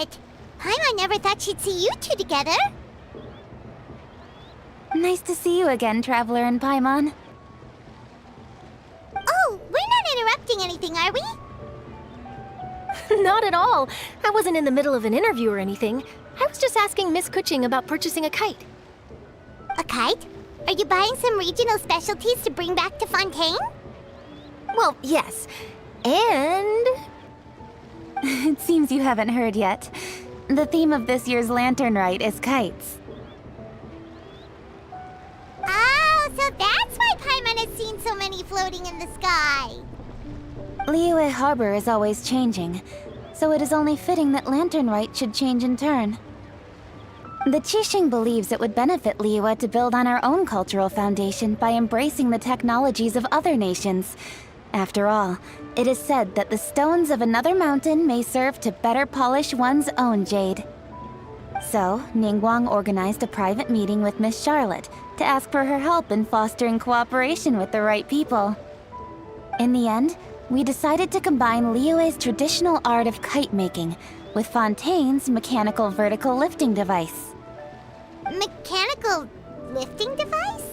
it. Paimon never thought she'd see you two together. Nice to see you again, Traveler and Paimon. Oh, we're not interrupting anything, are we? Not at all. I wasn't in the middle of an interview or anything. I was just asking Miss Kuching about purchasing a kite. A kite? Are you buying some regional specialties to bring back to Fontaine? Well, yes. And... It seems you haven't heard yet. The theme of this year's Lantern Rite is kites. Oh, so that's why Paimon has seen so many floating in the sky. Liyue Harbor is always changing, so it is only fitting that Lantern Rite should change in turn. The Qixing believes it would benefit Liyue to build on our own cultural foundation by embracing the technologies of other nations. After all, it is said that the stones of another mountain may serve to better polish one's own jade. So, Ningguang organized a private meeting with Miss Charlotte to ask for her help in fostering cooperation with the right people. In the end, we decided to combine Liyue's traditional art of kite making with Fontaine's mechanical vertical lifting device. Mechanical lifting device?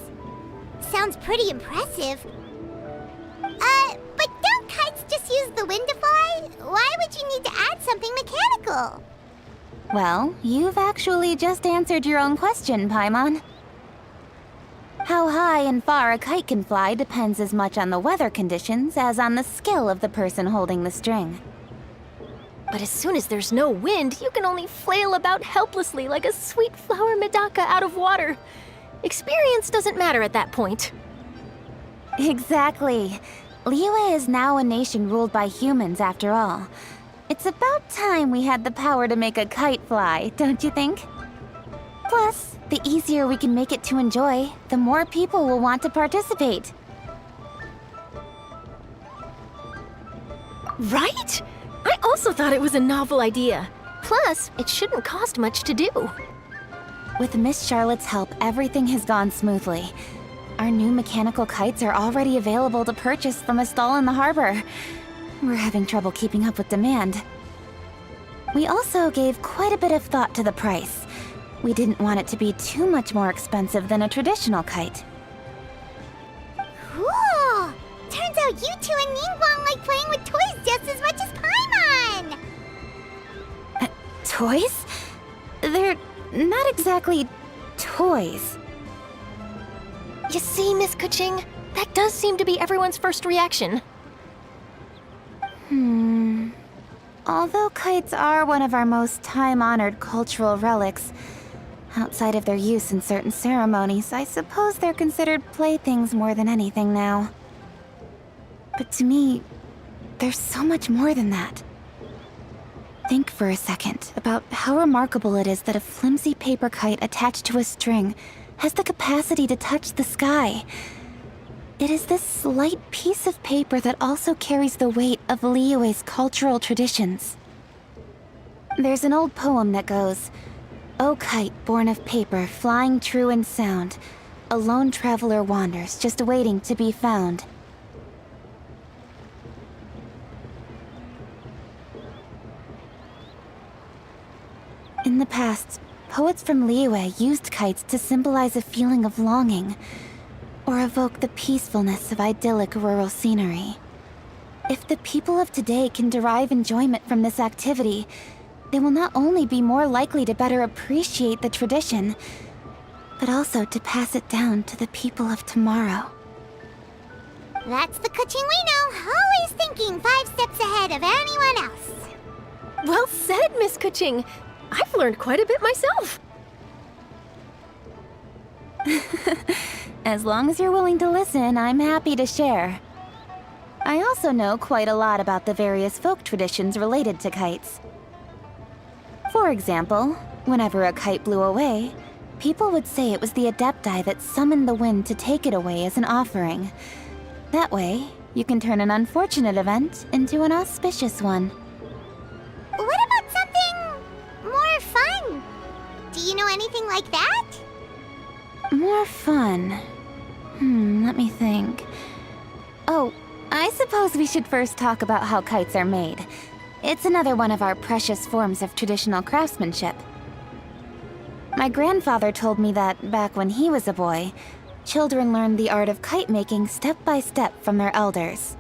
Sounds pretty impressive. But don't kites just use the wind to fly? Why would you need to add something mechanical? Well, you've actually just answered your own question, Paimon. How high and far a kite can fly depends as much on the weather conditions as on the skill of the person holding the string. But as soon as there's no wind, you can only flail about helplessly like a sweet flower medaka out of water. Experience doesn't matter at that point. Exactly. Liyue is now a nation ruled by humans, after all. It's about time we had the power to make a kite fly, don't you think? Plus, the easier we can make it to enjoy, the more people will want to participate. Right? I also thought it was a novel idea. Plus, it shouldn't cost much to do. With Miss Charlotte's help, everything has gone smoothly. Our new mechanical kites are already available to purchase from a stall in the harbor. We're having trouble keeping up with demand. We also gave quite a bit of thought to the price. We didn't want it to be too much more expensive than a traditional kite. Cool! Turns out you two and Ningguang like playing with toys just as much as Paimon! Toys? They're not exactly toys. You see, Miss Kuching, that does seem to be everyone's first reaction. Although kites are one of our most time-honored cultural relics, outside of their use in certain ceremonies, I suppose they're considered playthings more than anything now. But to me, there's so much more than that. Think for a second about how remarkable it is that a flimsy paper kite attached to a string has the capacity to touch the sky. It is this slight piece of paper that also carries the weight of Liyue's cultural traditions. There's an old poem that goes, "O kite born of paper, flying true in sound, a lone traveler wanders, just waiting to be found." In the past, poets from Liyue used kites to symbolize a feeling of longing, or evoke the peacefulness of idyllic rural scenery. If the people of today can derive enjoyment from this activity, they will not only be more likely to better appreciate the tradition, but also to pass it down to the people of tomorrow. That's the Kuching we know, always thinking 5 steps ahead of anyone else. Well said, Miss Kuching. I've learned quite a bit myself. As long as you're willing to listen, I'm happy to share. I also know quite a lot about the various folk traditions related to kites. For example, whenever a kite blew away, people would say it was the Adepti that summoned the wind to take it away as an offering. That way, you can turn an unfortunate event into an auspicious one. What about something more fun? Do you know anything like that? More fun. Let me think. Oh, I suppose we should first talk about how kites are made. It's another one of our precious forms of traditional craftsmanship. My grandfather told me that back when he was a boy, children learned the art of kite making step by step from their elders.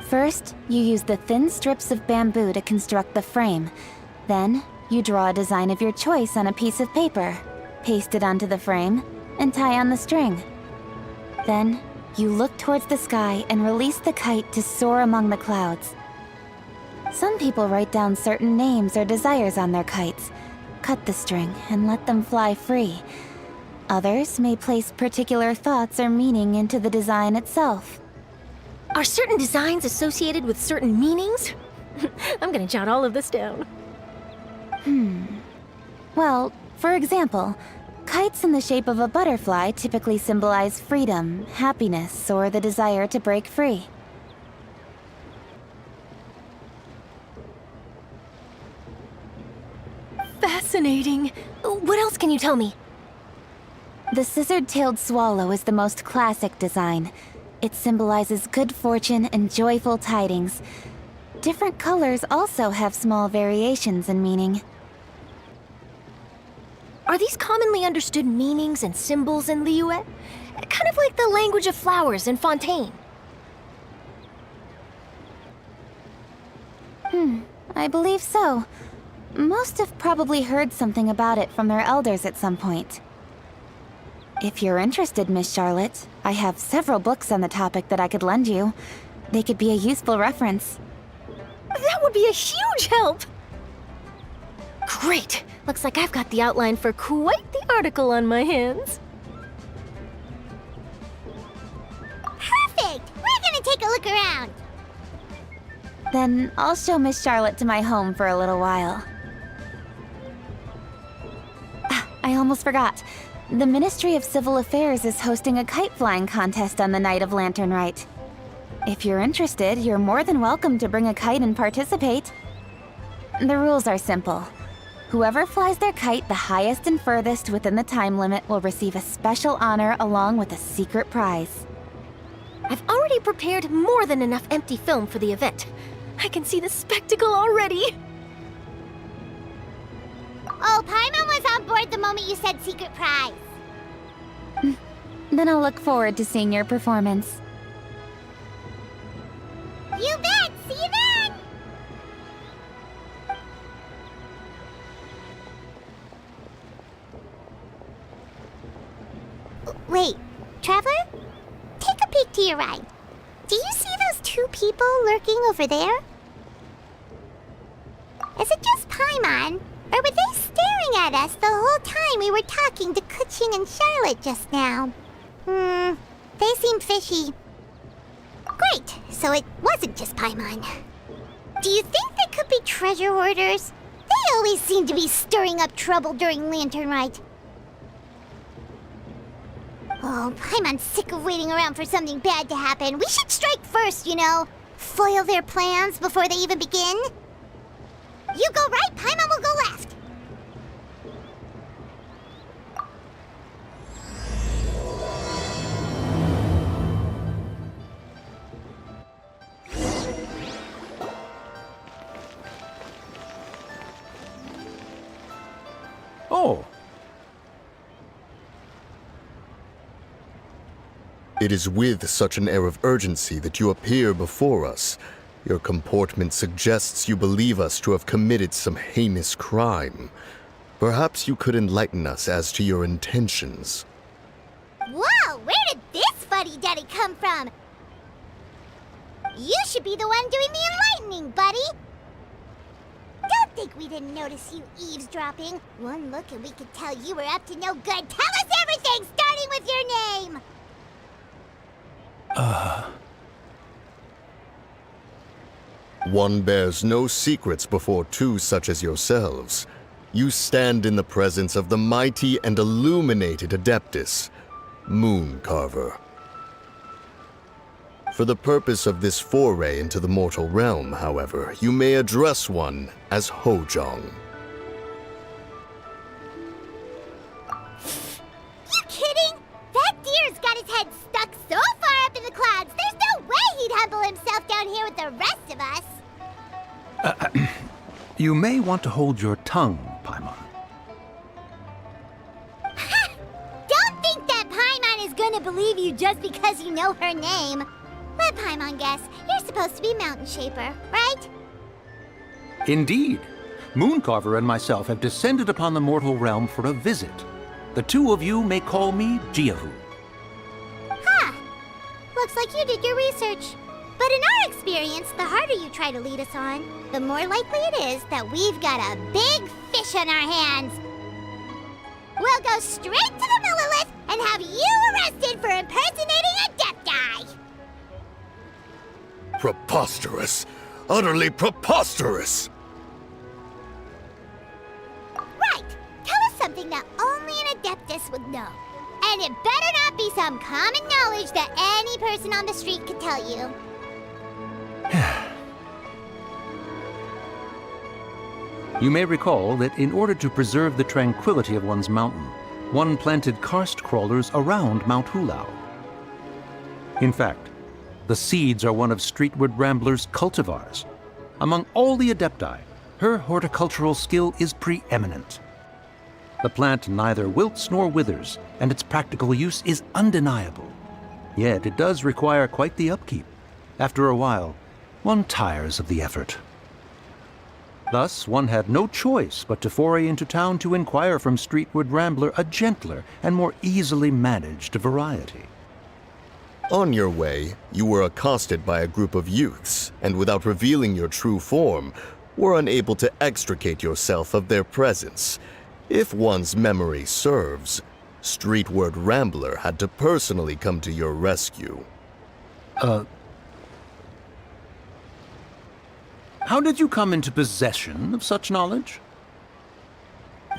First, you use the thin strips of bamboo to construct the frame. Then, you draw a design of your choice on a piece of paper, paste it onto the frame, and tie on the string. Then, you look towards the sky and release the kite to soar among the clouds. Some people write down certain names or desires on their kites, cut the string, and let them fly free. Others may place particular thoughts or meaning into the design itself. Are certain designs associated with certain meanings? I'm gonna jot all of this down. Well, for example, kites in the shape of a butterfly typically symbolize freedom, happiness, or the desire to break free. Fascinating. What else can you tell me? The scissored-tailed swallow is the most classic design. It symbolizes good fortune and joyful tidings. Different colors also have small variations in meaning. Are these commonly understood meanings and symbols in Liyue? Kind of like the language of flowers in Fontaine. I believe so. Most have probably heard something about it from their elders at some point. If you're interested, Miss Charlotte, I have several books on the topic that I could lend you. They could be a useful reference. That would be a huge help! Great! Looks like I've got the outline for quite the article on my hands. Perfect! We're gonna take a look around. Then I'll show Miss Charlotte to my home for a little while. I almost forgot. The Ministry of Civil Affairs is hosting a kite flying contest on the night of Lantern Rite. If you're interested, you're more than welcome to bring a kite and participate. The rules are simple. Whoever flies their kite the highest and furthest within the time limit will receive a special honor along with a secret prize. I've already prepared more than enough empty film for the event. I can see the spectacle already. Oh, Paimon was on board the moment you said secret prize. Then I'll look forward to seeing your performance. You bet! See you then! Wait, Traveler? Take a peek to your right. Do you see those two people lurking over there? Is it just Paimon? Or were they staring at us the whole time we were talking to Kuching and Charlotte just now? They seem fishy. Great, so it wasn't just Paimon. Do you think they could be treasure hoarders? They always seem to be stirring up trouble during Lantern Rite. Oh, Paimon's sick of waiting around for something bad to happen. We should strike first, you know. Foil their plans before they even begin. You go right, Paimon will go left. Oh. It is with such an air of urgency that you appear before us. Your comportment suggests you believe us to have committed some heinous crime. Perhaps you could enlighten us as to your intentions. Whoa, where did this fuddy-duddy come from? You should be the one doing the enlightening, buddy. Don't think we didn't notice you eavesdropping. One look and we could tell you were up to no good. Tell us everything, starting with your name. One bears no secrets before two such as yourselves. You stand in the presence of the mighty and illuminated Adeptus, Moon Carver. For the purpose of this foray into the mortal realm, however, you may address one as Hojong. You kidding? That deer's got his head stuck so far up in the clouds, there's no way he'd humble himself down here with the rest of us. You may want to hold your tongue, Paimon. Don't think that Paimon is gonna believe you just because you know her name. Let Paimon guess. You're supposed to be Mountain Shaper, right? Indeed. Mooncarver and myself have descended upon the mortal realm for a visit. The two of you may call me Jiahu. Huh. Looks like you did your research. But in our experience, the harder you try to lead us on, the more likely it is that we've got a big fish on our hands. We'll go straight to the Millilith and have you arrested for impersonating a Adepti! Preposterous! Utterly preposterous! Right! Tell us something that only an Adeptus would know. And it better not be some common knowledge that any person on the street could tell you. You may recall that in order to preserve the tranquility of one's mountain, one planted karst crawlers around Mount Hulao. In fact, the seeds are one of Streetward Rambler's cultivars. Among all the Adepti, her horticultural skill is preeminent. The plant neither wilts nor withers, and its practical use is undeniable. Yet it does require quite the upkeep. After a while, one tires of the effort. Thus, one had no choice but to foray into town to inquire from Streetward Rambler a gentler and more easily managed variety. On your way, you were accosted by a group of youths, and without revealing your true form, were unable to extricate yourself of their presence. If one's memory serves, Streetward Rambler had to personally come to your rescue. How did you come into possession of such knowledge?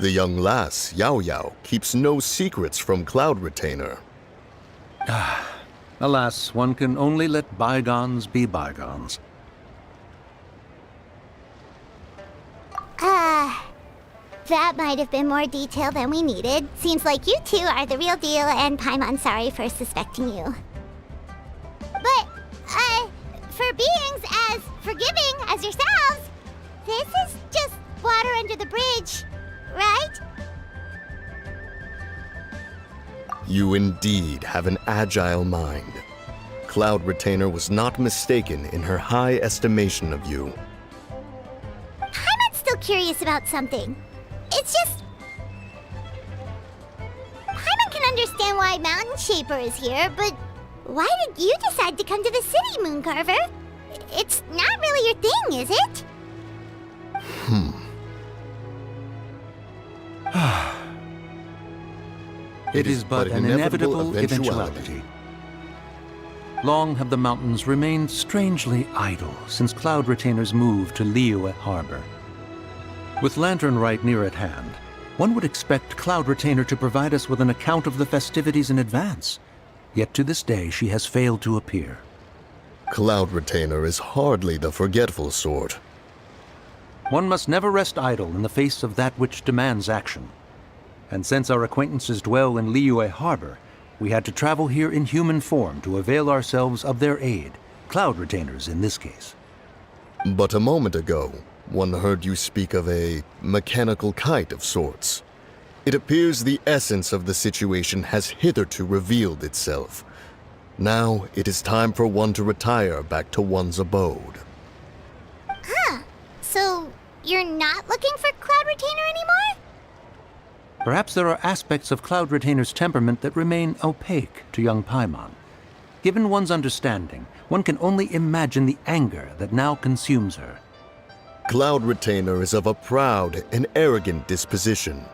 The young lass, Yao Yao, keeps no secrets from Cloud Retainer. Alas, one can only let bygones be bygones. That might have been more detail than we needed. Seems like you two are the real deal, and Paimon's sorry for suspecting you. But, for beings as forgiving as yourselves, this is just water under the bridge, right? You indeed have an agile mind. Cloud Retainer was not mistaken in her high estimation of you. Paimon's still curious about something. It's just... Paimon can understand why Mountain Shaper is here, but why did you decide to come to the city, Mooncarver? It's not really your thing, is it? It is but an inevitable eventuality. Long have the mountains remained strangely idle since Cloud Retainer's move to Liyue Harbor. With Lantern Rite near at hand, one would expect Cloud Retainer to provide us with an account of the festivities in advance. Yet to this day she has failed to appear. Cloud Retainer is hardly the forgetful sort. One must never rest idle in the face of that which demands action. And since our acquaintances dwell in Liyue Harbor, we had to travel here in human form to avail ourselves of their aid, Cloud Retainers in this case. But a moment ago, one heard you speak of a mechanical kite of sorts. It appears the essence of the situation has hitherto revealed itself. Now it is time for one to retire back to one's abode. So, you're not looking for Cloud Retainer anymore? Perhaps there are aspects of Cloud Retainer's temperament that remain opaque to young Paimon. Given one's understanding, one can only imagine the anger that now consumes her. Cloud Retainer is of a proud and arrogant disposition.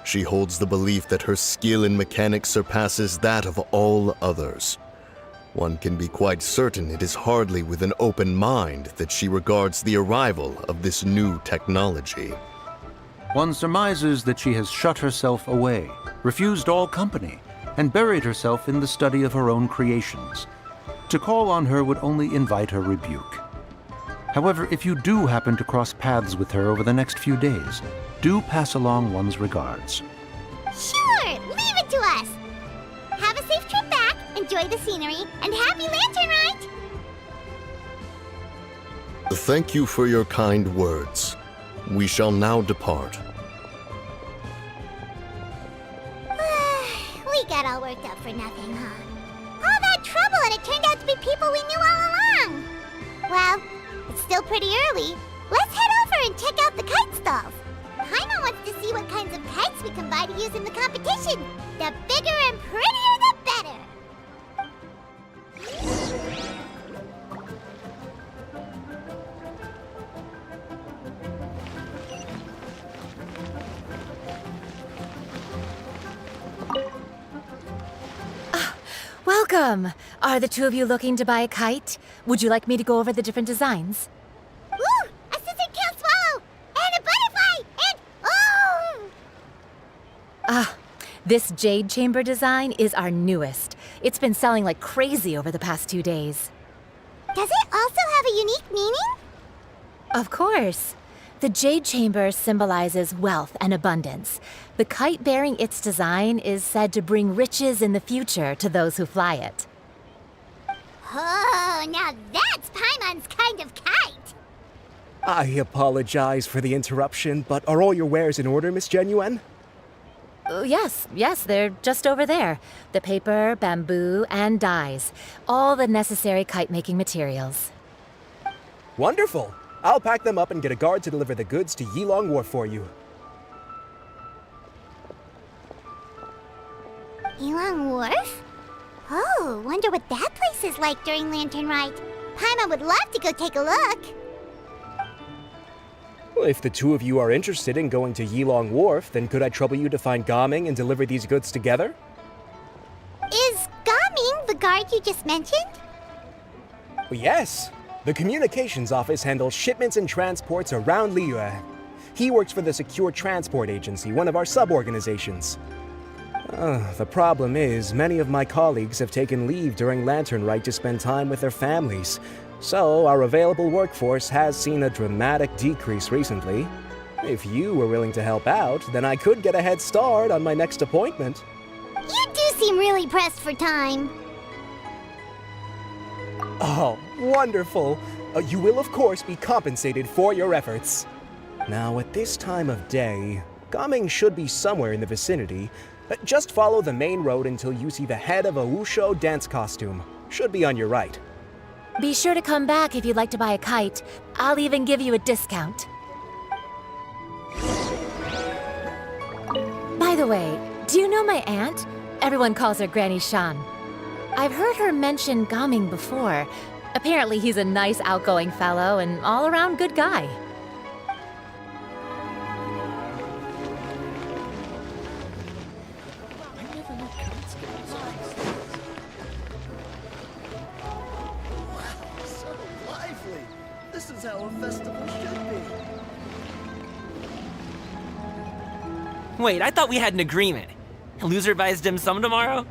She holds the belief that her skill in mechanics surpasses that of all others. One can be quite certain it is hardly with an open mind that she regards the arrival of this new technology. One surmises that she has shut herself away, refused all company, and buried herself in the study of her own creations. To call on her would only invite her rebuke. However, if you do happen to cross paths with her over the next few days, do pass along one's regards. Sure, leave it to us. Have a safe trip back, enjoy the scenery, and happy Lantern Rite! Thank you for your kind words. We shall now depart. We got all worked up for nothing, huh? All that trouble and it turned out to be people we knew all along. Well, it's still pretty early. Let's head over and check out the kite stalls. Paimon wants to see what kinds of kites we can buy to use in the competition. The bigger and prettier, the better. Welcome! Are the two of you looking to buy a kite? Would you like me to go over the different designs? Ooh, a scissor can't swallow! And a butterfly! And oh! This jade chamber design is our newest. It's been selling like crazy over the past 2 days. Does it also have a unique meaning? Of course. The jade chamber symbolizes wealth and abundance. The kite bearing its design is said to bring riches in the future to those who fly it. Oh, now that's Paimon's kind of kite! I apologize for the interruption, but are all your wares in order, Miss Genuine? Yes, they're just over there. The paper, bamboo, and dyes. All the necessary kite-making materials. Wonderful! I'll pack them up and get a guard to deliver the goods to Yilong Wharf for you. Yilong Wharf? Oh, wonder what that place is like during Lantern Rite. Paimon would love to go take a look. Well, if the two of you are interested in going to Yilong Wharf, then could I trouble you to find Gaming and deliver these goods together? Is Gaming the guard you just mentioned? Well, yes. The communications office handles shipments and transports around Liyue. He works for the Secure Transport Agency, one of our sub-organizations. The problem is, many of my colleagues have taken leave during Lantern Rite to spend time with their families. So, our available workforce has seen a dramatic decrease recently. If you were willing to help out, then I could get a head start on my next appointment. You do seem really pressed for time. Oh, wonderful! You will, of course, be compensated for your efforts. Now, at this time of day, Gaming should be somewhere in the vicinity. Just follow the main road until you see the head of a Wushu dance costume. Should be on your right. Be sure to come back if you'd like to buy a kite. I'll even give you a discount. By the way, do you know my aunt? Everyone calls her Granny Shan. I've heard her mention Gaming before. Apparently he's a nice, outgoing fellow and all-around good guy. So lively! This is how a festival should be. Wait, I thought we had an agreement. Loser buys dim sum tomorrow?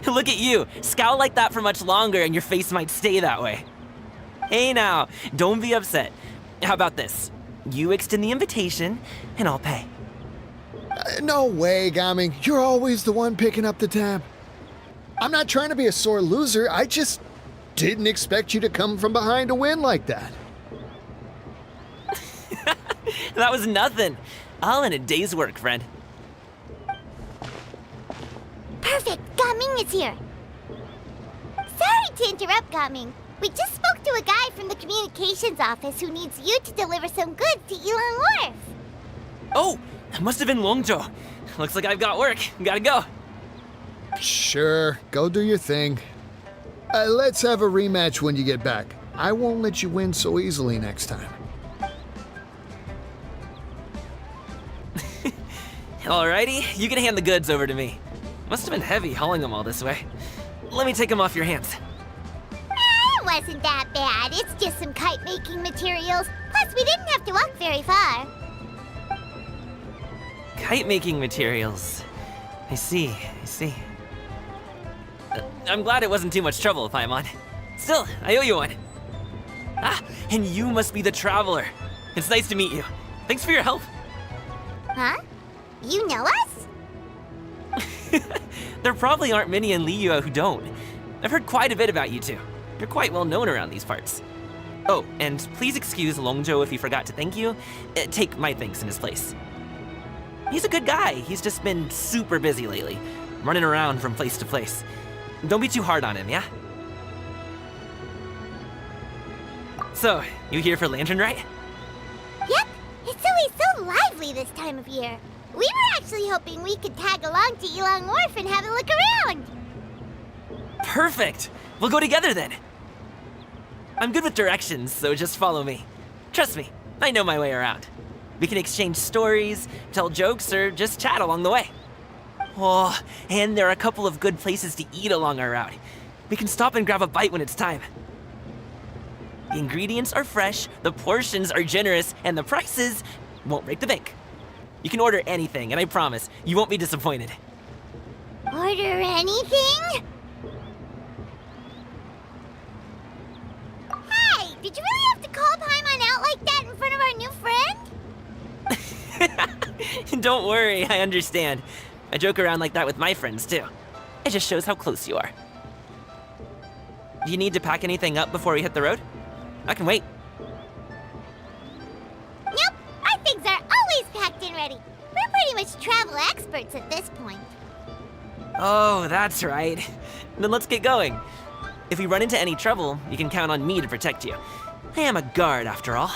Look at you, scowl like that for much longer and your face might stay that way. Hey now, don't be upset. How about this? You extend the invitation, and I'll pay. No way, Gaming. You're always the one picking up the tab. I'm not trying to be a sore loser. I just didn't expect you to come from behind to win like that. That was nothing. All in a day's work, friend. Perfect, Gaming is here. Sorry to interrupt, Gaming. We just spoke to a guy from the communications office who needs you to deliver some goods to Yilong Wharf. Oh, that must have been Longzhou. Looks like I've got work. Gotta go. Sure, go do your thing. Let's have a rematch when you get back. I won't let you win so easily next time. Alrighty, you can hand the goods over to me. Must have been heavy hauling them all this way. Let me take them off your hands. It wasn't that bad. It's just some kite-making materials. Plus, we didn't have to walk very far. Kite-making materials. I see. I'm glad it wasn't too much trouble, Paimon. Still, I owe you one. Ah, and you must be the traveler. It's nice to meet you. Thanks for your help. Huh? You know us? There probably aren't many in Liyue who don't. I've heard quite a bit about you two. You're quite well known around these parts. Oh, and please excuse Longzhou if he forgot to thank you. Take my thanks in his place. He's a good guy. He's just been super busy lately, running around from place to place. Don't be too hard on him, yeah? So, you here for Lantern Rite? Yep, it's always so lively this time of year. We were actually hoping we could tag along to Elong Wharf and have a look around. Perfect! We'll go together then. I'm good with directions, so just follow me. Trust me, I know my way around. We can exchange stories, tell jokes, or just chat along the way. Oh, and there are a couple of good places to eat along our route. We can stop and grab a bite when it's time. The ingredients are fresh, the portions are generous, and the prices won't break the bank. You can order anything, and I promise, you won't be disappointed. Order anything? Hey, did you really have to call Paimon out like that in front of our new friend? Don't worry, I understand. I joke around like that with my friends, too. It just shows how close you are. Do you need to pack anything up before we hit the road? I can wait. Nope, our things are always packed and ready. We're pretty much travel experts at this point. Oh, that's right. Then let's get going. If we run into any trouble, you can count on me to protect you. I am a guard, after all.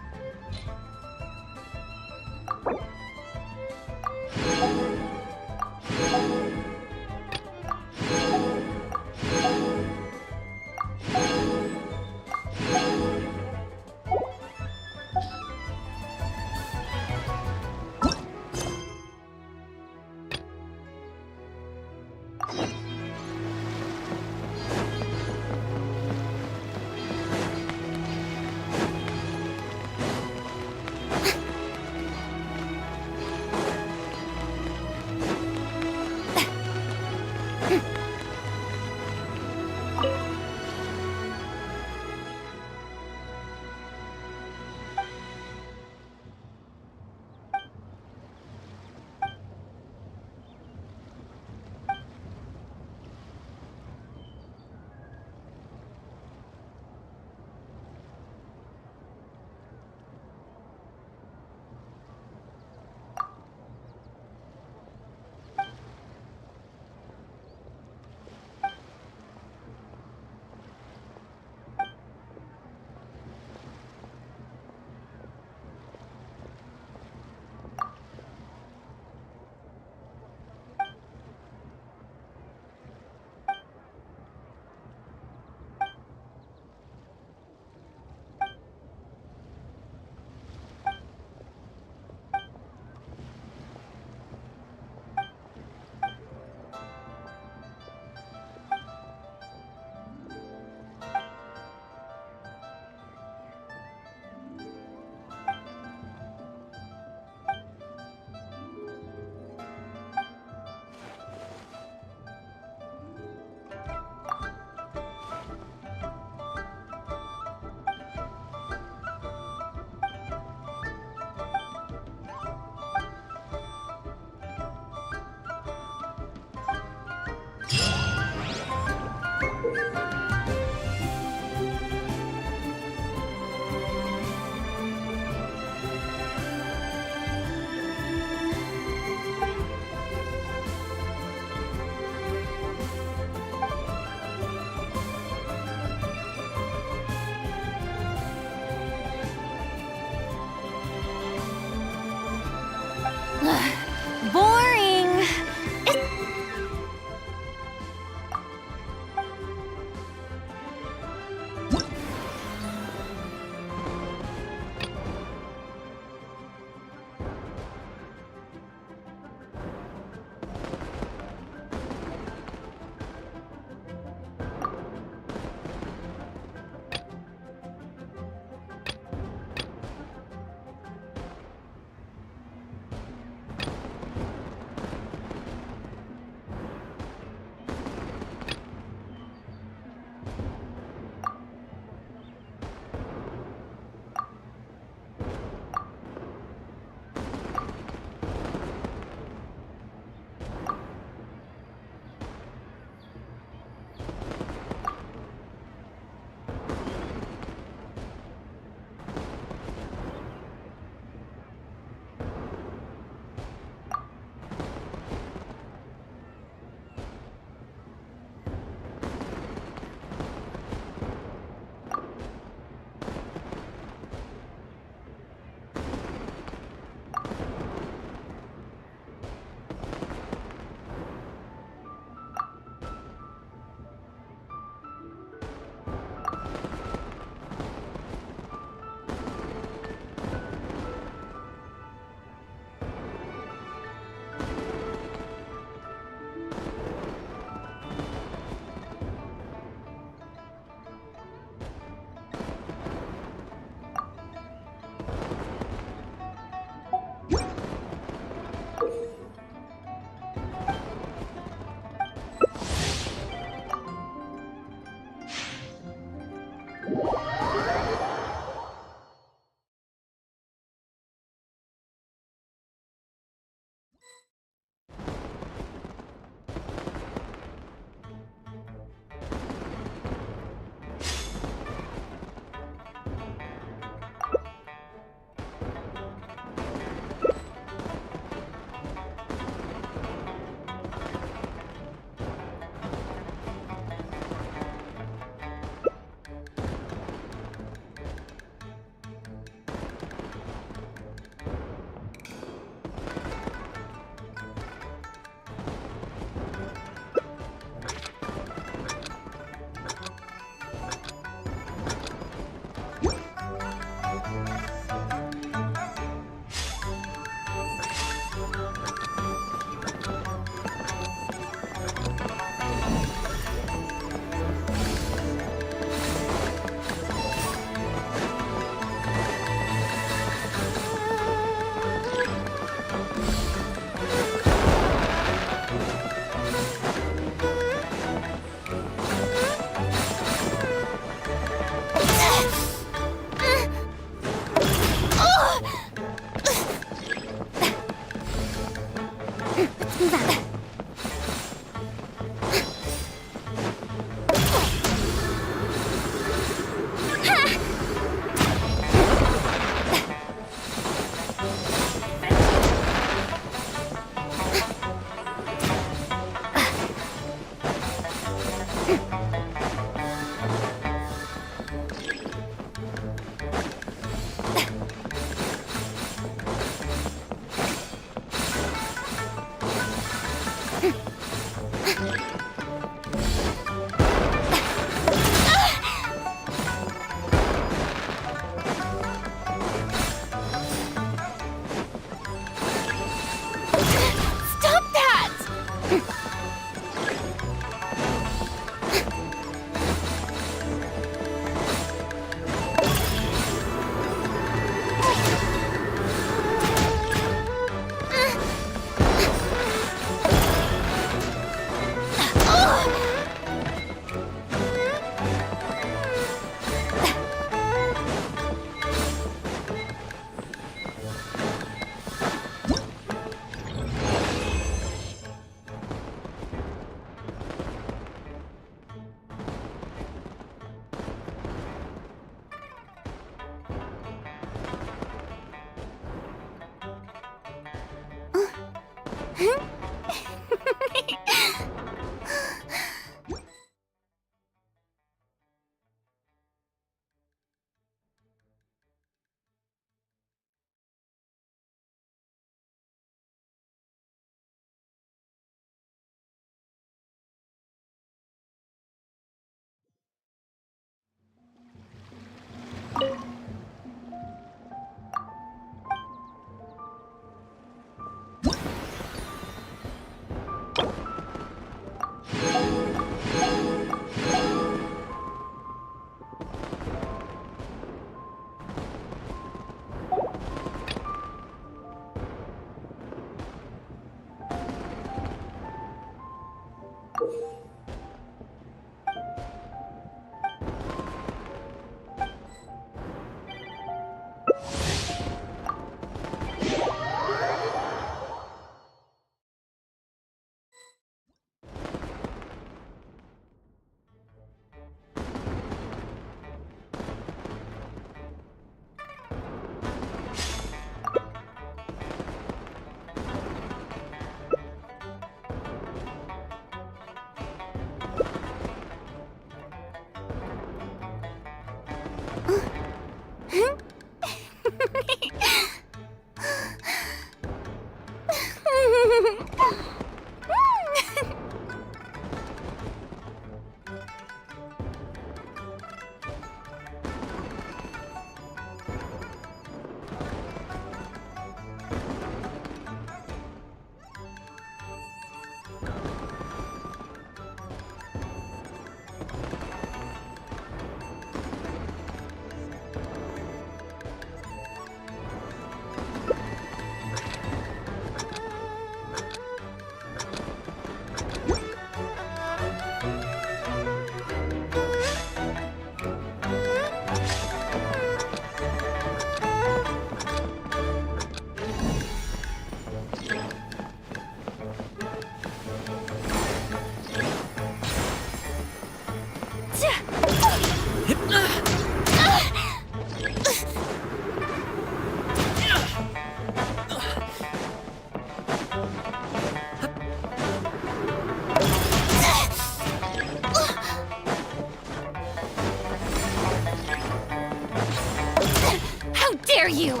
How dare you!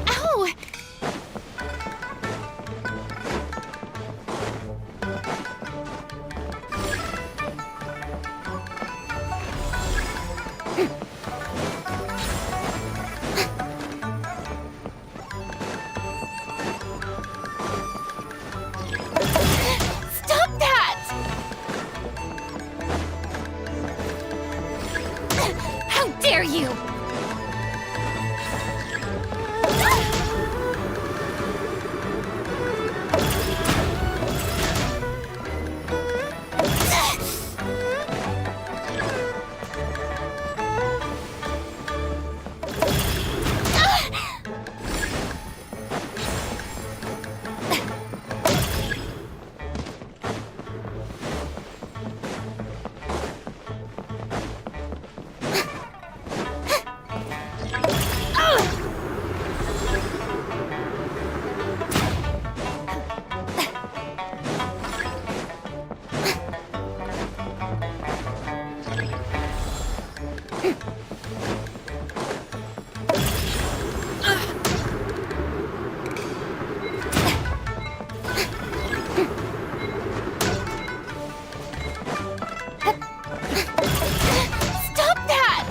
Ow! Stop that! How dare you! Stop that!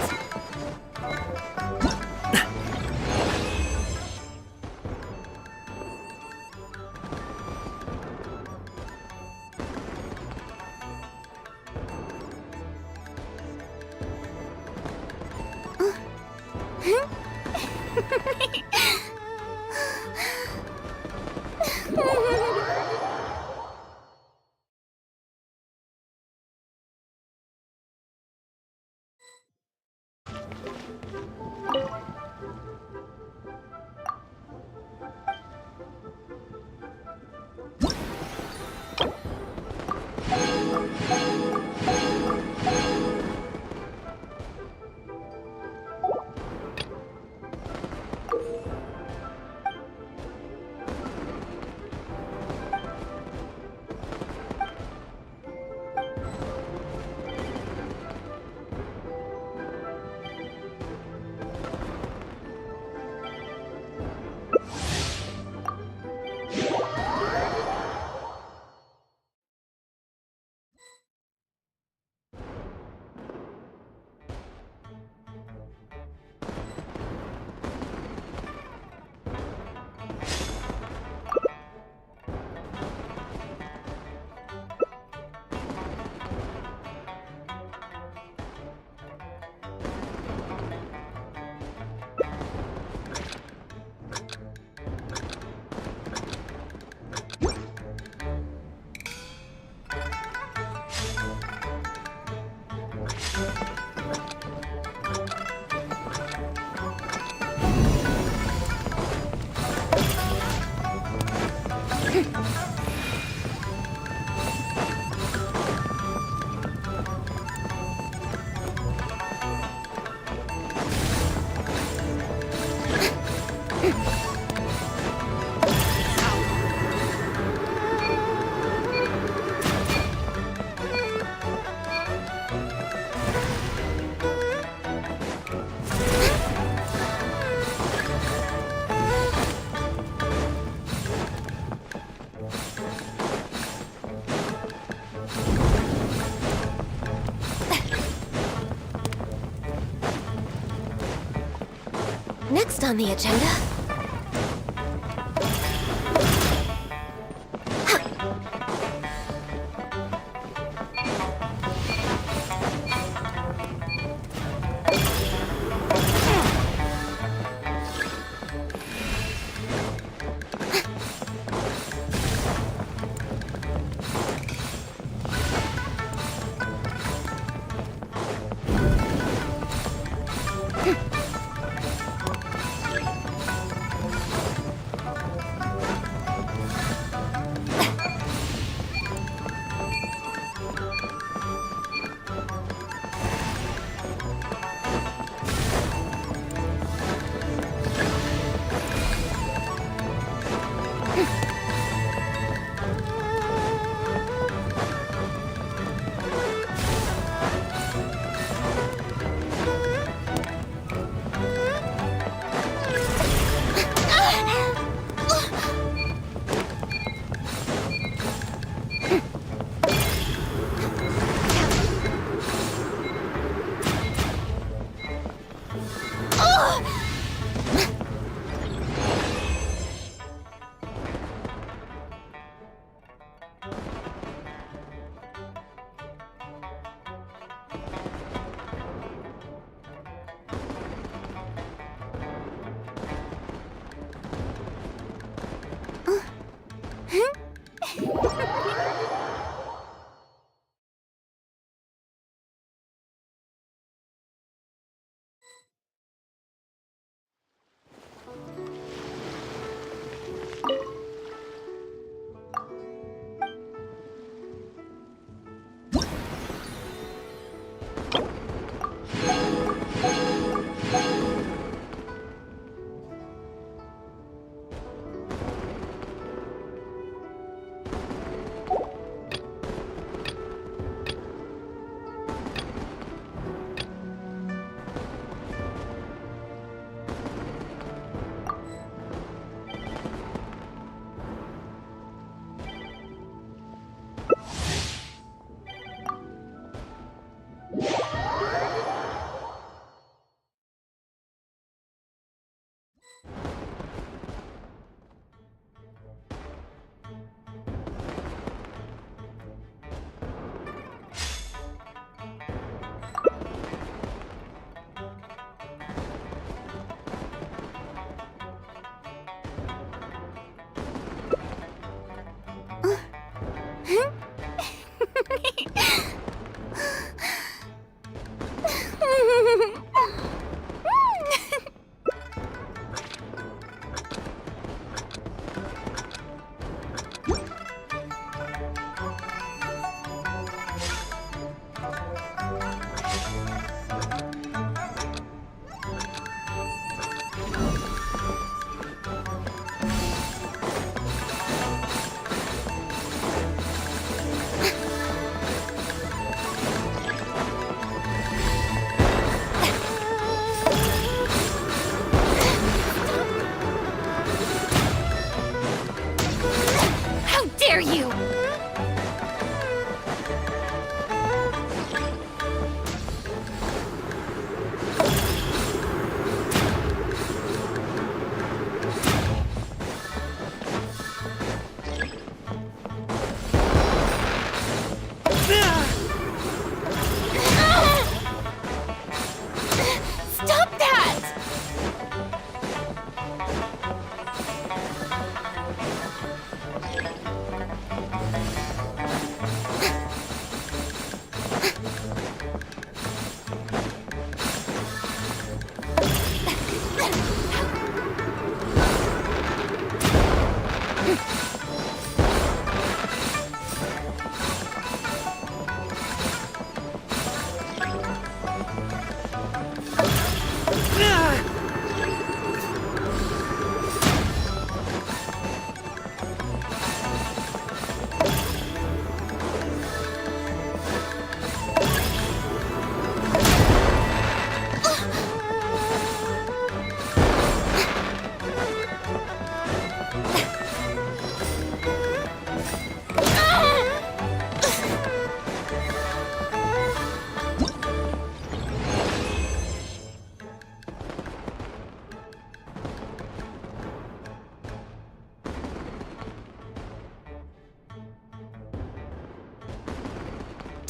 Next on the agenda.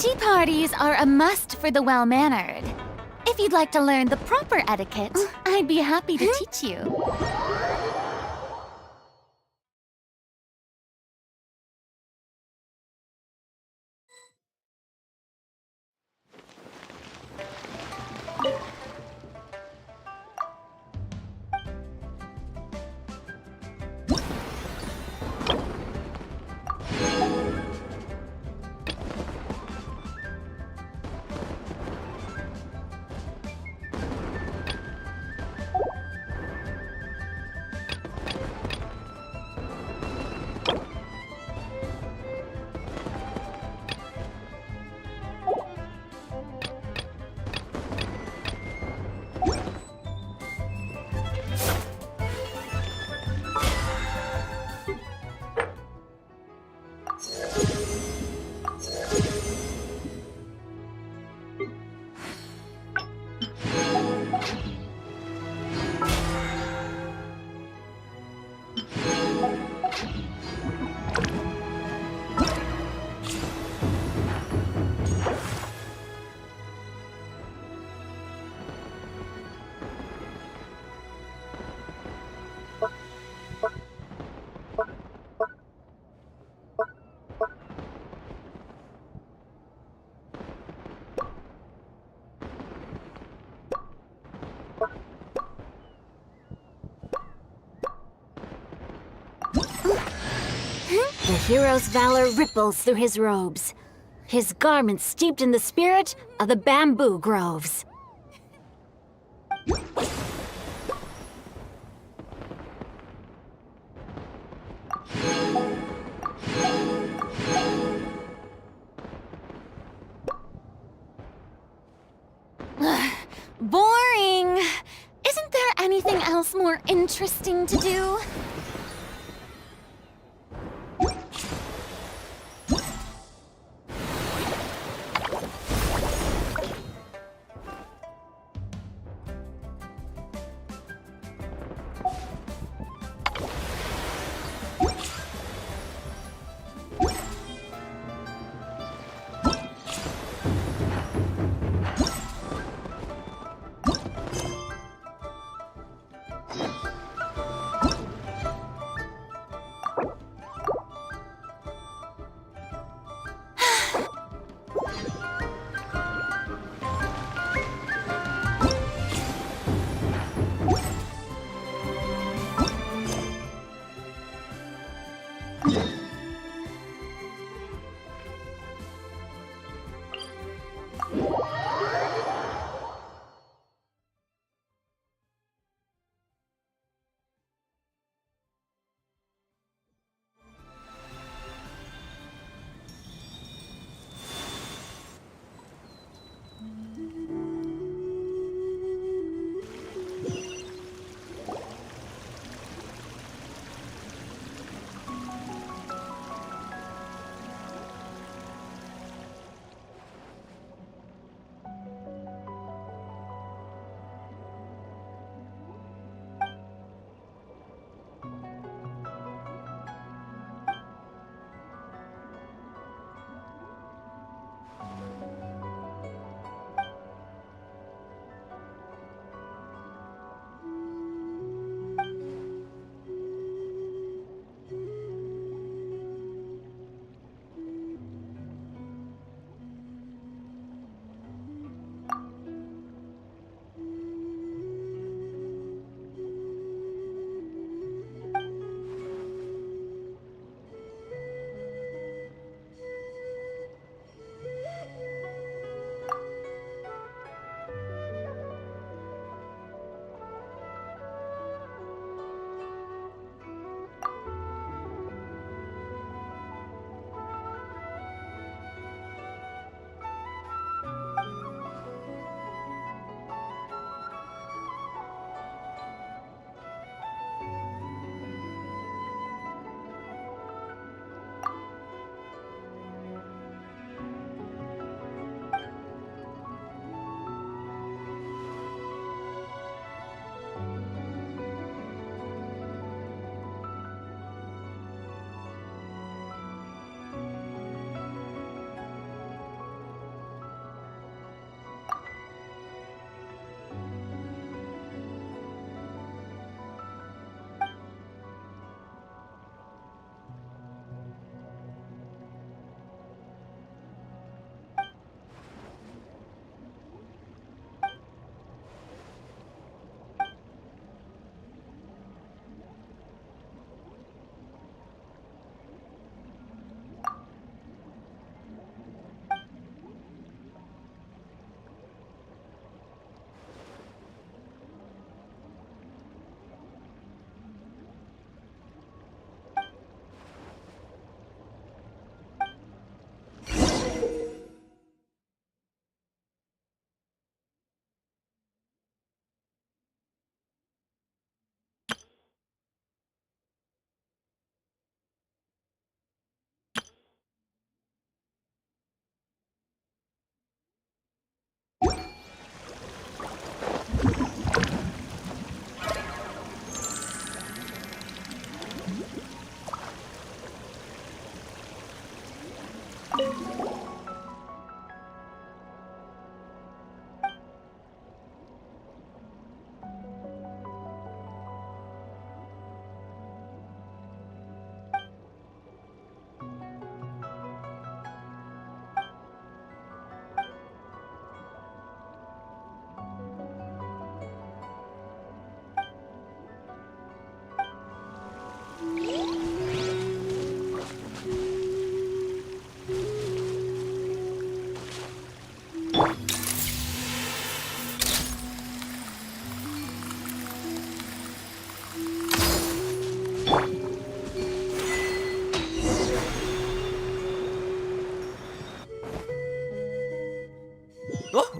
Tea parties are a must for the well-mannered. If you'd like to learn the proper etiquette, I'd be happy to teach you. The hero's valor ripples through his robes, his garments steeped in the spirit of the bamboo groves. Boring! Isn't there anything else more interesting to do?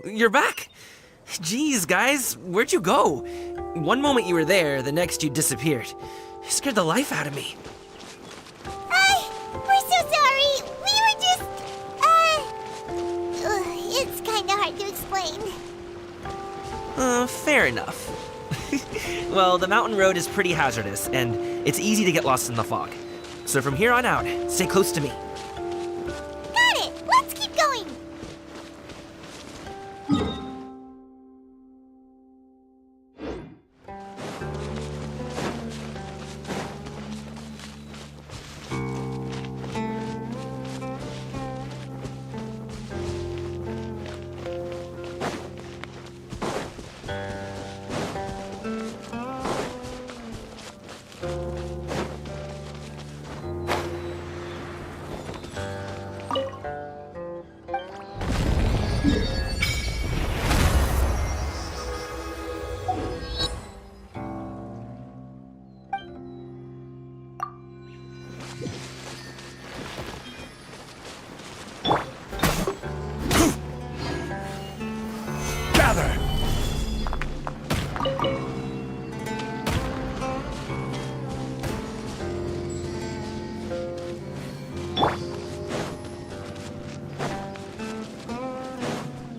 you're back. Jeez, guys, where'd you go? One moment you were there, the next you disappeared. You scared the life out of me. We're so sorry. We were just, it's kinda hard to explain. Fair enough. Well, the mountain road is pretty hazardous, and it's easy to get lost in the fog. So from here on out, stay close to me. Got it! Let's keep going!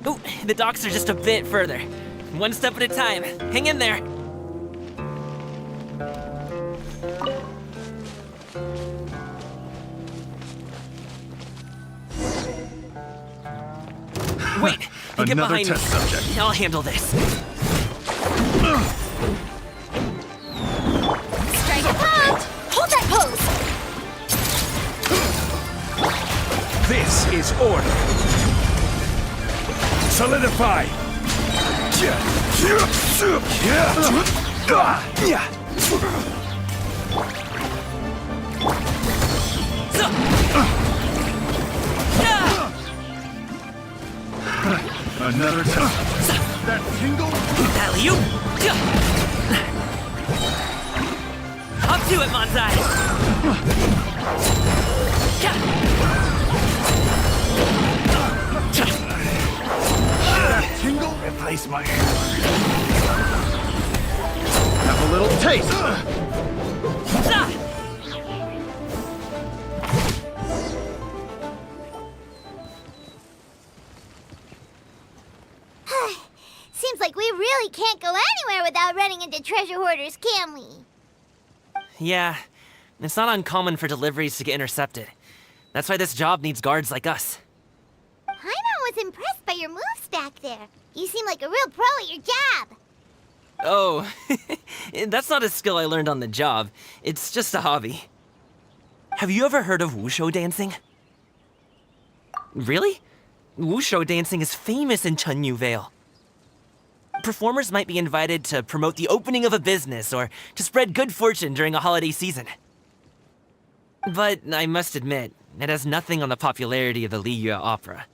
Ooh, the docks are just a bit further. One step at a time. Hang in there. Wait, get Another behind test me. subject. I'll handle this. Strike a pose! Hold that pose! This is order. Solidify. Another test. That tingle. Alley-oop. Up to it, Manzai. That tingle. Replace my hammer. Have a little taste. Seems like we really can't go anywhere without running into treasure hoarders, can we? Yeah, it's not uncommon for deliveries to get intercepted. That's why this job needs guards like us. Paimon was impressed by your moves back there. You seem like a real pro at your job. Oh, that's not a skill I learned on the job. It's just a hobby. Have you ever heard of wushu dancing? Really? Wushu dancing is famous in Chunyu Vale. Performers might be invited to promote the opening of a business or to spread good fortune during a holiday season. But I must admit, it has nothing on the popularity of the Liyue Opera.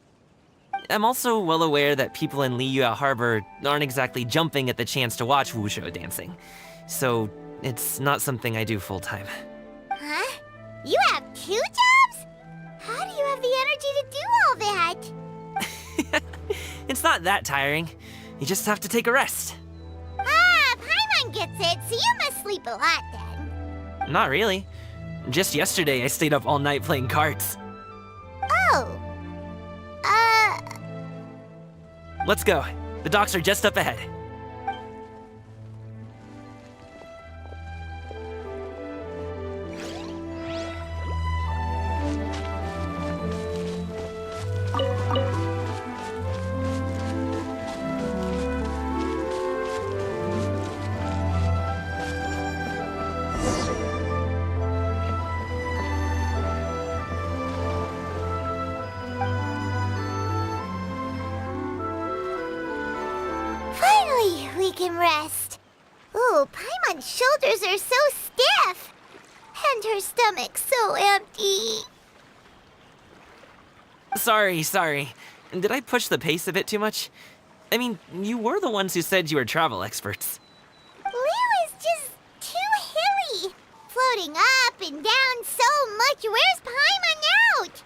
I'm also well aware that people in Liyue Harbor aren't exactly jumping at the chance to watch wushu dancing. So it's not something I do full-time. Huh? You have 2 jobs? How do you have the energy to do all that? It's not that tiring. You just have to take a rest. Paimon gets it, so you must sleep a lot then. Not really. Just yesterday, I stayed up all night playing cards. Oh. Let's go. The docks are just up ahead. Finally, we can rest. Ooh, Paimon's shoulders are so stiff. And her stomach so empty. Sorry. Did I push the pace a bit too much? I mean, you were the ones who said you were travel experts. Liu is just too hilly. Floating up and down so much. Where's Paimon out?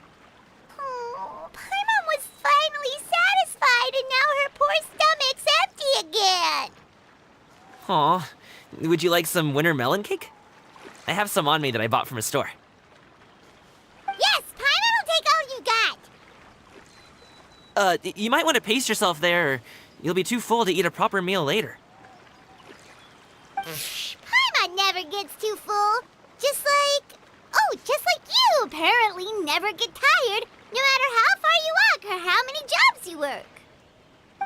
Oh, Paimon was finally satisfied and now her Aw, would you like some winter melon cake? I have some on me that I bought from a store. Yes, Paimon will take all you got. You might want to pace yourself there, or you'll be too full to eat a proper meal later. Paimon never gets too full. Just like you apparently never get tired, no matter how far you walk or how many jobs you work.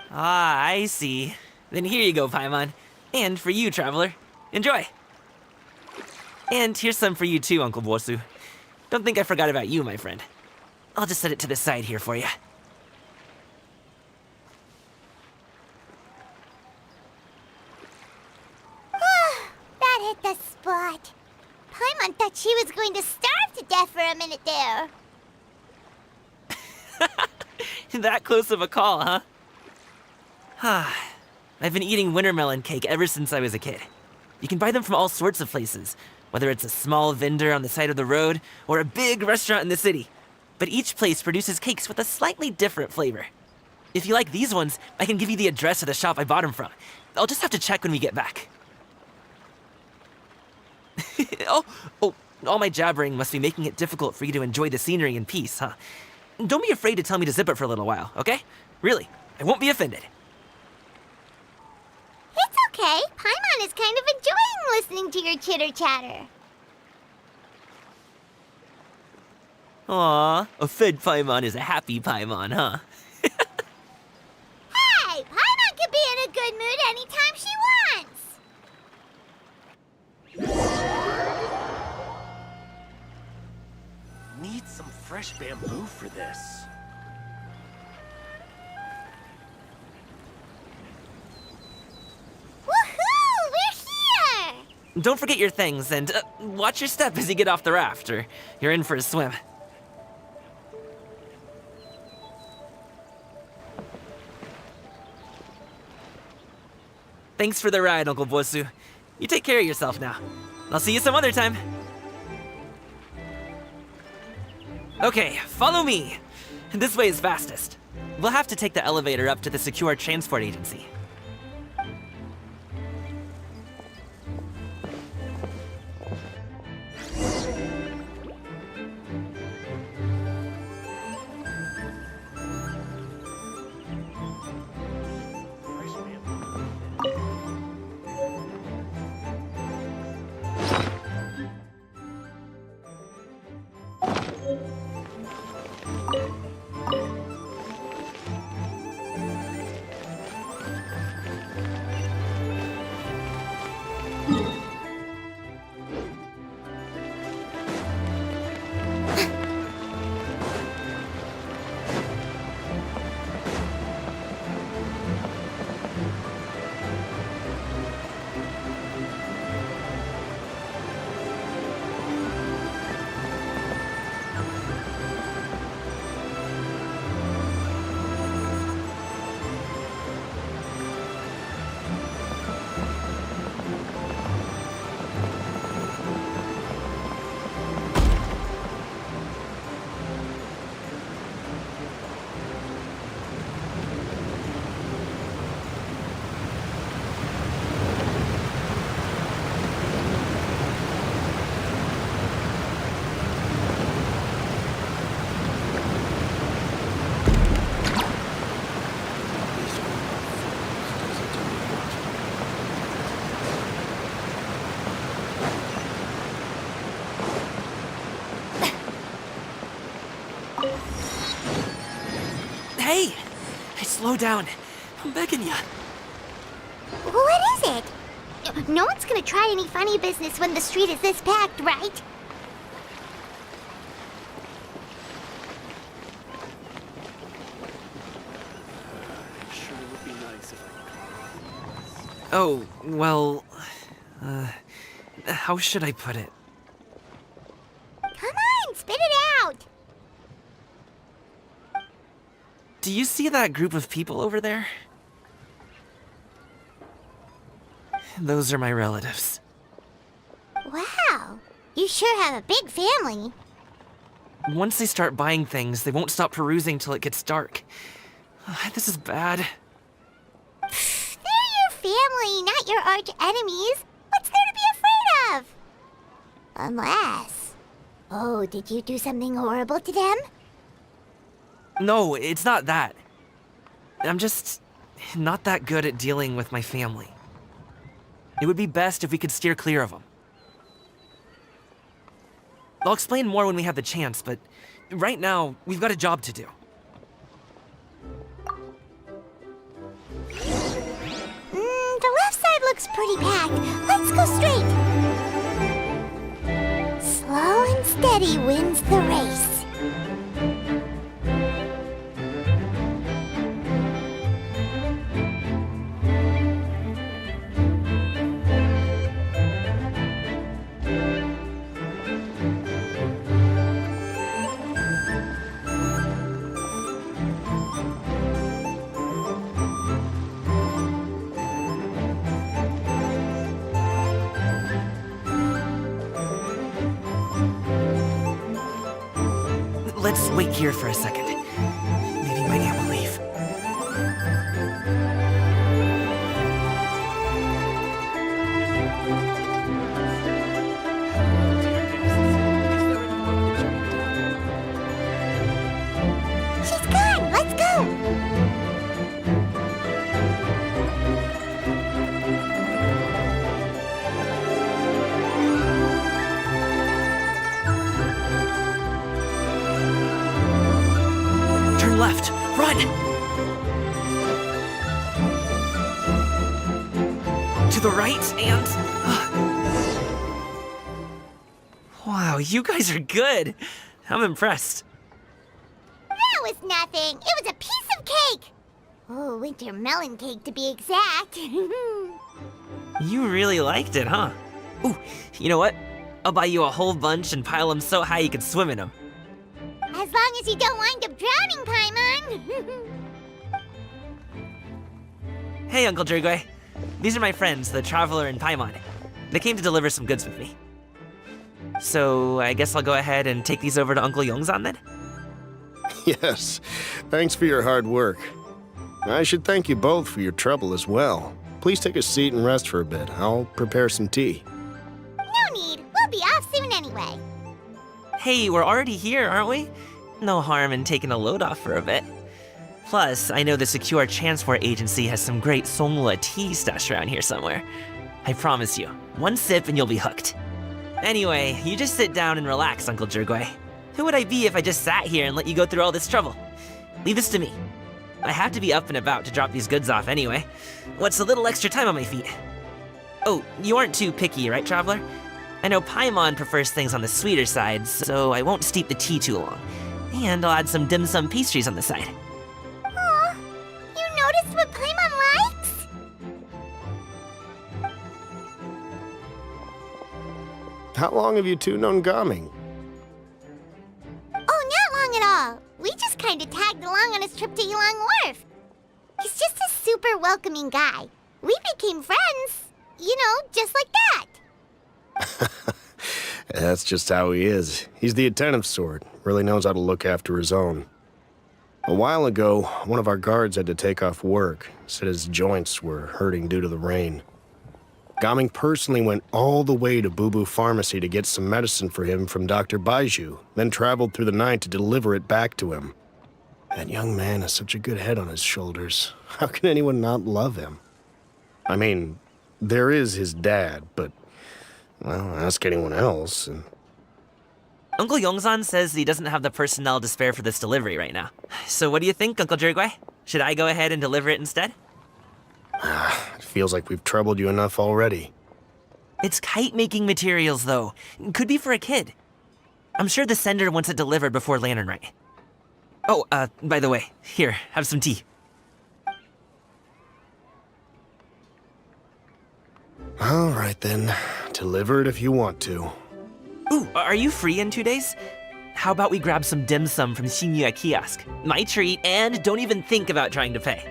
Ah, I see. Then here you go, Paimon. And for you, traveler. Enjoy. And here's some for you too, Uncle Bosu. Don't think I forgot about you, my friend. I'll just set it to the side here for you. That hit the spot. Paimon thought she was going to starve to death for a minute there. That close of a call, huh? I've been eating winter melon cake ever since I was a kid. You can buy them from all sorts of places, whether it's a small vendor on the side of the road or a big restaurant in the city. But each place produces cakes with a slightly different flavor. If you like these ones, I can give you the address of the shop I bought them from. I'll just have to check when we get back. Oh, all my jabbering must be making it difficult for you to enjoy the scenery in peace, huh? Don't be afraid to tell me to zip it for a little while, okay? Really, I won't be offended. It's okay. Paimon is kind of enjoying listening to your chitter-chatter. Aw, a fed Paimon is a happy Paimon, huh? Hey, Paimon can be in a good mood anytime she wants. Need some fresh bamboo for this. Woohoo! We're here! Don't forget your things, and watch your step as you get off the raft, or you're in for a swim. Thanks for the ride, Uncle Bosu. You take care of yourself now. I'll see you some other time. Okay, follow me. This way is fastest. We'll have to take the elevator up to the secure transport agency. Hey! Hey, slow down. I'm begging you. What is it? No one's gonna try any funny business when the street is this packed, right? Sure would be nice if I Oh, well... how should I put it? Come on, spit it out! Do you see that group of people over there? Those are my relatives. Wow, you sure have a big family. Once they start buying things, they won't stop perusing till it gets dark. This is bad. They're your family, not your arch enemies. What's there to be afraid of? Unless... Oh, did you do something horrible to them? No, it's not that. I'm just not that good at dealing with my family. It would be best if we could steer clear of them. I'll explain more when we have the chance, but right now, we've got a job to do. The left side looks pretty packed. Let's go straight. Slow and steady wins the race. Let's wait here for a second. Maybe my aunt will leave. She's gone. Let's go. Turn left. Run! To the right and... Wow, you guys are good. I'm impressed. That was nothing. It was a piece of cake. Oh, winter melon cake to be exact. You really liked it, huh? Ooh, you know what? I'll buy you a whole bunch and pile them so high you can swim in them. As long as you don't wind up drowning, Paimon. Hey, Uncle Jirgwe. These are my friends, the Traveler and Paimon. They came to deliver some goods with me. So, I guess I'll go ahead and take these over to Uncle Yongzan then? Yes, thanks for your hard work. I should thank you both for your trouble as well. Please take a seat and rest for a bit. I'll prepare some tea. No need. We'll be off soon anyway. Hey, we're already here, aren't we? No harm in taking a load off for a bit. Plus, I know the Secure Transport Agency has some great Songhua tea stashed around here somewhere. I promise you, one sip and you'll be hooked. Anyway, you just sit down and relax, Uncle Jirgwe. Who would I be if I just sat here and let you go through all this trouble? Leave this to me. I have to be up and about to drop these goods off anyway. What's a little extra time on my feet? Oh, you aren't too picky, right, Traveler? I know Paimon prefers things on the sweeter side, so I won't steep the tea too long. And I'll add some dim sum pastries on the side. Aw, you noticed what Paimon likes? How long have you two known Gaming? Oh, not long at all. We just kind of tagged along on his trip to Yulong Wharf. He's just a super welcoming guy. We became friends, you know, just like that. That's just how he is. He's the attentive sort, really knows how to look after his own. A while ago, one of our guards had to take off work, said his joints were hurting due to the rain. Gaming personally went all the way to Boo Boo Pharmacy to get some medicine for him from Dr. Baiju, then traveled through the night to deliver it back to him. That young man has such a good head on his shoulders. How can anyone not love him? I mean, there is his dad, but, well, ask anyone else, and... Uncle Yongzan says he doesn't have the personnel to spare for this delivery right now. So what do you think, Uncle Jirgwe? Should I go ahead and deliver it instead? It feels like we've troubled you enough already. It's kite-making materials, though. Could be for a kid. I'm sure the sender wants it delivered before Lantern Rite. Oh, by the way, here, have some tea. All right, then. Deliver it if you want to. Ooh, are you free in 2 days? How about we grab some dim sum from Shinya Kiosk? My treat, and don't even think about trying to pay.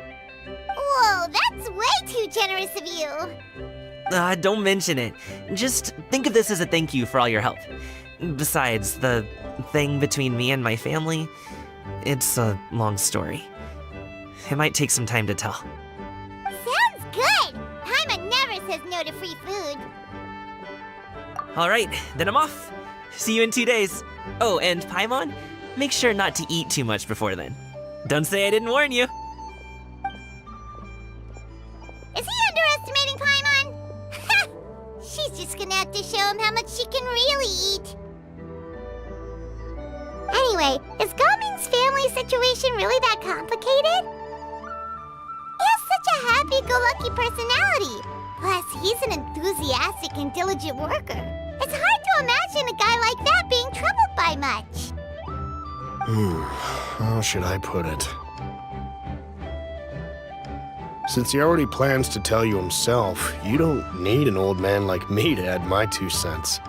Whoa, that's way too generous of you. Don't mention it. Just think of this as a thank you for all your help. Besides, the thing between me and my family, it's a long story. It might take some time to tell. Sounds good. Paimon says no to free food. All right, then I'm off. See you in 2 days. Oh, and Paimon, make sure not to eat too much before then. Don't say I didn't warn you. Is he underestimating Paimon? She's just gonna have to show him how much she can really eat. Anyway, is Gaming's family situation really that complicated? He has such a happy-go-lucky personality. Plus, he's an enthusiastic and diligent worker. It's hard to imagine a guy like that being troubled by much. How should I put it? Since he already plans to tell you himself, you don't need an old man like me to add my 2 cents.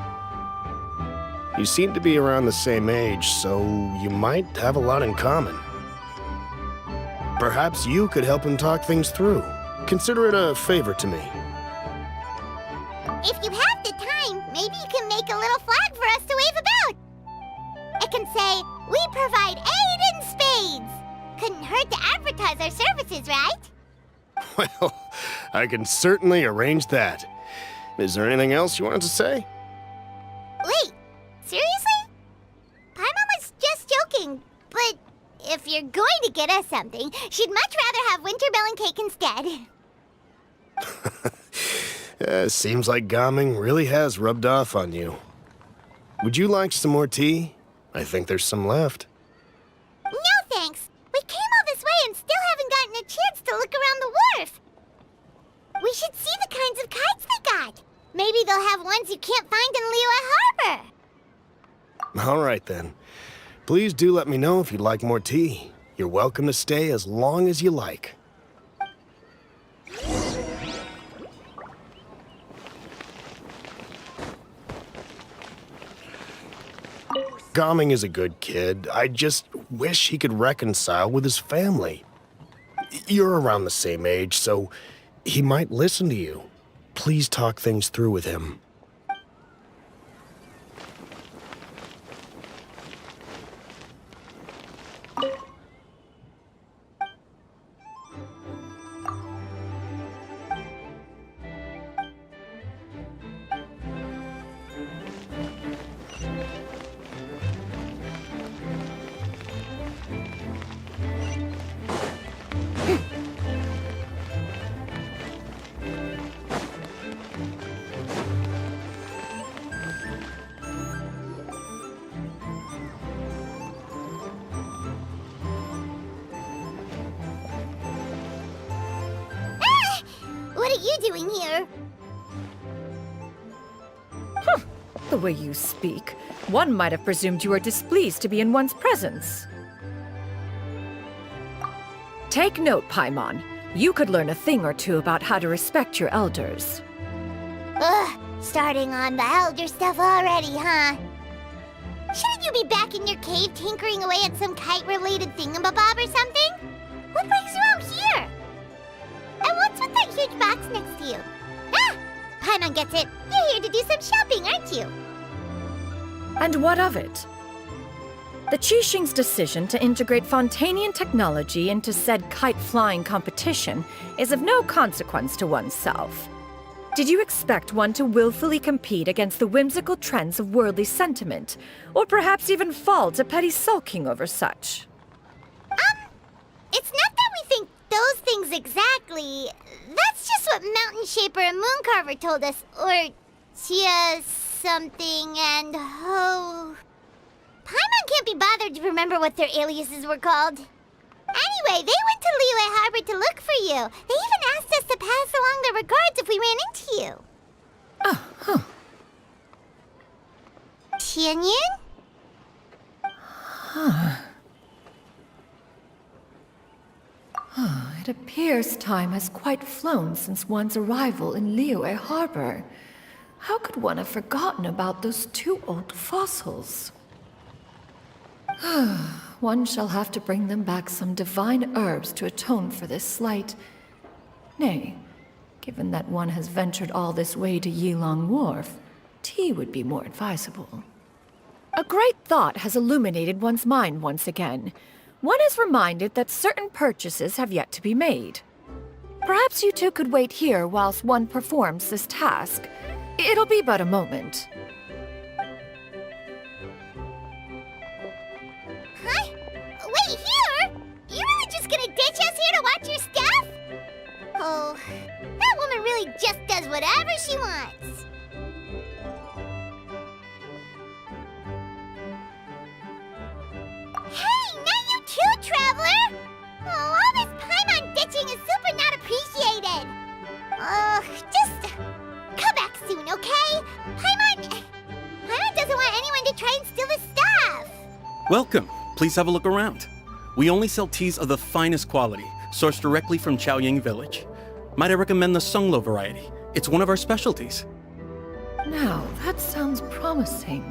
You seem to be around the same age, so you might have a lot in common. Perhaps you could help him talk things through. Consider it a favor to me. If you have the time, maybe you can make a little flag for us to wave about. It can say, "We provide aid in spades." Couldn't hurt to advertise our services, right? Well, I can certainly arrange that. Is there anything else you wanted to say? Wait, seriously? Paimon was just joking, but if you're going to get us something, she'd much rather have winter melon cake instead. Seems like Gaming really has rubbed off on you. Would you like some more tea? I think there's some left. No thanks. We came all this way and still haven't gotten a chance to look around the wharf. We should see the kinds of kites they got. Maybe they'll have ones you can't find in Liyue Harbor. All right, then. Please do let me know if you'd like more tea. You're welcome to stay as long as you like. Gaming is a good kid. I just wish he could reconcile with his family. You're around the same age, so he might listen to you. Please talk things through with him. What are you doing here? The way you speak, one might have presumed you were displeased to be in one's presence. Take note, Paimon. You could learn a thing or two about how to respect your elders. Ugh, starting on the elder stuff already, huh? Shouldn't you be back in your cave tinkering away at some kite-related thingamabob or something? What brings you out here? And what's with that huge box next to you? Ah! Paimon gets it. You're here to do some shopping, aren't you? And what of it? The Qixing's decision to integrate Fontanian technology into said kite-flying competition is of no consequence to oneself. Did you expect one to willfully compete against the whimsical trends of worldly sentiment, or perhaps even fall to petty sulking over such? It's not that we think those things exactly. That's just what Mountain Shaper and Mooncarver told us, or Chia something and Ho. Paimon can't be bothered to remember what their aliases were called. Anyway, they went to Liyue Harbor to look for you. They even asked us to pass along their regards if we ran into you. Oh, huh. Tianyun? It appears time has quite flown since one's arrival in Liyue Harbor. How could one have forgotten about those 2 old fossils? One shall have to bring them back some divine herbs to atone for this slight. Nay, given that one has ventured all this way to Yilong Wharf, tea would be more advisable. A great thought has illuminated one's mind once again. One is reminded that certain purchases have yet to be made. Perhaps you two could wait here whilst one performs this task. It'll be but a moment. Huh? Wait here? You really just gonna ditch us here to watch your stuff? Oh, that woman really just does whatever she wants. Hey, not you too, Traveler! Oh, all this Paimon ditching is super not appreciated. Just come back soon, okay? Paimon doesn't want anyone to try and steal his stuff. Welcome. Please have a look around. We only sell teas of the finest quality, sourced directly from Chaoying Village. Might I recommend the Sunglo variety? It's one of our specialties. Now, that sounds promising.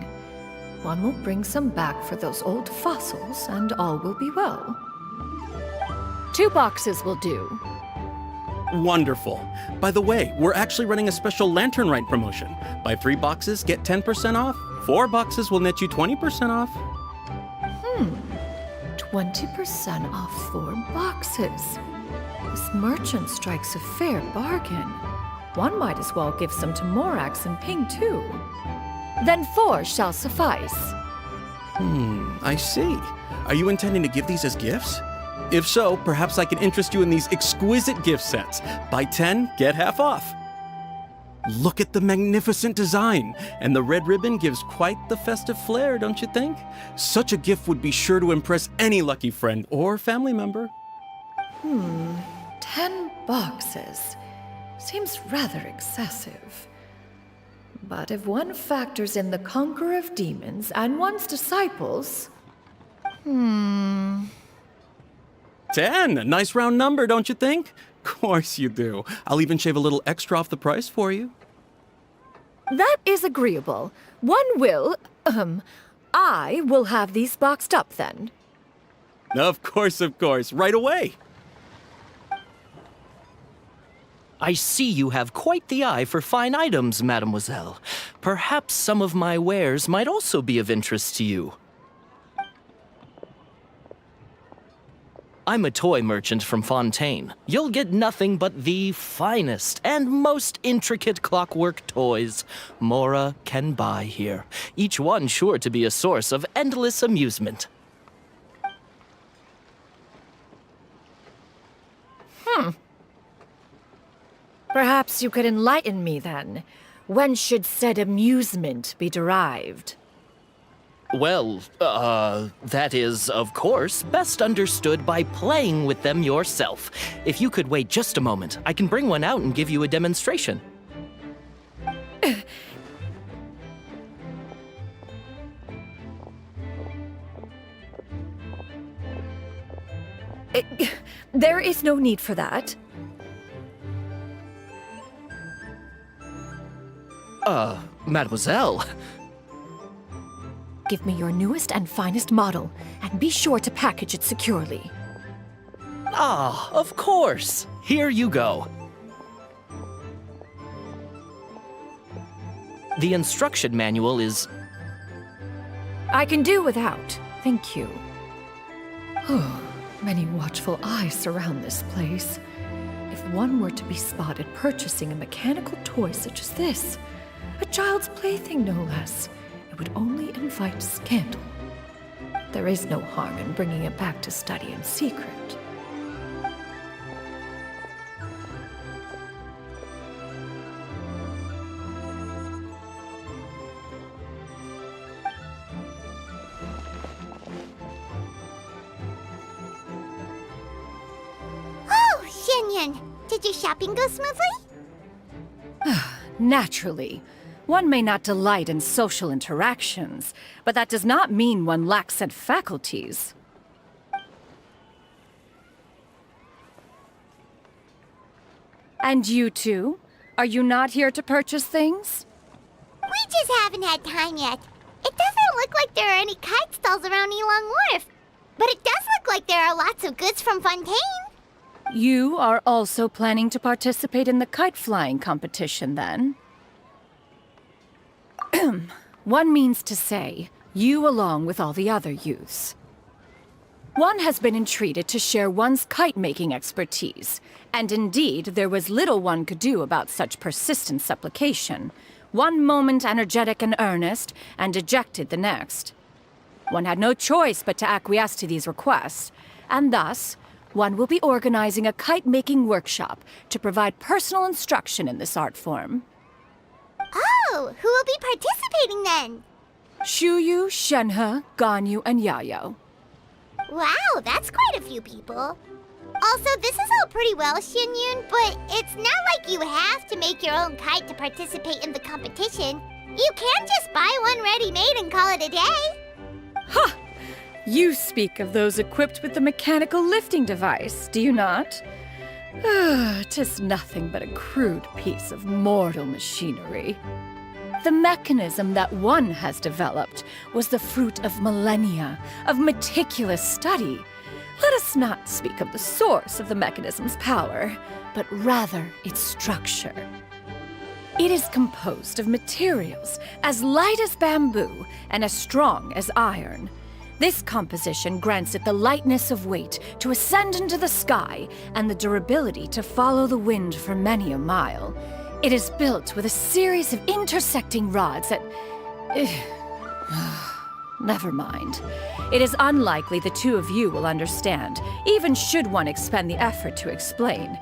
One will bring some back for those old fossils, and all will be well. 2 boxes will do. Wonderful. By the way, we're actually running a special Lantern Rite promotion. Buy 3 boxes, get 10% off. 4 boxes will net you 20% off. 20% off 4 boxes. This merchant strikes a fair bargain. One might as well give some to Morax and Ping too. Then 4 shall suffice. I see. Are you intending to give these as gifts? If so, perhaps I can interest you in these exquisite gift sets. Buy 10, get half off. Look at the magnificent design, and the red ribbon gives quite the festive flair, don't you think? Such a gift would be sure to impress any lucky friend or family member. 10 boxes. Seems rather excessive. But if one factors in the conqueror of demons and one's disciples... 10, a nice round number, don't you think? Course you do. I'll even shave a little extra off the price for you. That is agreeable. I will have these boxed up then. Of course, right away. I see you have quite the eye for fine items, mademoiselle. Perhaps some of my wares might also be of interest to you. I'm a toy merchant from Fontaine. You'll get nothing but the finest and most intricate clockwork toys Mora can buy here. Each one sure to be a source of endless amusement. Perhaps you could enlighten me then. When should said amusement be derived? Well, that is, of course, best understood by playing with them yourself. If you could wait just a moment, I can bring one out and give you a demonstration. There is no need for that. Mademoiselle. Give me your newest and finest model, and be sure to package it securely. Ah, of course. Here you go. The instruction manual is... I can do without, thank you. Many watchful eyes surround this place. If one were to be spotted purchasing a mechanical toy such as this, a child's plaything no less, it would only invite scandal. There is no harm in bringing it back to study in secret. Oh, Shinyan, did your shopping go smoothly? Naturally. One may not delight in social interactions, but that does not mean one lacks said faculties. And you two? Are you not here to purchase things? We just haven't had time yet. It doesn't look like there are any kite stalls around Elong Wharf, but it does look like there are lots of goods from Fontaine. You are also planning to participate in the kite flying competition, then? One means to say, you along with all the other youths. One has been entreated to share one's kite-making expertise, and indeed there was little one could do about such persistent supplication. One moment energetic and earnest, and dejected the next. One had no choice but to acquiesce to these requests, and thus, one will be organizing a kite-making workshop to provide personal instruction in this art form. Oh, who will be participating then? Shuyu, Shenhe, Ganyu, and Yayo. Wow, that's quite a few people. Also, this is all pretty well, Xianyun, but it's not like you have to make your own kite to participate in the competition. You can just buy one ready-made and call it a day. Ha! You speak of those equipped with the mechanical lifting device, do you not? 'Tis nothing but a crude piece of mortal machinery. The mechanism that one has developed was the fruit of millennia of meticulous study. Let us not speak of the source of the mechanism's power, but rather its structure. It is composed of materials as light as bamboo and as strong as iron. This composition grants it the lightness of weight to ascend into the sky and the durability to follow the wind for many a mile. It is built with a series of intersecting rods that... Never mind. It is unlikely the two of you will understand, even should one expend the effort to explain.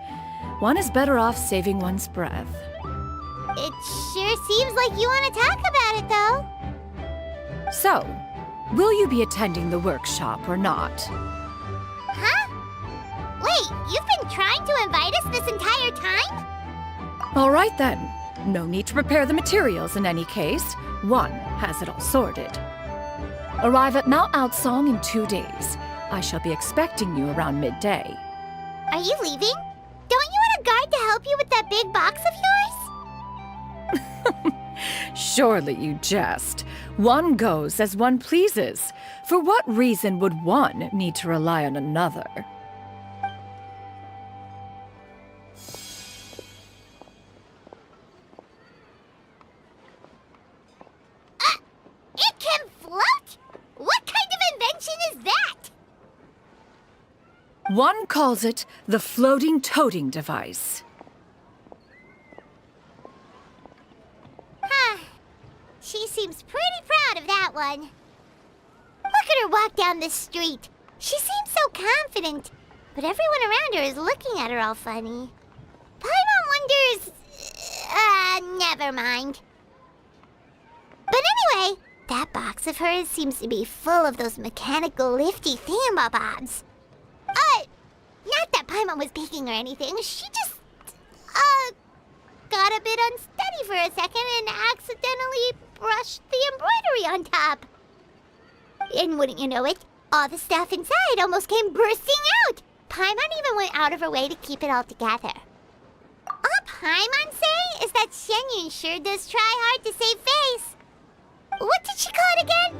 One is better off saving one's breath. It sure seems like you want to talk about it, though. So, will you be attending the workshop or not? Huh? Wait, you've been trying to invite us this entire time? All right then. No need to prepare the materials in any case. One has it all sorted. Arrive at Mount Outsong in 2 days. I shall be expecting you around midday. Are you leaving? Don't you want a guard to help you with that big box of yours? Surely you jest. One goes as one pleases. For what reason would one need to rely on another? It can float? What kind of invention is that? One calls it the floating toting device. Huh. She seems pretty proud of that one. Look at her walk down the street. She seems so confident, but everyone around her is looking at her all funny. Paimon wonders... never mind. But anyway, that box of hers seems to be full of those mechanical lifty thingamabobs. Not that Paimon was peeking or anything. She just, got a bit unsteady for a second and accidentally brushed the embroidery on top. And wouldn't you know it, all the stuff inside almost came bursting out. Paimon even went out of her way to keep it all together. All Paimon say is that Xianyun sure does try hard to save face. What did she call it again?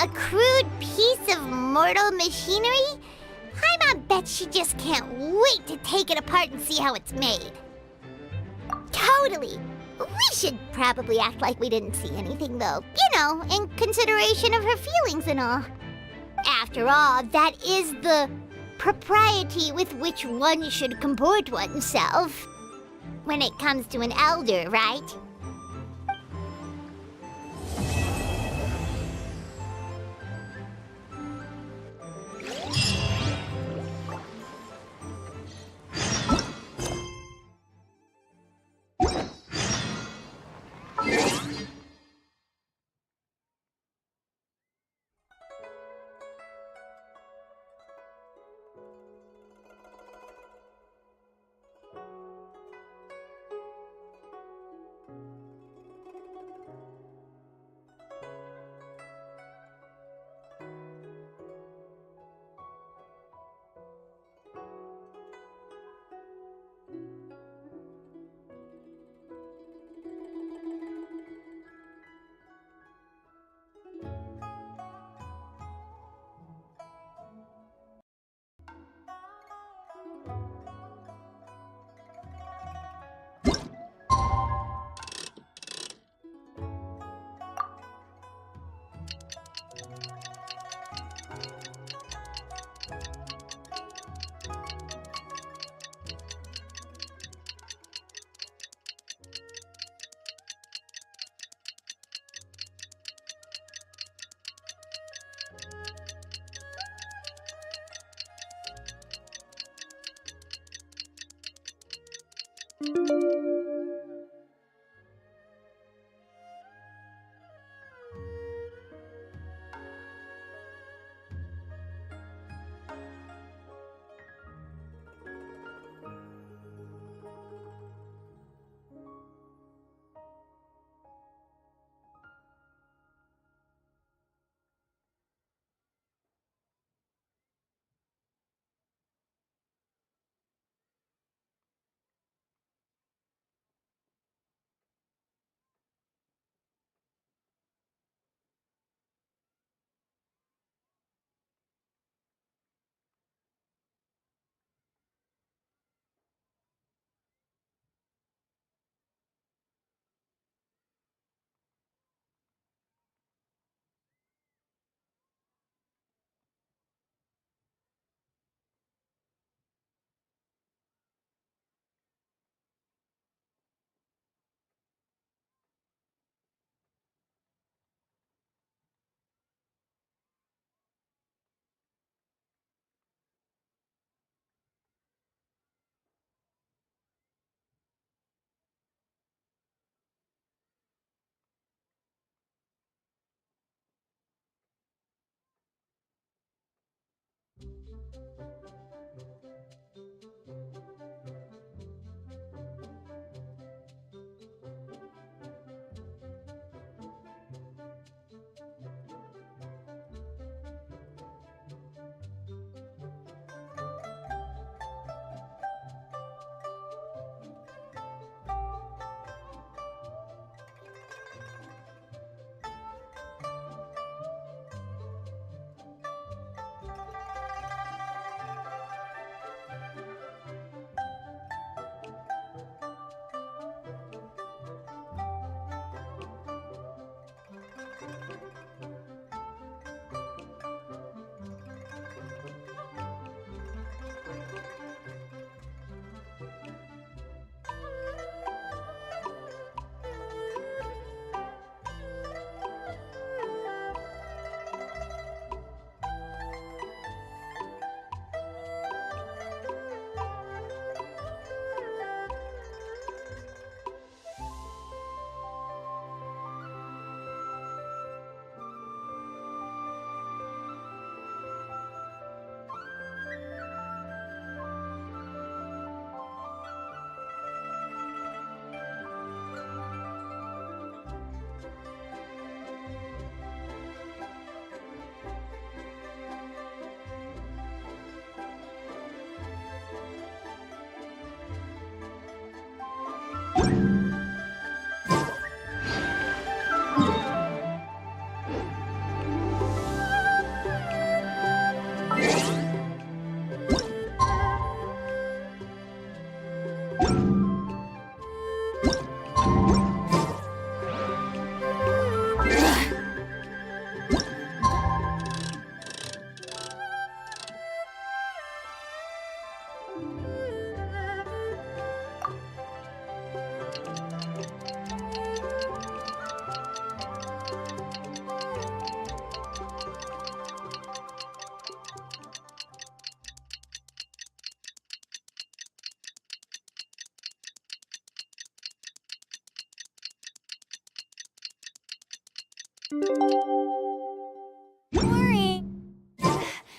A crude piece of mortal machinery? Paimon bet she just can't wait to take it apart and see how it's made. Totally. We should probably act like we didn't see anything, though. You know, in consideration of her feelings and all. After all, that is the propriety with which one should comport oneself. When it comes to an elder, right?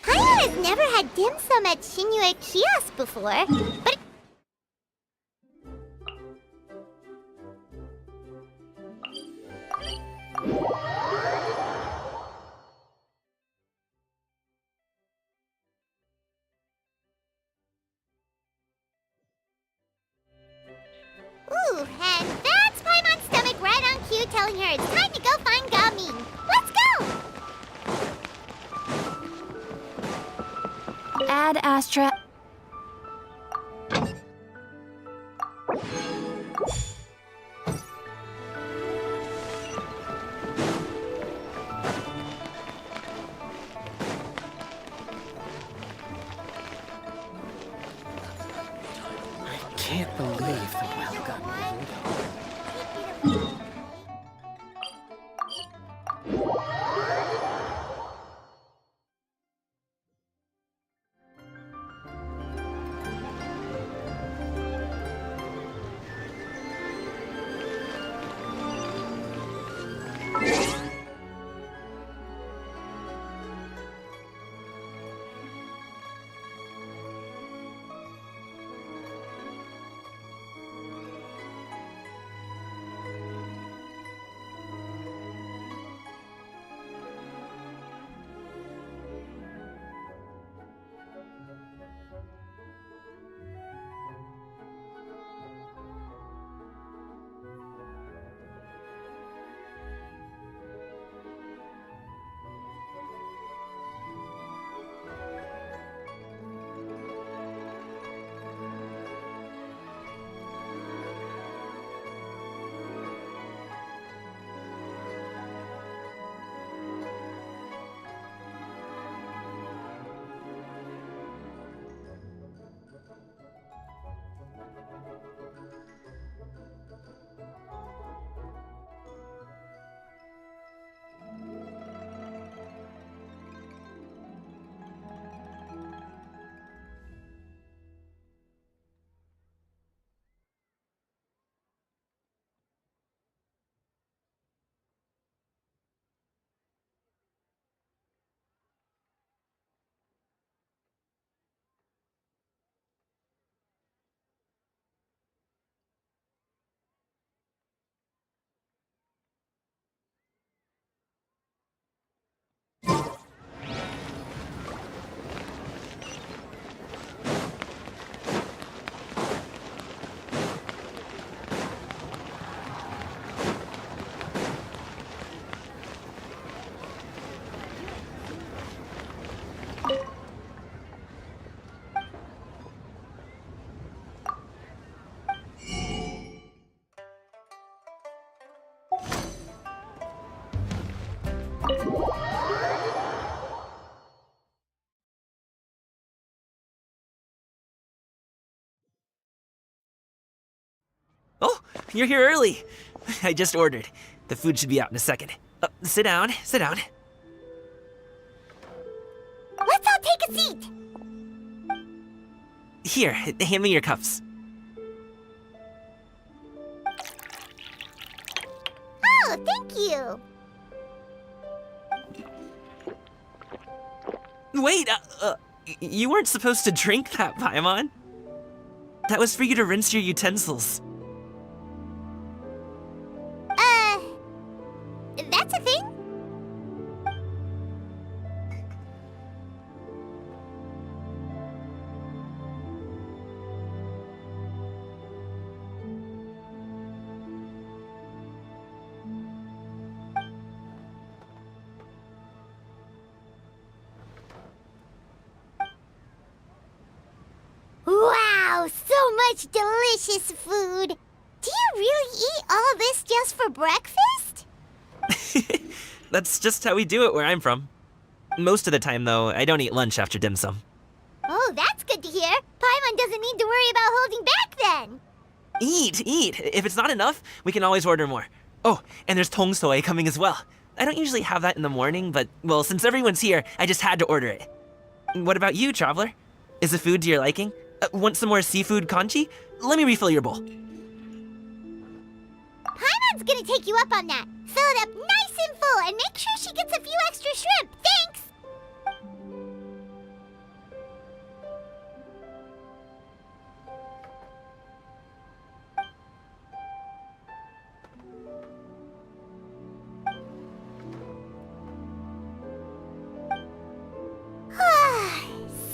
Paimon has never had dim sum at Shinue Kiosk before, but... Ooh, and that's Paimon's stomach right on cue telling her it's time to go find Gamin. Let's go! Ad Astra. Can't believe the well-got Oh, you're here early. I just ordered. The food should be out in a second. Sit down, sit down. Let's all take a seat. Here, hand me your cups. Oh, thank you. Wait, you weren't supposed to drink that, Paimon. That was for you to rinse your utensils. That's a thing? Wow, so much delicious food. Do you really eat all this just for breakfast? That's just how we do it where I'm from. Most of the time, though, I don't eat lunch after dim sum. Oh, that's good to hear. Paimon doesn't need to worry about holding back then. Eat! If it's not enough, we can always order more. Oh, and there's tong soy coming as well. I don't usually have that in the morning, but, well, since everyone's here, I just had to order it. What about you, traveler? Is the food to your liking? Want some more seafood kanchi? Let me refill your bowl. Paimon's gonna take you up on that. Fill it up nice and full and make sure she gets a few extra shrimp. Thanks!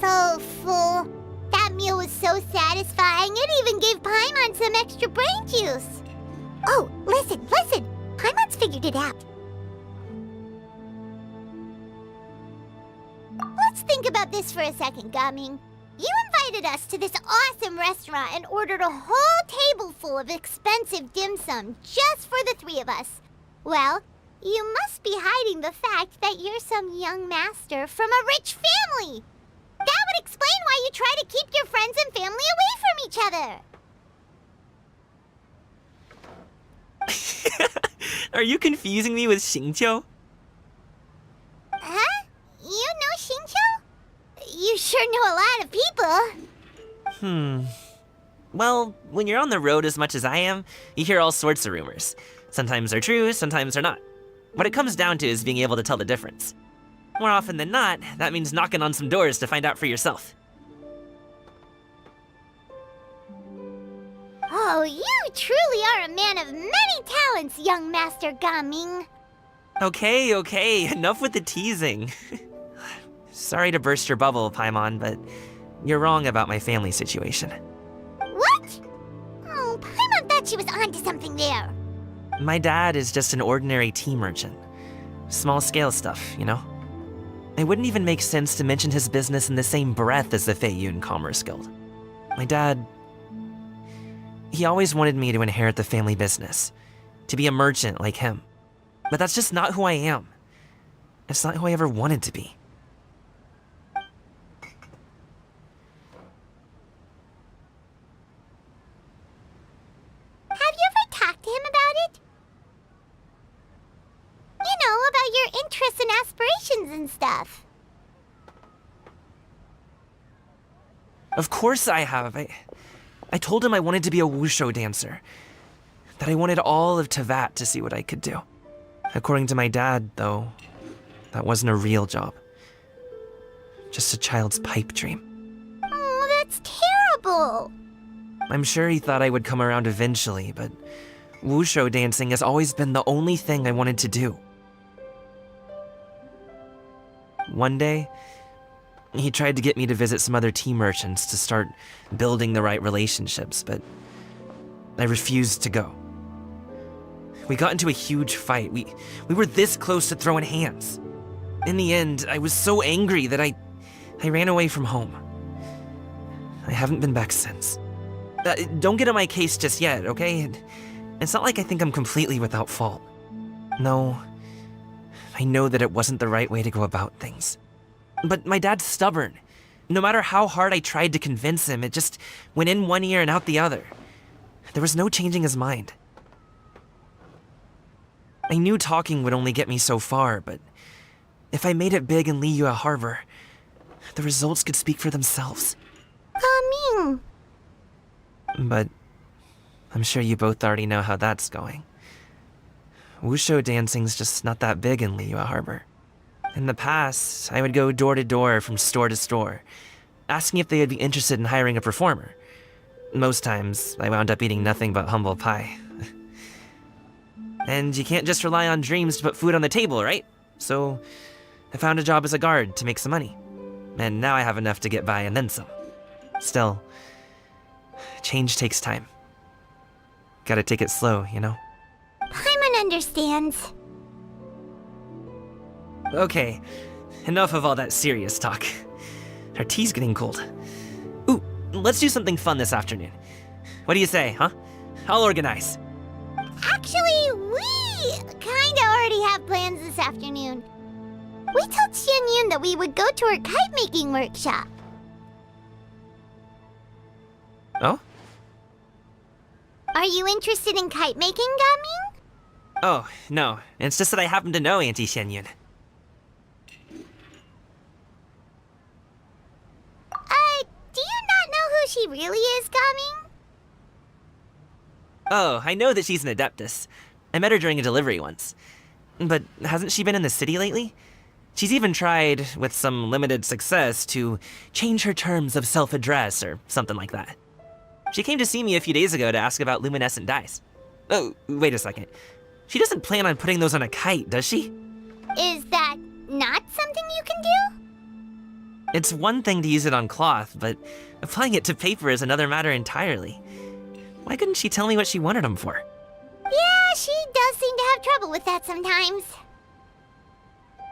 So full. That meal was so satisfying, it even gave Paimon some extra brain juice. Oh, listen! Paimon's figured it out. Let's think about this for a second, Gaming. You invited us to this awesome restaurant and ordered a whole table full of expensive dim sum just for the three of us. Well, you must be hiding the fact that you're some young master from a rich family. That would explain why you try to keep your friends and family away from each other. Are you confusing me with Xingqiu? Huh? You know Xingqiu? You sure know a lot of people. Well, when you're on the road as much as I am, you hear all sorts of rumors. Sometimes they're true, sometimes they're not. What it comes down to is being able to tell the difference. More often than not, that means knocking on some doors to find out for yourself. Oh, you truly are a man of many talents, young Master Gaming. Okay, enough with the teasing. Sorry to burst your bubble, Paimon, but you're wrong about my family situation. What? Oh, Paimon thought she was onto something there. My dad is just an ordinary tea merchant. Small-scale stuff, you know? It wouldn't even make sense to mention his business in the same breath as the Feiyun Commerce Guild. My dad... he always wanted me to inherit the family business, to be a merchant like him. But that's just not who I am. It's not who I ever wanted to be. Have you ever talked to him about it? You know, about your interests and aspirations and stuff. Of course I have. I told him I wanted to be a wushu dancer. That I wanted all of Tevat to see what I could do. According to my dad, though, that wasn't a real job. Just a child's pipe dream. Oh, that's terrible. I'm sure he thought I would come around eventually, but wushu dancing has always been the only thing I wanted to do. One day, he tried to get me to visit some other tea merchants to start building the right relationships, but I refused to go. We got into a huge fight. We were this close to throwing hands. In the end, I was so angry that I ran away from home. I haven't been back since. Don't get on my case just yet, okay? It's not like I think I'm completely without fault. No, I know that it wasn't the right way to go about things. But my dad's stubborn. No matter how hard I tried to convince him, it just went in one ear and out the other. There was no changing his mind. I knew talking would only get me so far, but if I made it big in Liyue Harbor, the results could speak for themselves. Coming. But I'm sure you both already know how that's going. Wushu dancing's just not that big in Liyue Harbor. In the past, I would go door to door from store to store, asking if they would be interested in hiring a performer. Most times, I wound up eating nothing but humble pie. And you can't just rely on dreams to put food on the table, right? So, I found a job as a guard to make some money. And now I have enough to get by and then some. Still, change takes time. Gotta take it slow, you know? Paimon understands. Okay, enough of all that serious talk. Our tea's getting cold. Ooh, let's do something fun this afternoon. What do you say, huh? I'll organize. Actually, we kinda already have plans this afternoon. We told Xianyun that we would go to her kite-making workshop. Oh? Are you interested in kite-making, Gaming? Oh, no. It's just that I happen to know Auntie Xianyun. Do you not know who she really is, Gaming? Oh, I know that she's an Adeptus. I met her during a delivery once. But hasn't she been in the city lately? She's even tried, with some limited success, to change her terms of self-address or something like that. She came to see me a few days ago to ask about luminescent dyes. Oh, wait a second. She doesn't plan on putting those on a kite, does she? Is that not something you can do? It's one thing to use it on cloth, but applying it to paper is another matter entirely. Why couldn't she tell me what she wanted them for? Yeah, she does seem to have trouble with that sometimes.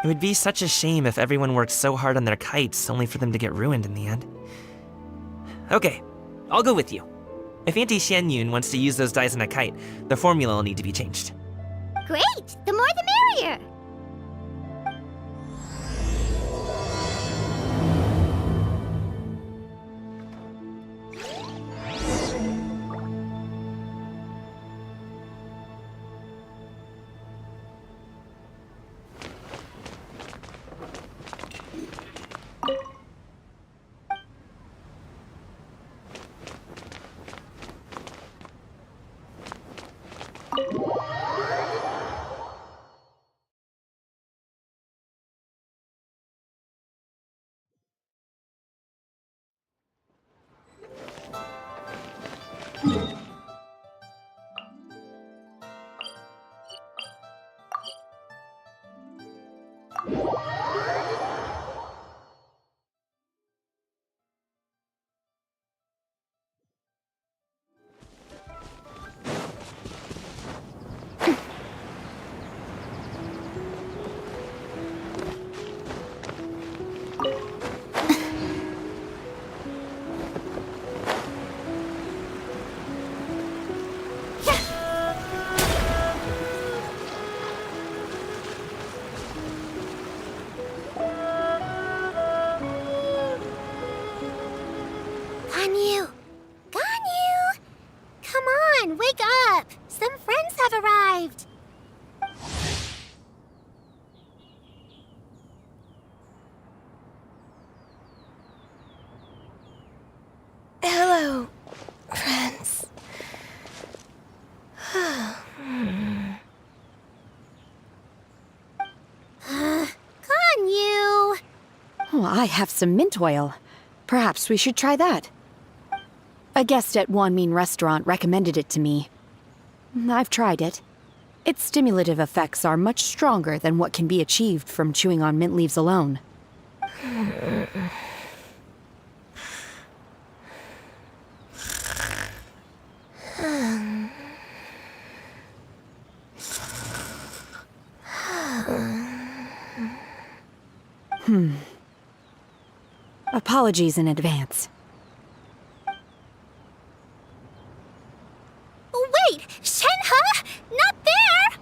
It would be such a shame if everyone worked so hard on their kites only for them to get ruined in the end. Okay, I'll go with you. If Auntie Xianyun wants to use those dyes on a kite, the formula will need to be changed. Great! The more the merrier! Ganyu! Ganyu! Come on, wake up! Some friends have arrived! Hello, friends. Ganyu! Oh, I have some mint oil. Perhaps we should try that. A guest at Wanmin Restaurant recommended it to me. I've tried it. Its stimulative effects are much stronger than what can be achieved from chewing on mint leaves alone. Apologies in advance. Wait! Shenhe? Not there!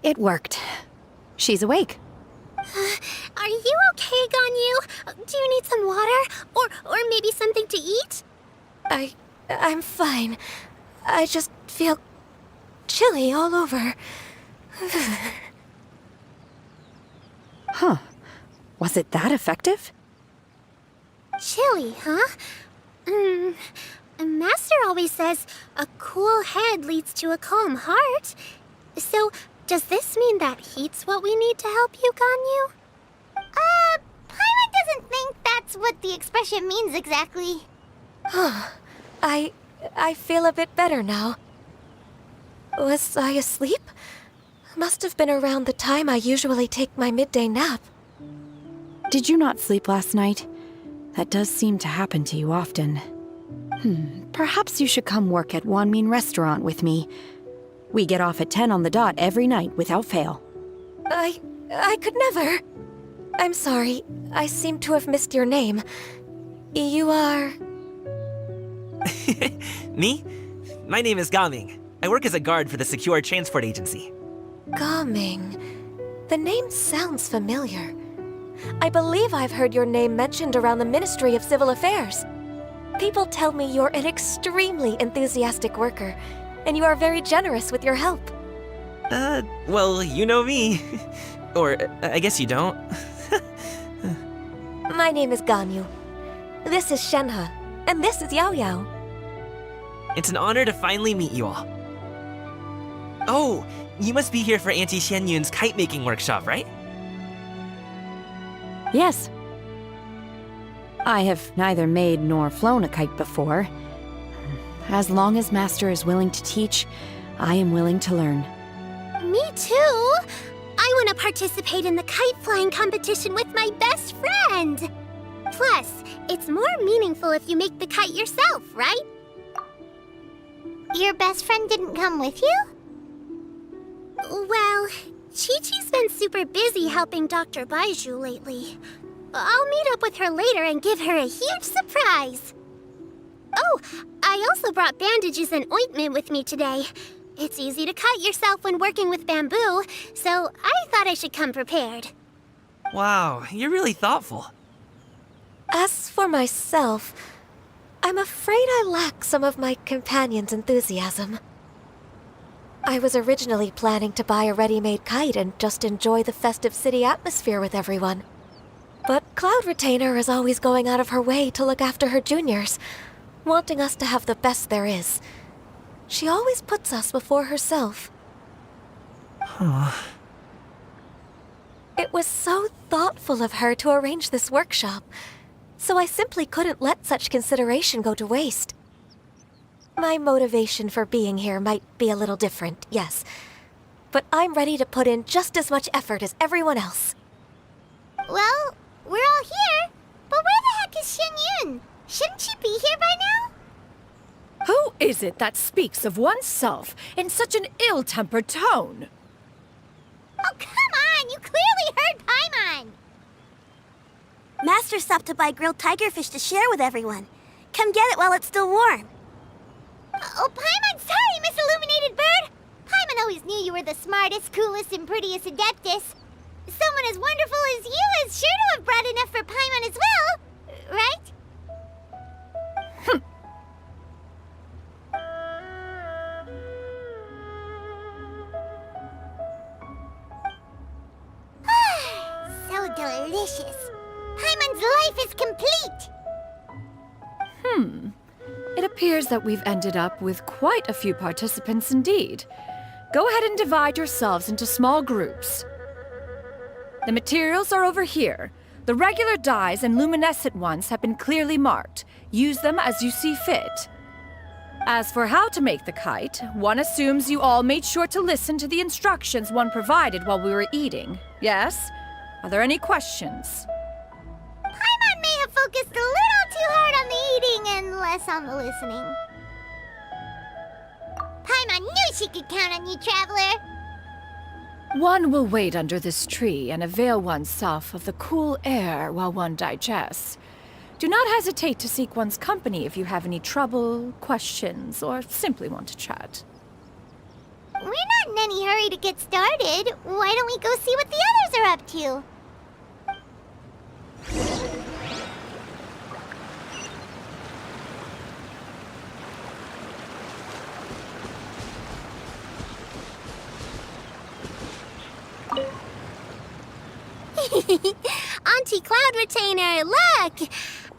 It worked. She's awake. Are you okay, Ganyu? Do you need some water? Or maybe something to eat? I'm fine. I just feel chilly all over. Huh. Was it that effective? Chilly, huh? Master always says a cool head leads to a calm heart. So, does this mean that heat's what we need to help you, Ganyu? Paimon doesn't think that's what the expression means exactly. I feel a bit better now. Was I asleep? Must have been around the time I usually take my midday nap. Did you not sleep last night? That does seem to happen to you often. Perhaps you should come work at Wanmin Restaurant with me. We get off at 10 on the dot every night without fail. I could never. I'm sorry. I seem to have missed your name. You are... Me? My name is Gaming. I work as a guard for the Secure Transport Agency. Gaming. The name sounds familiar. I believe I've heard your name mentioned around the Ministry of Civil Affairs. People tell me you're an extremely enthusiastic worker, and you are very generous with your help. Well, you know me. Or, I guess you don't. My name is Ganyu. This is Shenhe, and this is Yao Yao. It's an honor to finally meet you all. Oh, you must be here for Auntie Xianyun's kite-making workshop, right? Yes. I have neither made nor flown a kite before. As long as Master is willing to teach, I am willing to learn. Me too! I want to participate in the kite flying competition with my best friend! Plus, it's more meaningful if you make the kite yourself, right? Your best friend didn't come with you? Well, Chi-Chi's been super busy helping Dr. Baiju lately. I'll meet up with her later and give her a huge surprise. Oh, I also brought bandages and ointment with me today. It's easy to cut yourself when working with bamboo, so I thought I should come prepared. Wow, you're really thoughtful. As for myself, I'm afraid I lack some of my companion's enthusiasm. I was originally planning to buy a ready-made kite and just enjoy the festive city atmosphere with everyone. But Cloud Retainer is always going out of her way to look after her juniors, wanting us to have the best there is. She always puts us before herself. It was so thoughtful of her to arrange this workshop, so I simply couldn't let such consideration go to waste. My motivation for being here might be a little different, yes, but I'm ready to put in just as much effort as everyone else. Well, we're all here, but where the heck is Xianyun? Shouldn't she be here by now? Who is it that speaks of oneself in such an ill-tempered tone? Oh, come on! You clearly heard Paimon! Master stopped to buy grilled tigerfish to share with everyone. Come get it while it's still warm. Oh, Paimon, sorry, Miss Illuminated Bird! Paimon always knew you were the smartest, coolest, and prettiest Adeptus. Someone as wonderful as you is sure to have brought enough for Paimon as well, right? So delicious. Paimon's life is complete. It appears that we've ended up with quite a few participants indeed. Go ahead and divide yourselves into small groups. The materials are over here. The regular dyes and luminescent ones have been clearly marked. Use them as you see fit. As for how to make the kite, one assumes you all made sure to listen to the instructions one provided while we were eating. Yes? Are there any questions? Paimon may have focused a little too hard on the eating and less on the listening. Paimon knew she could count on you, Traveler. One will wait under this tree and avail oneself of the cool air while one digests. Do not hesitate to seek one's company if you have any trouble, questions, or simply want to chat. We're not in any hurry to get started. Why don't we go see what the others are up to? Auntie Cloud Retainer, look!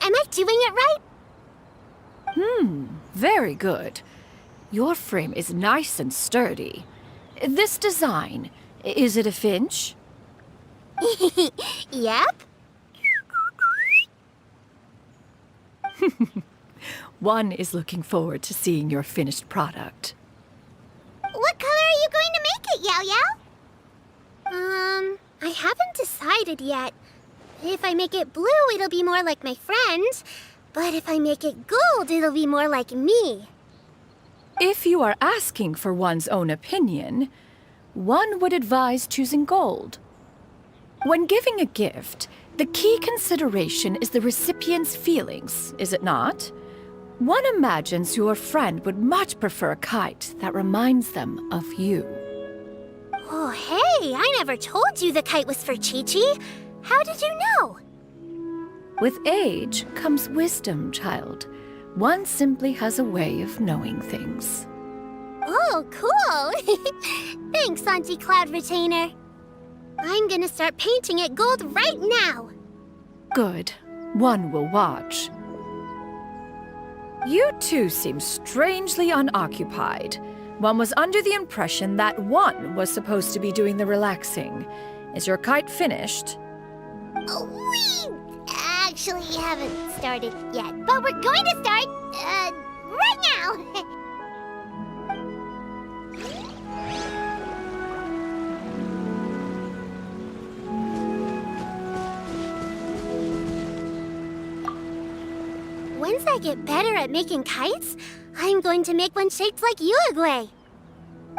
Am I doing it right? Very good. Your frame is nice and sturdy. This design, is it a Finch? Yep. One is looking forward to seeing your finished product. What color are you going to make it, Yao Yao? I haven't decided yet. If I make it blue, it'll be more like my friend. But if I make it gold, it'll be more like me. If you are asking for one's own opinion, one would advise choosing gold. When giving a gift, the key consideration is the recipient's feelings, is it not? One imagines your friend would much prefer a kite that reminds them of you. Oh, hey, I never told you the kite was for Chi-Chi. How did you know? With age comes wisdom, child. One simply has a way of knowing things. Oh, cool. Thanks, Auntie Cloud Retainer. I'm gonna start painting it gold right now. Good. One will watch. You two seem strangely unoccupied. One was under the impression that one was supposed to be doing the relaxing. Is your kite finished? We actually haven't started yet, but we're going to start, right now. Once I get better at making kites, I'm going to make one shaped like Uruguay.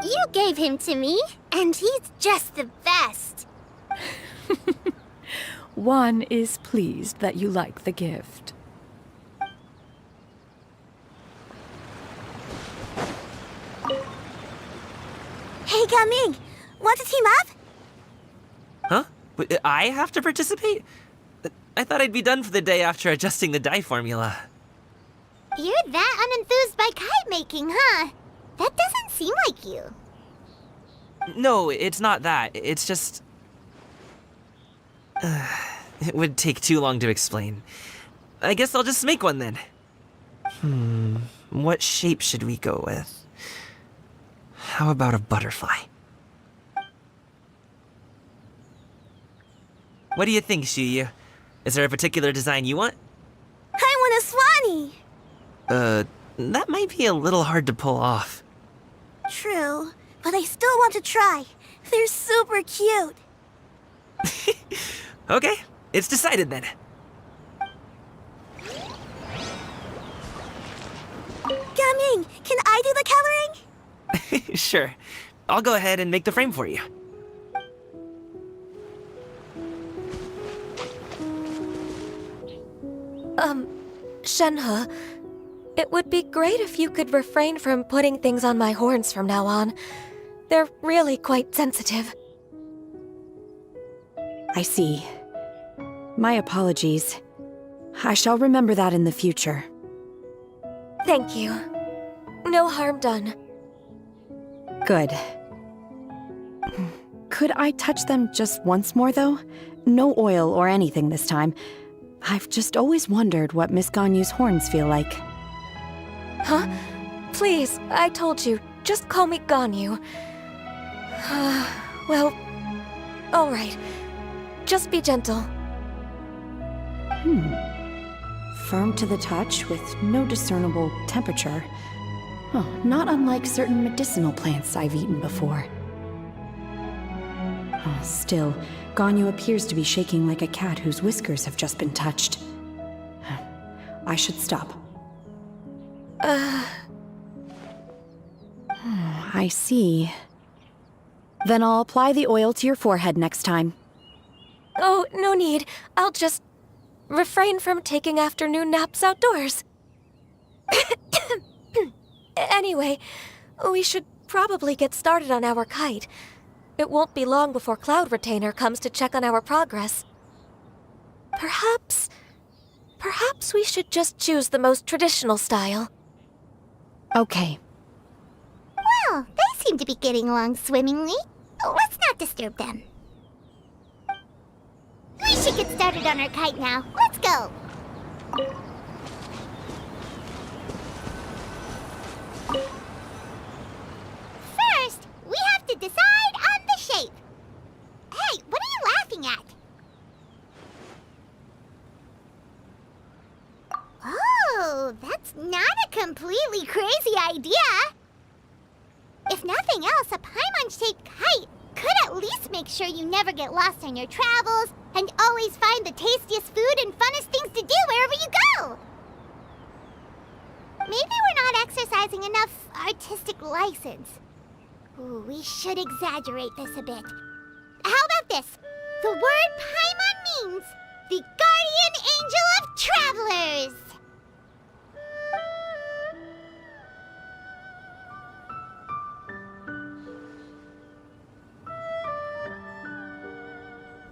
You gave him to me, and he's just the best. One is pleased that you like the gift. Hey, Gaming! Want to team up? Huh? But I have to participate? I thought I'd be done for the day after adjusting the dye formula. You're that unenthused by kite making, huh? That doesn't seem like you. No, it's not that. It's just... it would take too long to explain. I guess I'll just make one then. What shape should we go with? How about a butterfly? What do you think, Shuyu? Is there a particular design you want? I want a swanee! That might be a little hard to pull off. True, but I still want to try. They're super cute. Okay, it's decided then. Gaming, can I do the coloring? Sure. I'll go ahead and make the frame for you. Shenhe, it would be great if you could refrain from putting things on my horns from now on. They're really quite sensitive. I see. My apologies. I shall remember that in the future. Thank you. No harm done. Good. Could I touch them just once more, though? No oil or anything this time. I've just always wondered what Miss Ganyu's horns feel like. Huh? Please, I told you. Just call me Ganyu. Well, all right. Just be gentle. Firm to the touch with no discernible temperature. Oh, not unlike certain medicinal plants I've eaten before. Oh, still, Ganyu appears to be shaking like a cat whose whiskers have just been touched. I should stop. I see. Then I'll apply the oil to your forehead next time. Oh, no need. I'll just refrain from taking afternoon naps outdoors. Anyway, we should probably get started on our kite. It won't be long before Cloud Retainer comes to check on our progress. Perhaps we should just choose the most traditional style. Okay. Well, they seem to be getting along swimmingly. Let's not disturb them. We should get started on our kite now. Let's go. First, we have to decide on the shape. Hey, what are you laughing at? Oh, that's not a completely crazy idea. If nothing else, a Paimon-shaped kite could at least make sure you never get lost on your travels and always find the tastiest food and funnest things to do wherever you go. Maybe we're not exercising enough artistic license. Ooh, we should exaggerate this a bit. How about this? The word Paimon means the guardian angel of travelers.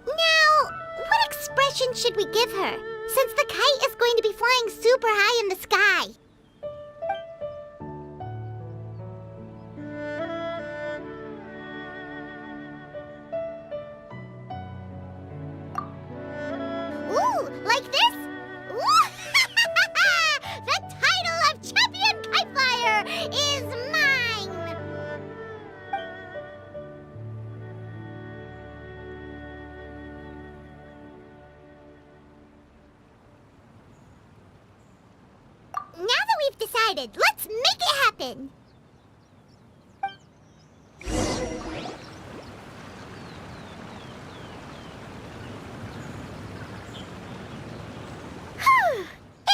Now, what expression should we give her, since the kite is going to be flying super high in the sky? Ooh, like this? Ooh, the title of Champion Kite Flyer is mine! Now that we've decided, let's make it happen!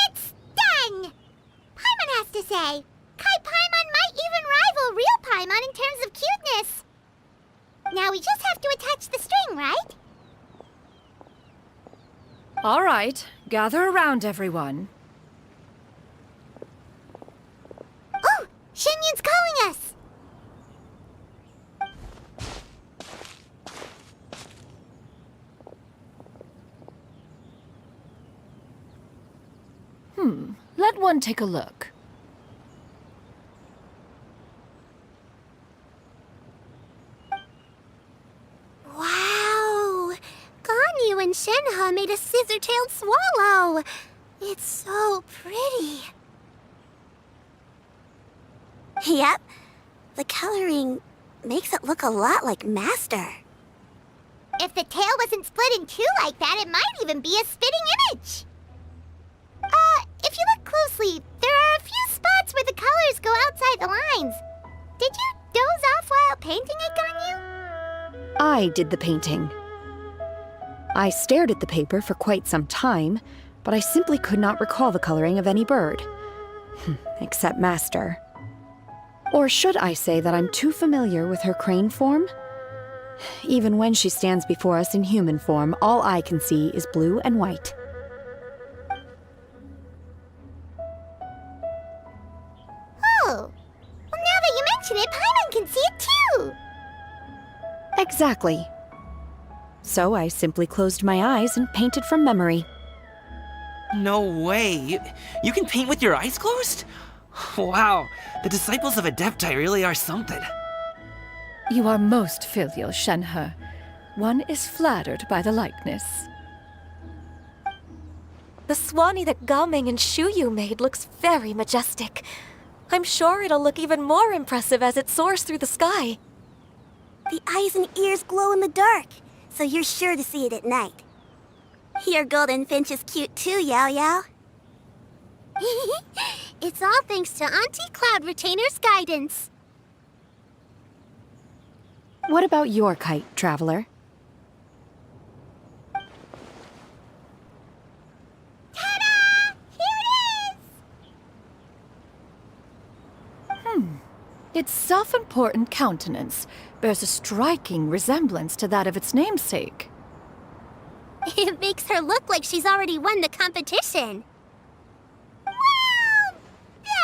It's done! Paimon has to say, Kai Paimon might even rival real Paimon in terms of cuteness. Now we just have to attach the string, right? All right, gather around, everyone. Oh, Shenyun's calling us! Let one take a look. Wow! Ganyu and Shenhe made a scissor-tailed swallow! It's so pretty. Yep. The coloring makes it look a lot like Master. If the tail wasn't split in two like that, it might even be a spitting image. If you look closely, there are a few spots where the colors go outside the lines. Did you doze off while painting it, Ganyu? I did the painting. I stared at the paper for quite some time, but I simply could not recall the coloring of any bird. Except Master. Or should I say that I'm too familiar with her crane form? Even when she stands before us in human form, all I can see is blue and white. Oh, well, now that you mention it, Paimon can see it too! Exactly. So I simply closed my eyes and painted from memory. No way. You can paint with your eyes closed? Wow, the disciples of Adepti really are something. You are most filial, Shenhe. One is flattered by the likeness. The Swanee that Gaming and Shuyu made looks very majestic. I'm sure it'll look even more impressive as it soars through the sky. The eyes and ears glow in the dark, so you're sure to see it at night. Your golden finch is cute too, Yao Yao. It's all thanks to Auntie Cloud Retainer's guidance. What about your kite, Traveler? Ta-da! Here it is! Its self-important countenance bears a striking resemblance to that of its namesake. It makes her look like she's already won the competition. Well,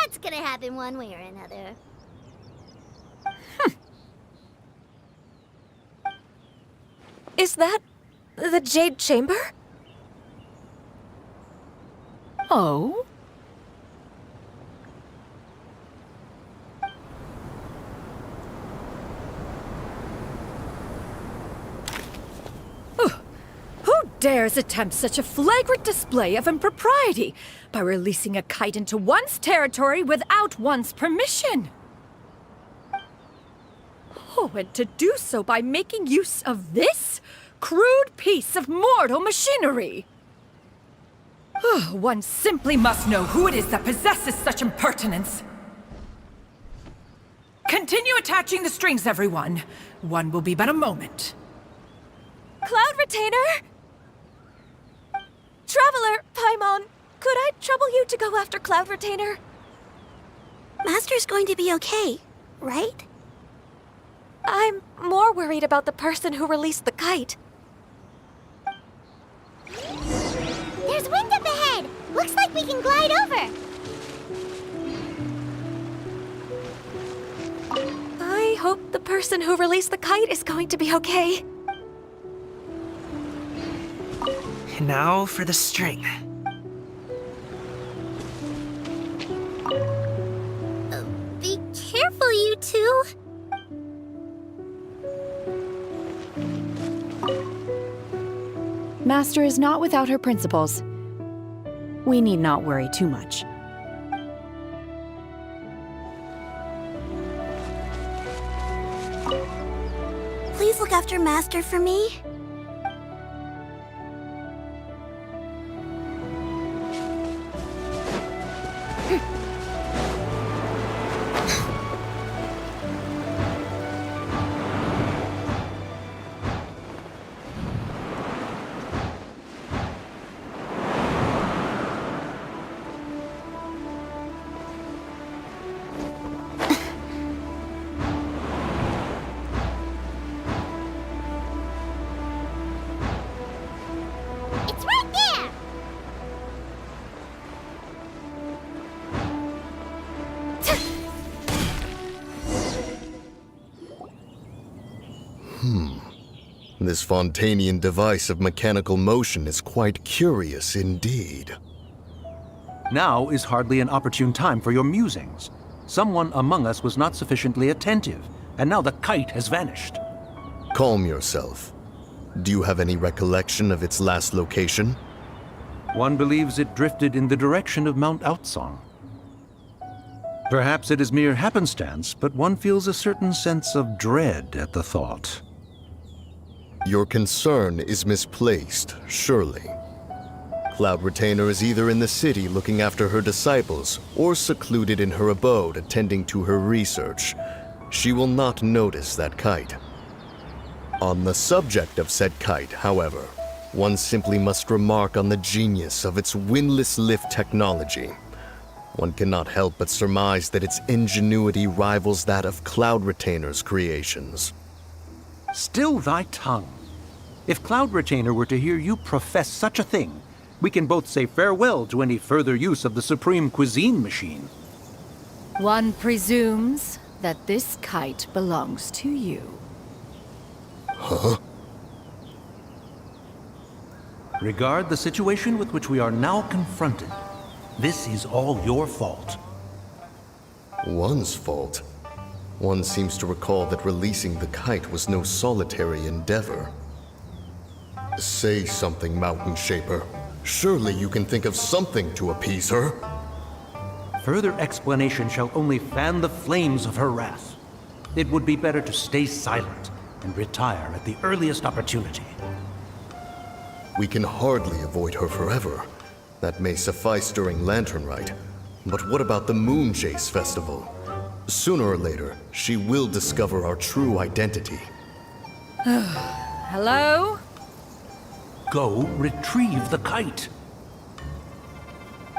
that's gonna happen one way or another. Is that the Jade Chamber? Oh? Who dares attempt such a flagrant display of impropriety by releasing a kite into one's territory without one's permission? Oh, and to do so by making use of this crude piece of mortal machinery! One simply must know who it is that possesses such impertinence. Continue attaching the strings, everyone. One will be but a moment. Cloud Retainer! Traveler, Paimon, could I trouble you to go after Cloud Retainer? Master's going to be okay, right? I'm more worried about the person who released the kite. There's wind up ahead! Looks like we can glide over! I hope the person who released the kite is going to be okay. Now for the string. Be careful, you two! Master is not without her principles. We need not worry too much. Please look after Master for me. It's right there! This Fontanian device of mechanical motion is quite curious indeed. Now is hardly an opportune time for your musings. Someone among us was not sufficiently attentive, and now the kite has vanished. Calm yourself. Do you have any recollection of its last location? One believes it drifted in the direction of Mount Outsong. Perhaps it is mere happenstance, but one feels a certain sense of dread at the thought. Your concern is misplaced, surely. Cloud Retainer is either in the city looking after her disciples, or secluded in her abode attending to her research. She will not notice that kite. On the subject of said kite, however, one simply must remark on the genius of its windless lift technology. One cannot help but surmise that its ingenuity rivals that of Cloud Retainer's creations. Still thy tongue. If Cloud Retainer were to hear you profess such a thing, we can both say farewell to any further use of the Supreme Cuisine Machine. One presumes that this kite belongs to you. Huh? Regard the situation with which we are now confronted. This is all your fault. One's fault? One seems to recall that releasing the kite was no solitary endeavor. Say something, Mountain Shaper. Surely you can think of something to appease her. Further explanation shall only fan the flames of her wrath. It would be better to stay silent and retire at the earliest opportunity. We can hardly avoid her forever. That may suffice during Lantern Rite. But what about the Moon Chase Festival? Sooner or later, she will discover our true identity. Hello? Go retrieve the kite.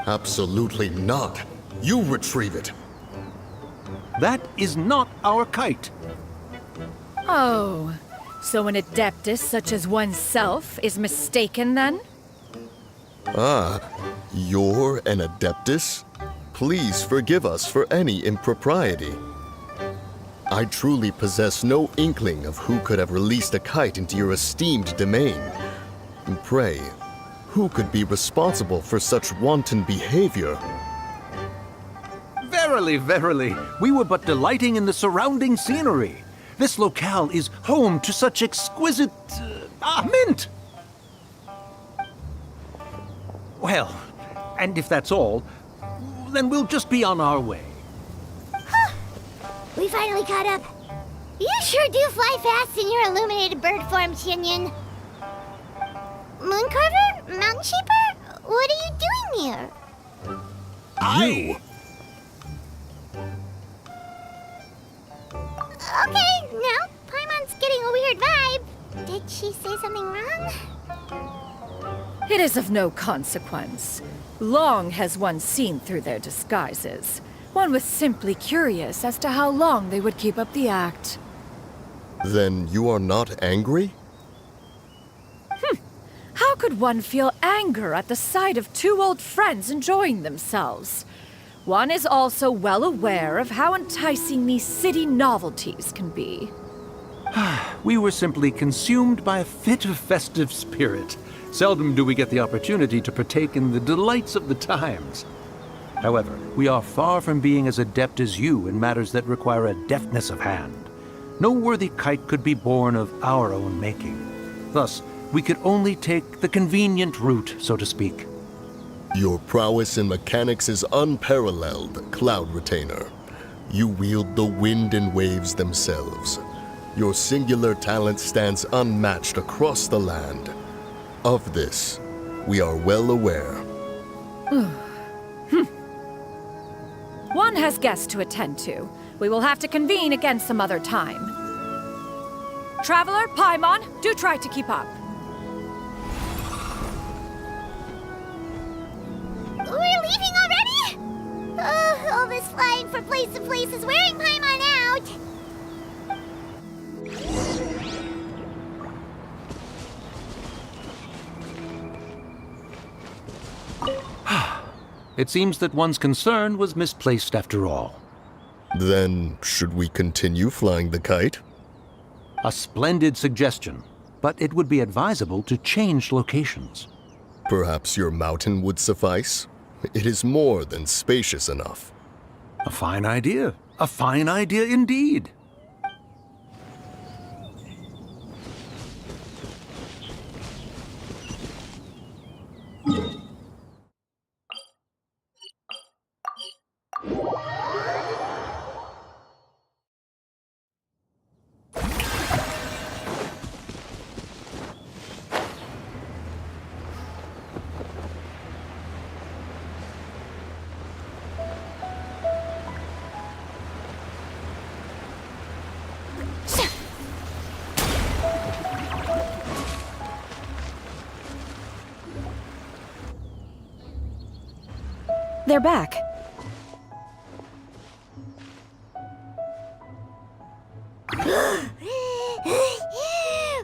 Absolutely not. You retrieve it. That is not our kite. Oh, so an adeptus such as oneself is mistaken then? Ah, you're an adeptus? Please forgive us for any impropriety. I truly possess no inkling of who could have released a kite into your esteemed domain. And pray, who could be responsible for such wanton behavior? Verily, verily, we were but delighting in the surrounding scenery. This locale is home to such exquisite... mint! Well, and if that's all, then we'll just be on our way. We finally caught up. You sure do fly fast in your illuminated bird form, Xinyan. Mooncarver? Mountain Sheeper? What are you doing here? You! Okay, now Paimon's getting a weird vibe. Did she say something wrong? It is of no consequence. Long has one seen through their disguises. One was simply curious as to how long they would keep up the act. Then you are not angry? How could one feel anger at the sight of two old friends enjoying themselves? One is also well aware of how enticing these city novelties can be. We were simply consumed by a fit of festive spirit. Seldom do we get the opportunity to partake in the delights of the times. However, we are far from being as adept as you in matters that require a deftness of hand. No worthy kite could be born of our own making. Thus, we could only take the convenient route, so to speak. Your prowess in mechanics is unparalleled, Cloud Retainer. You wield the wind and waves themselves. Your singular talent stands unmatched across the land. Of this, we are well aware. One has guests to attend to. We will have to convene again some other time. Traveler, Paimon, do try to keep up. We're leaving already? Oh, all this flying from place to place is wearing Paimon out. It seems that one's concern was misplaced after all. Then, should we continue flying the kite? A splendid suggestion, but it would be advisable to change locations. Perhaps your mountain would suffice? It is more than spacious enough. A fine idea. A fine idea indeed. They're back.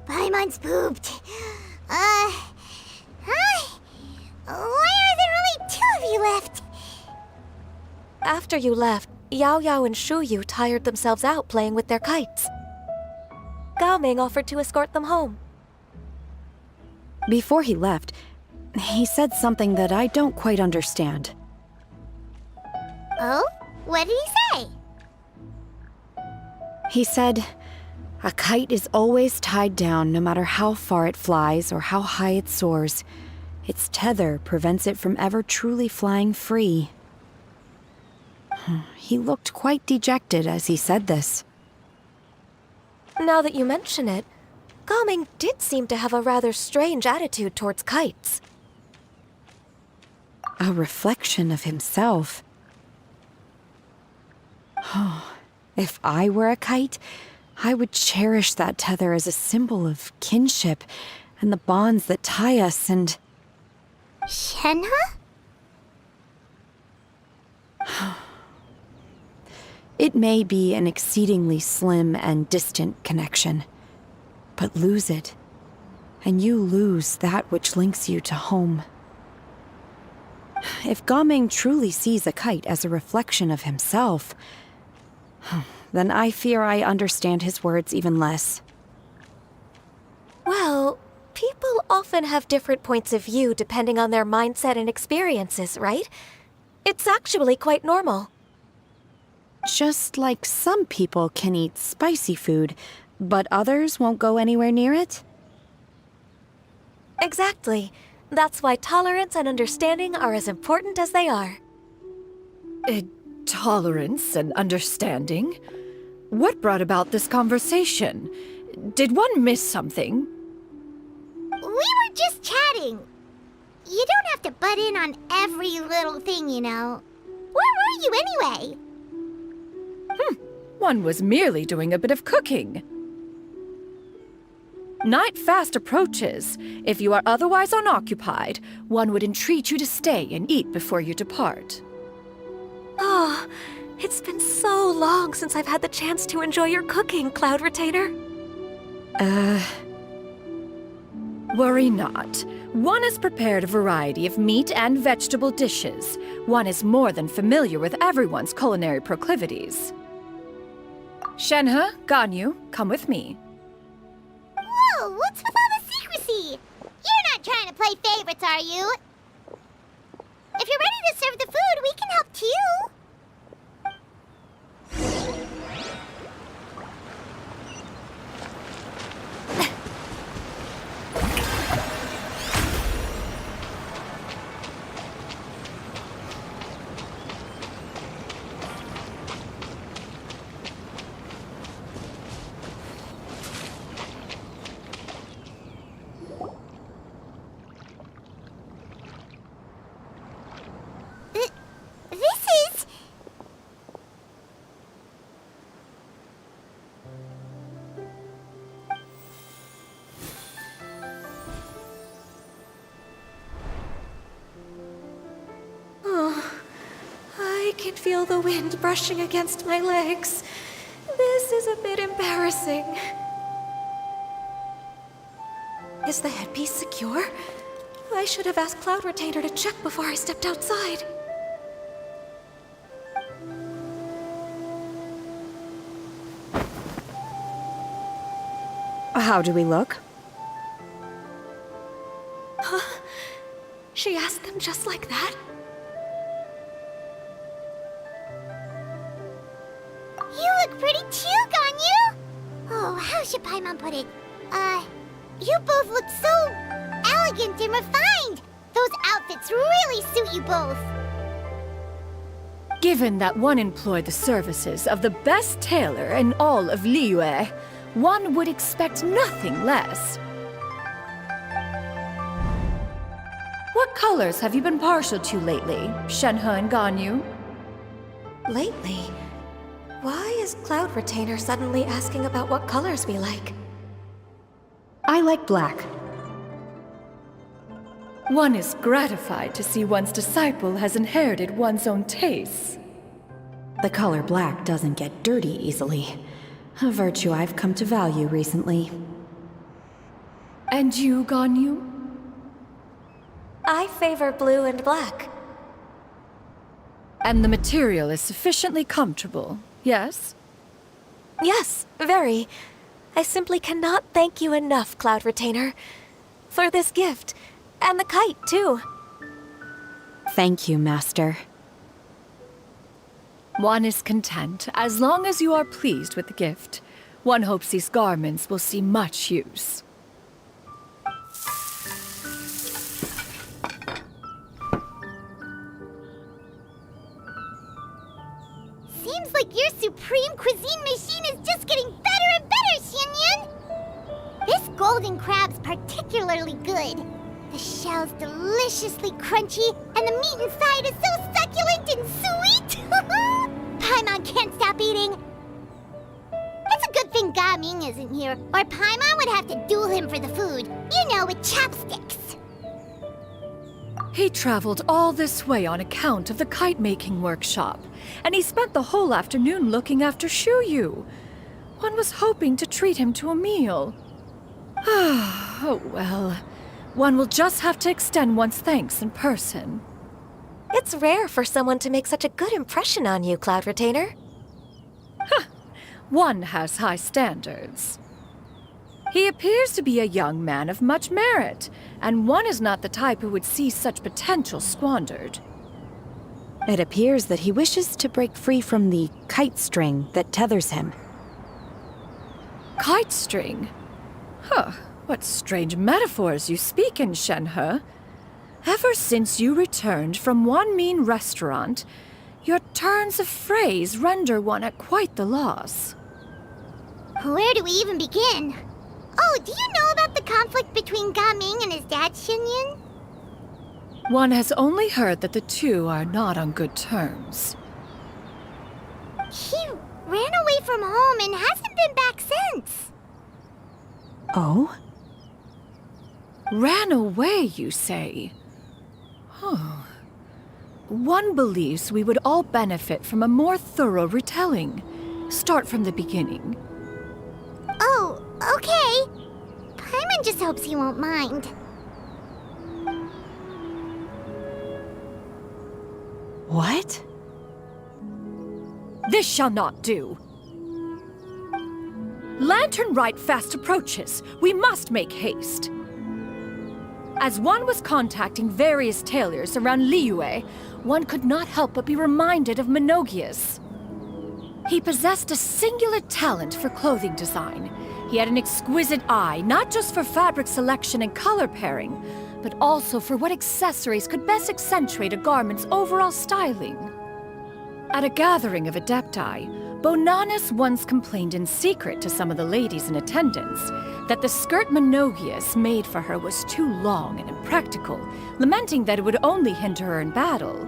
Paimon's pooped. Hi. Why are there only two of you left? After you left, Yao Yao and Shu Yu tired themselves out playing with their kites. Gao Ming offered to escort them home. Before he left, he said something that I don't quite understand. Oh? What did he say? He said, a kite is always tied down no matter how far it flies or how high it soars. Its tether prevents it from ever truly flying free. He looked quite dejected as he said this. Now that you mention it, Gao Ming did seem to have a rather strange attitude towards kites. A reflection of himself. If I were a kite, I would cherish that tether as a symbol of kinship and the bonds that tie us and... Shenhe? It may be an exceedingly slim and distant connection, but lose it, and you lose that which links you to home. If Gao Ming truly sees a kite as a reflection of himself, then I fear I understand his words even less. Well, people often have different points of view depending on their mindset and experiences, right? It's actually quite normal. Just like some people can eat spicy food, but others won't go anywhere near it? Exactly. That's why tolerance and understanding are as important as they are. Tolerance and understanding? What brought about this conversation? Did one miss something? We were just chatting. You don't have to butt in on every little thing, you know. Where were you anyway? One was merely doing a bit of cooking. Night fast approaches. If you are otherwise unoccupied, one would entreat you to stay and eat before you depart. Oh, it's been so long since I've had the chance to enjoy your cooking, Cloud Retainer. Worry not. One has prepared a variety of meat and vegetable dishes. One is more than familiar with everyone's culinary proclivities. Shenhe, Ganyu, come with me. Whoa, what's with all the secrecy? You're not trying to play favorites, are you? If you're ready to serve the food, we can help too. I can feel the wind brushing against my legs. This is a bit embarrassing. Is the headpiece secure? I should have asked Cloud Retainer to check before I stepped outside. How do we look? Huh? She asked them just like that? You look pretty too, Ganyu! Oh, how should Paimon put it? You both look so elegant and refined! Those outfits really suit you both. Given that one employed the services of the best tailor in all of Liyue, one would expect nothing less. What colors have you been partial to lately, Shenhe and Ganyu? Lately? Why is Cloud Retainer suddenly asking about what colors we like? I like black. One is gratified to see one's disciple has inherited one's own tastes. The color black doesn't get dirty easily. A virtue I've come to value recently. And you, Ganyu? I favor blue and black. And the material is sufficiently comfortable, yes? Yes, very. I simply cannot thank you enough, Cloud Retainer. For this gift. And the kite, too. Thank you, Master. One is content as long as you are pleased with the gift. One hopes these garments will see much use. Seems like your supreme cuisine machine is just getting better and better, Xianyun! This golden crab's particularly good. The shell's deliciously crunchy, and the meat inside is so succulent and sweet! Paimon can't stop eating. It's a good thing Gaming isn't here, or Paimon would have to duel him for the food. You know, with chopsticks. He traveled all this way on account of the kite-making workshop, and he spent the whole afternoon looking after Shuyu. One was hoping to treat him to a meal. Oh well. One will just have to extend one's thanks in person. It's rare for someone to make such a good impression on you, Cloud Retainer. one has high standards. He appears to be a young man of much merit, and one is not the type who would see such potential squandered. It appears that he wishes to break free from the kite string that tethers him. Kite string? Huh, what strange metaphors you speak in, Shenhe. Ever since you returned from one mean restaurant, your turns of phrase render one at quite the loss. Where do we even begin? Oh, do you know about the conflict between Gaming and his dad, Xinyan? One has only heard that the two are not on good terms. He ran away from home and hasn't been back since. Oh? Ran away, you say? Oh. One believes we would all benefit from a more thorough retelling. Start from the beginning. Oh, okay. Paimon just hopes he won't mind. What? This shall not do. Lantern Rite fast approaches. We must make haste. As one was contacting various tailors around Liyue, one could not help but be reminded of Menogias. He possessed a singular talent for clothing design. He had an exquisite eye, not just for fabric selection and color pairing, but also for what accessories could best accentuate a garment's overall styling. At a gathering of Adepti, Bonanis once complained in secret to some of the ladies in attendance that the skirt Menogias made for her was too long and impractical, lamenting that it would only hinder her in battle.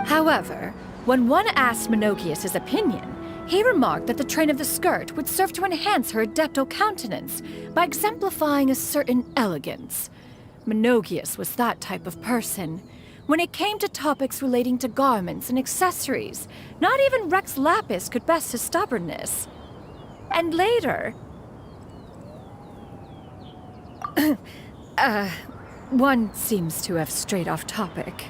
However, when one asked Menogias his opinion, he remarked that the train of the skirt would serve to enhance her adeptal countenance by exemplifying a certain elegance. Menogias was that type of person. When it came to topics relating to garments and accessories, not even Rex Lapis could best his stubbornness. And later... one seems to have strayed off topic.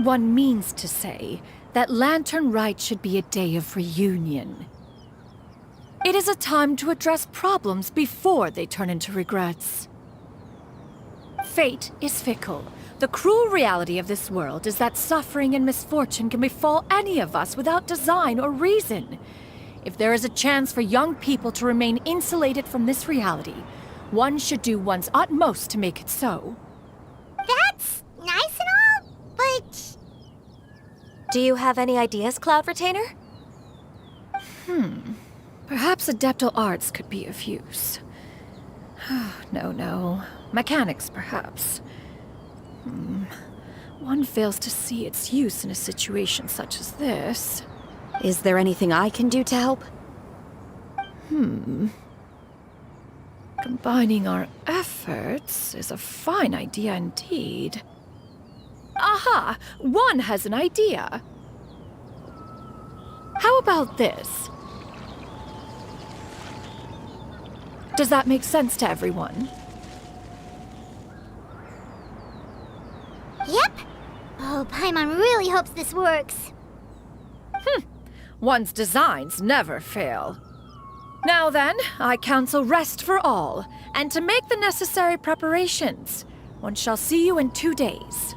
One means to say that Lantern Rite should be a day of reunion. It is a time to address problems before they turn into regrets. Fate is fickle. The cruel reality of this world is that suffering and misfortune can befall any of us without design or reason. If there is a chance for young people to remain insulated from this reality, one should do one's utmost to make it so. That's nice and all, but... Do you have any ideas, Cloud Retainer? Perhaps adeptal arts could be of use. No. Mechanics, perhaps. One fails to see its use in a situation such as this. Is there anything I can do to help? Combining our efforts is a fine idea indeed. Aha! One has an idea! How about this? Does that make sense to everyone? Yep. Oh, Paimon really hopes this works. One's designs never fail. Now then, I counsel rest for all, and to make the necessary preparations. One shall see you in 2 days.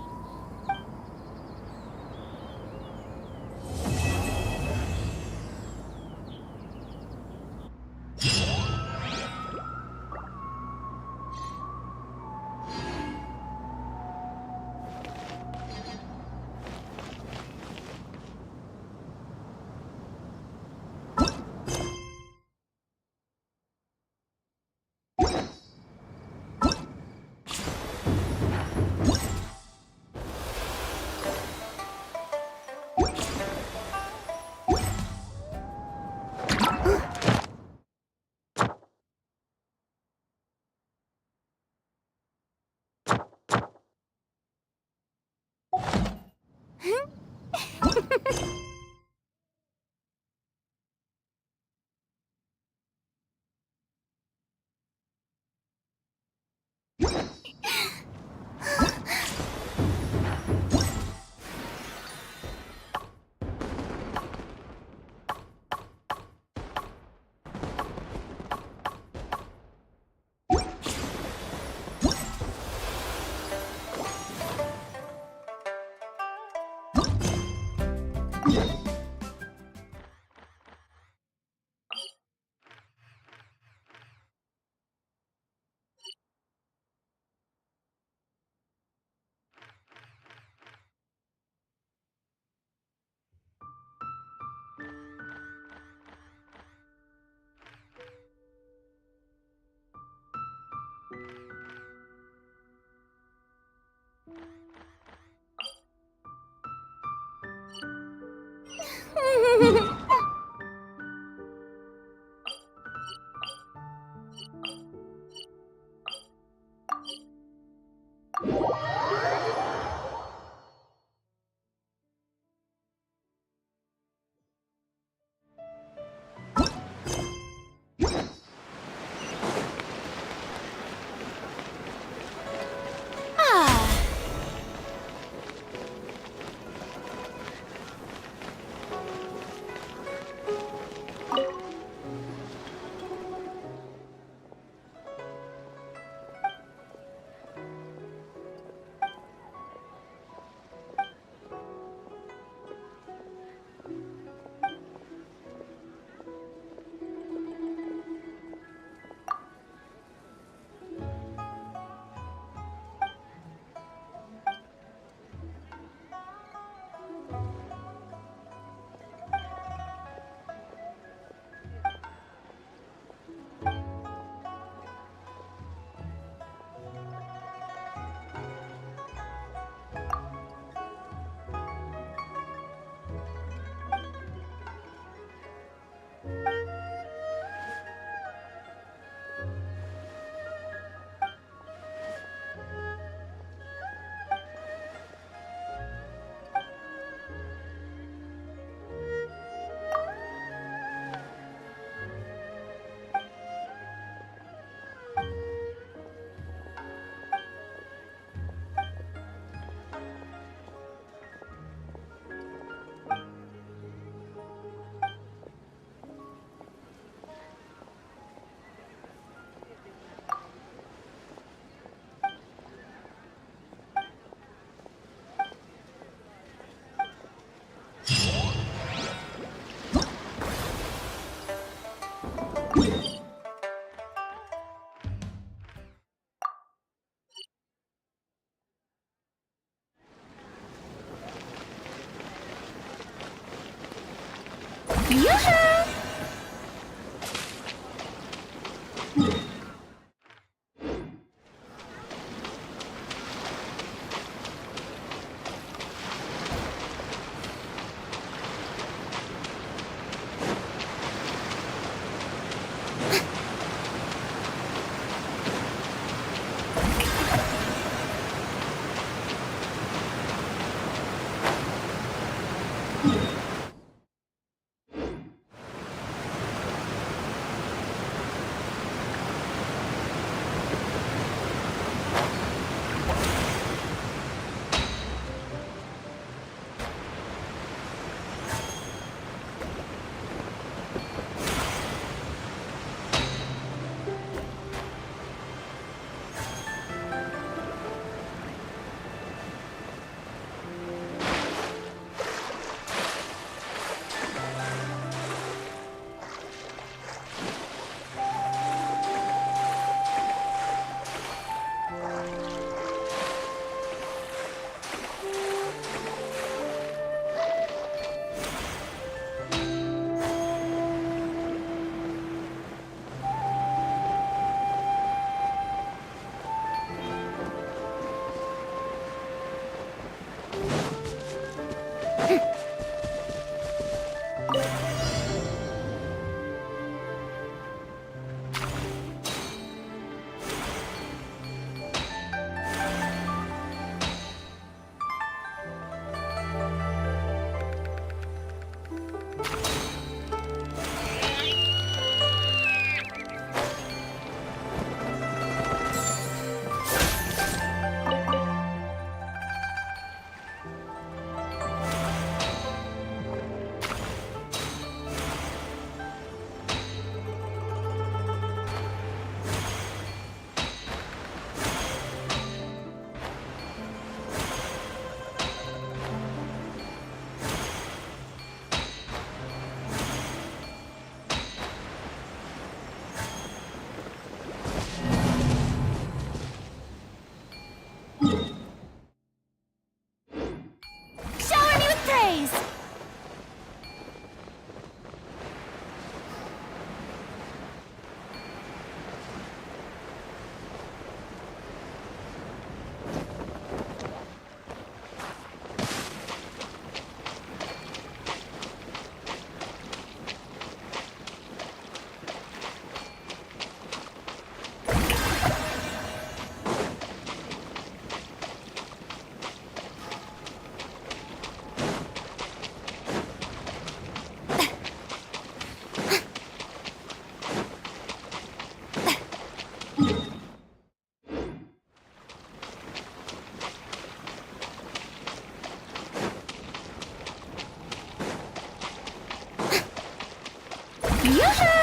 Yoo-hoo!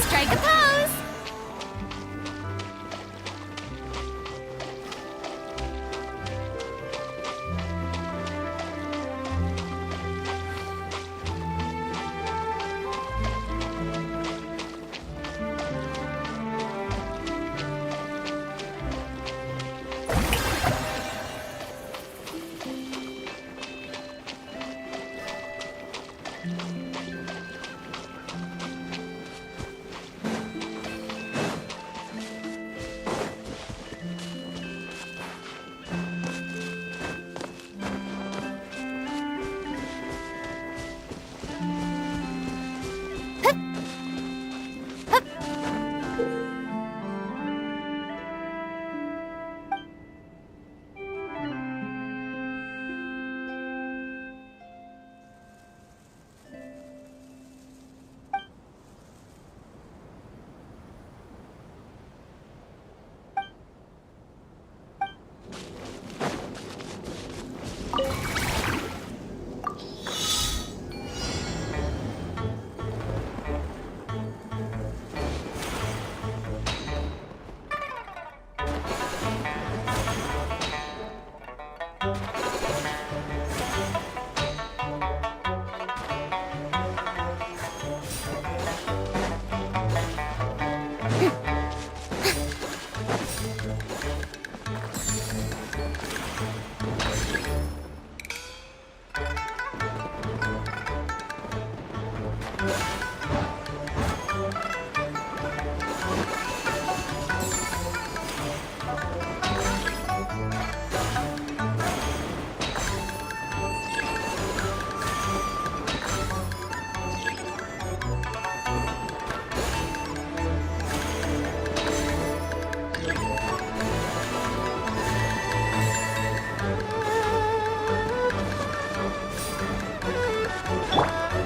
Strike a pose!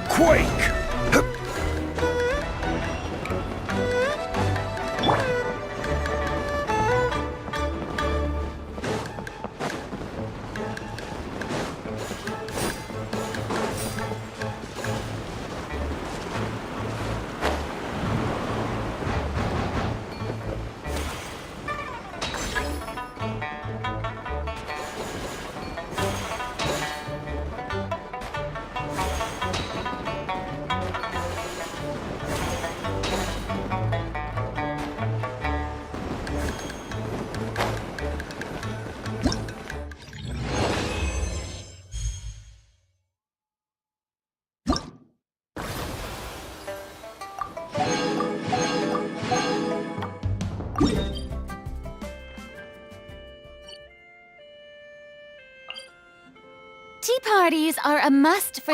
Quake! Tea parties are a must for...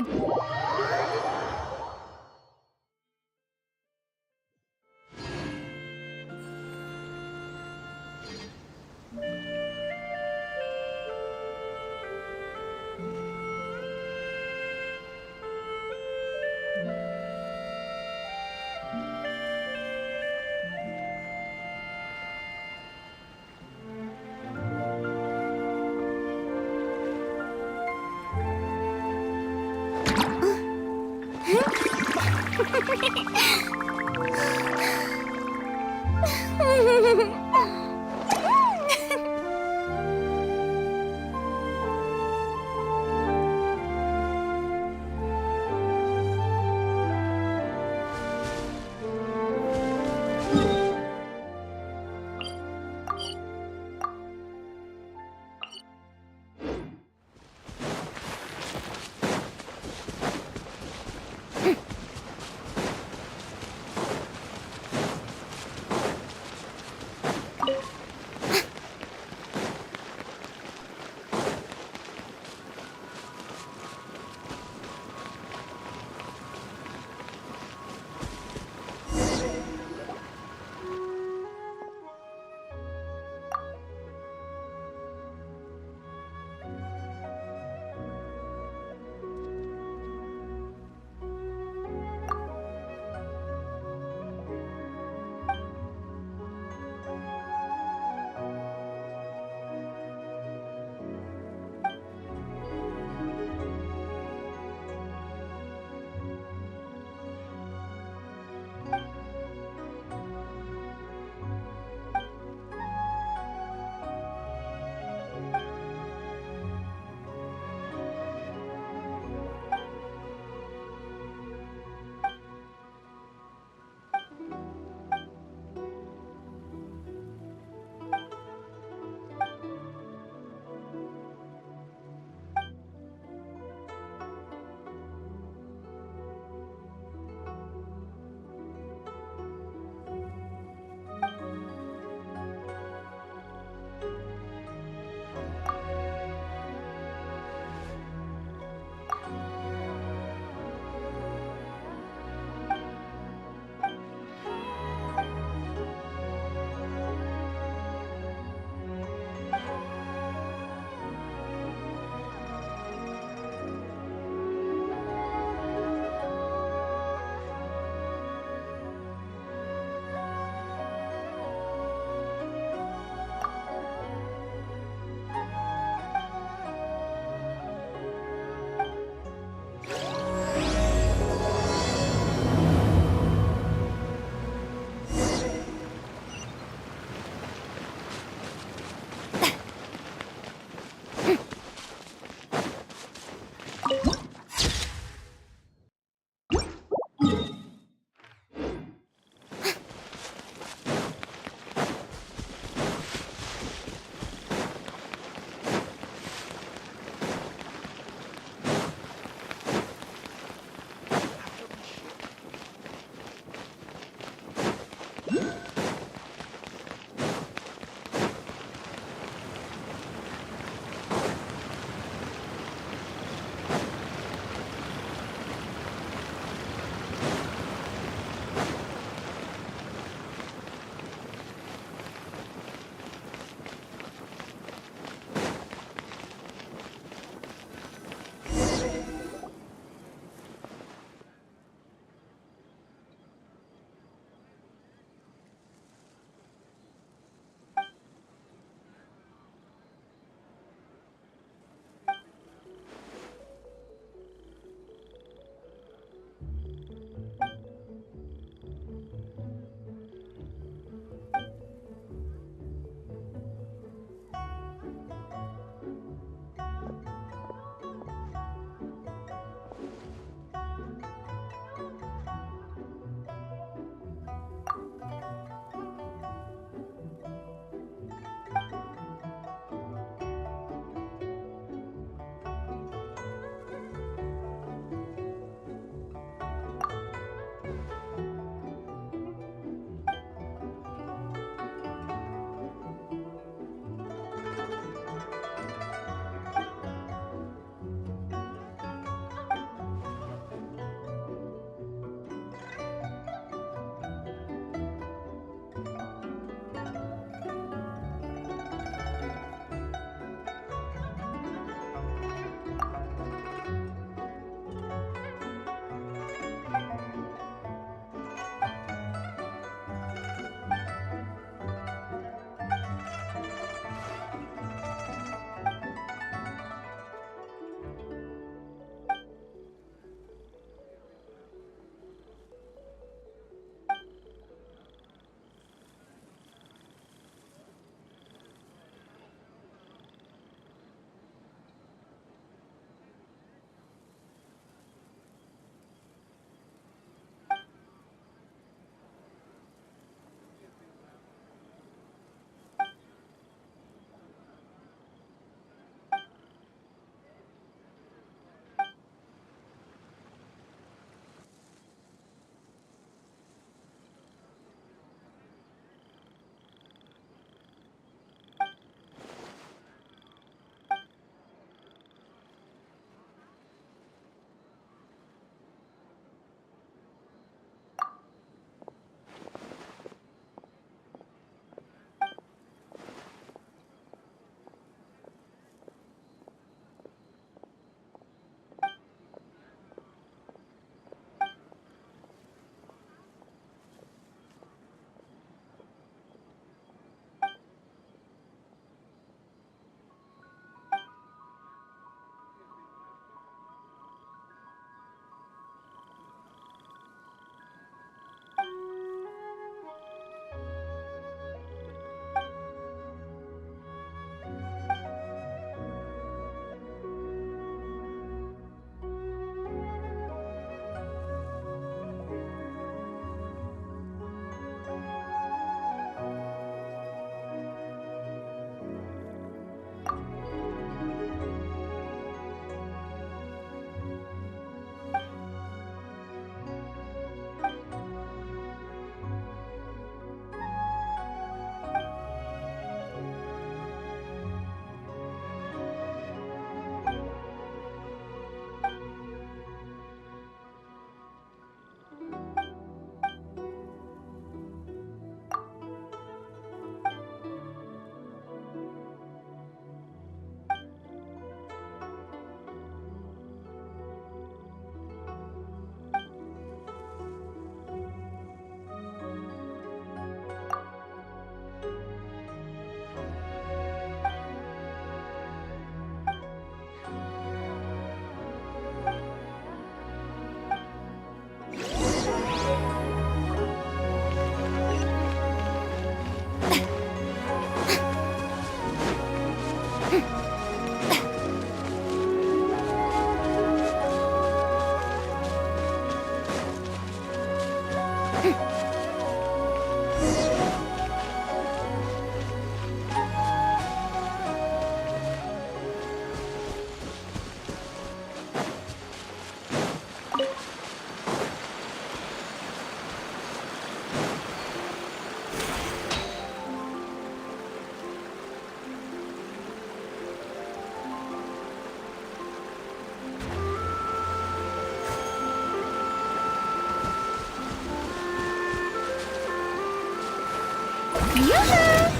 Yoo-hoo!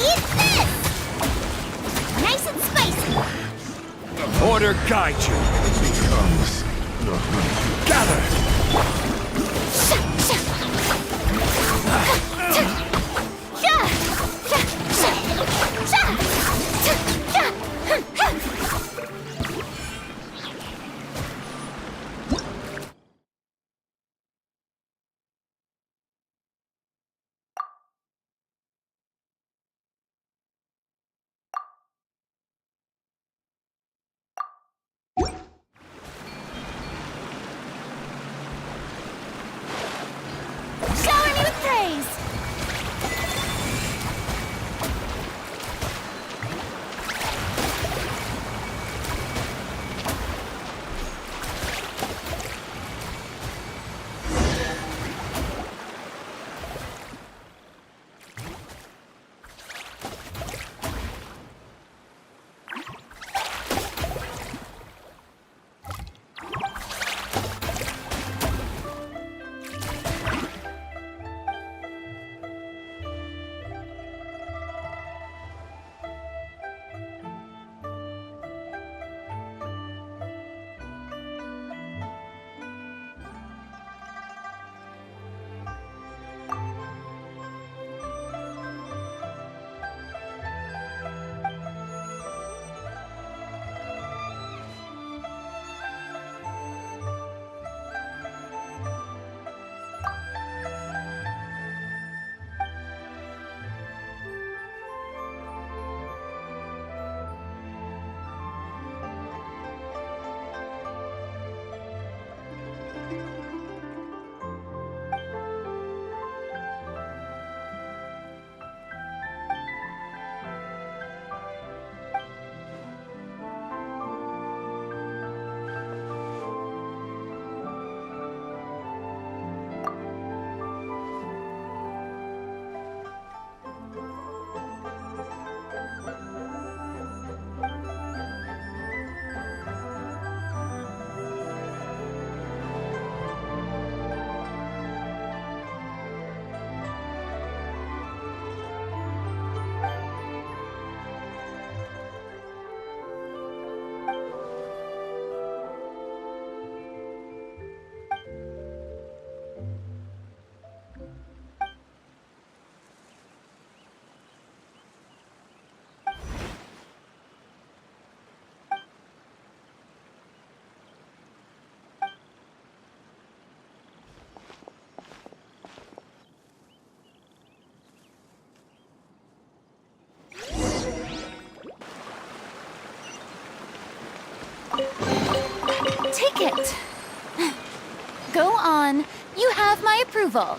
Eat this! Nice and spicy! Order guide you. Becomes the hunt. Gather! Shower me with praise! Take it. Go on. You have my approval.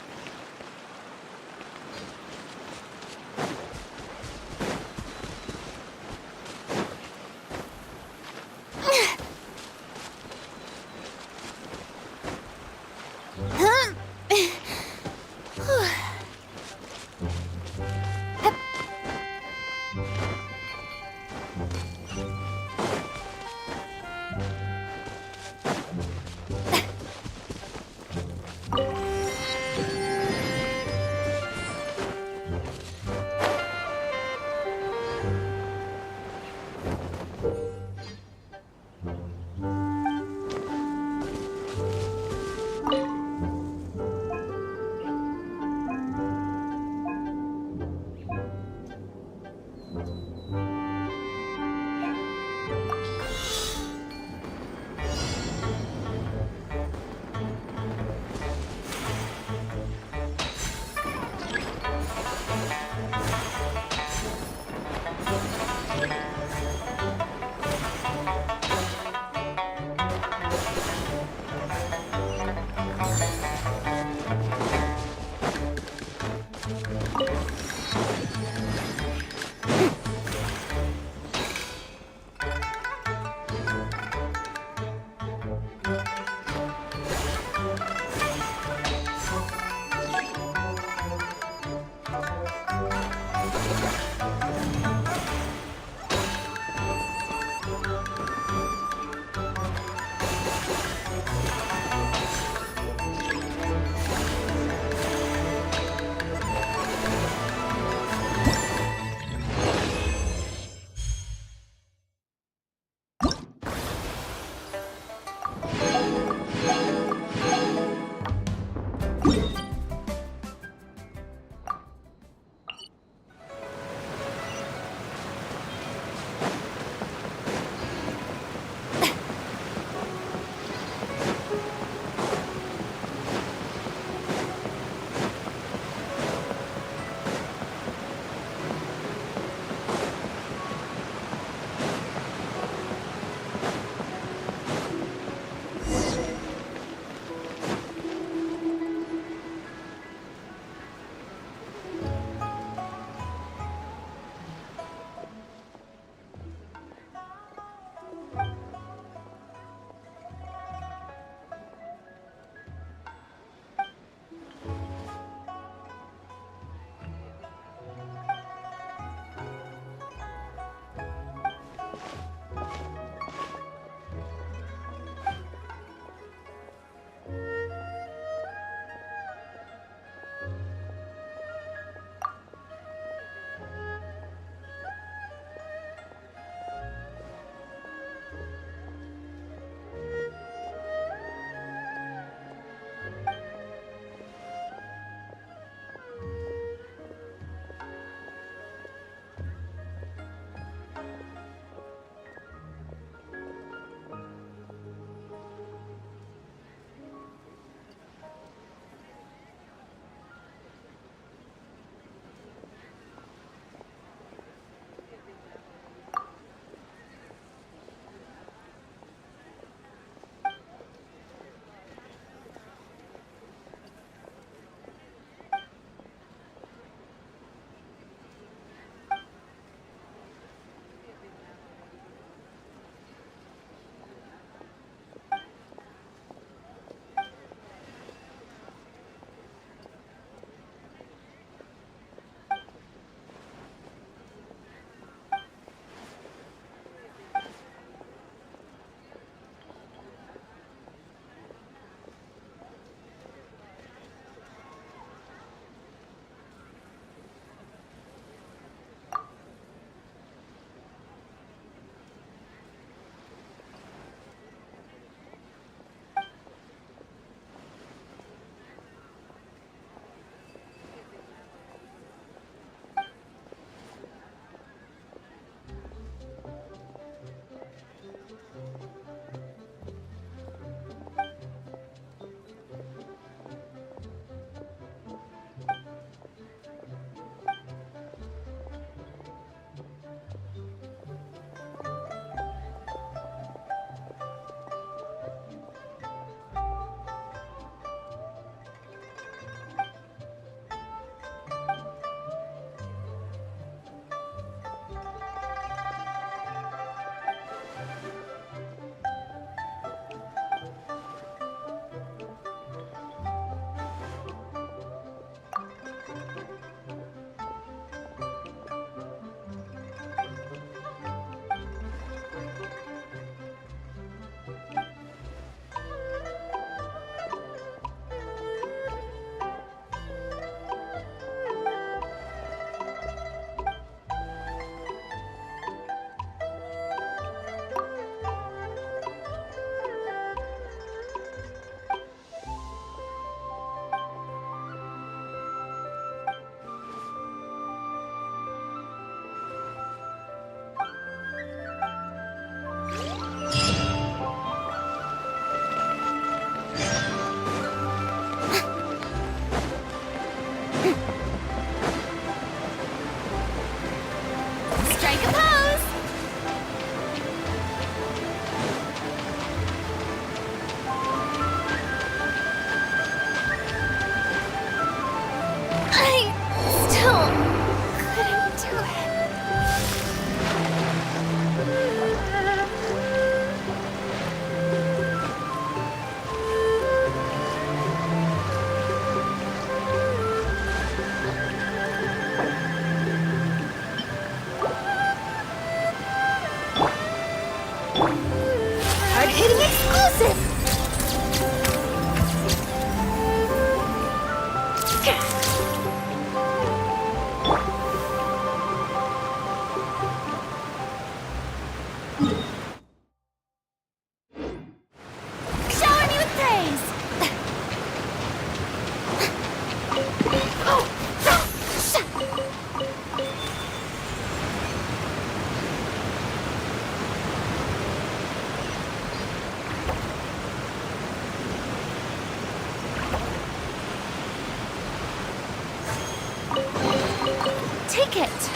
it.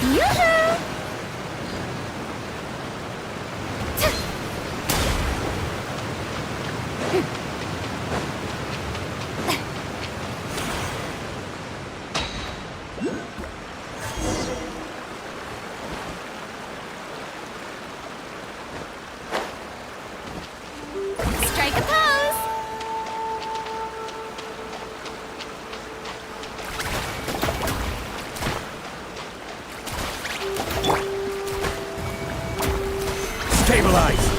Yoo-hoo! Strike a pose! Stabilize!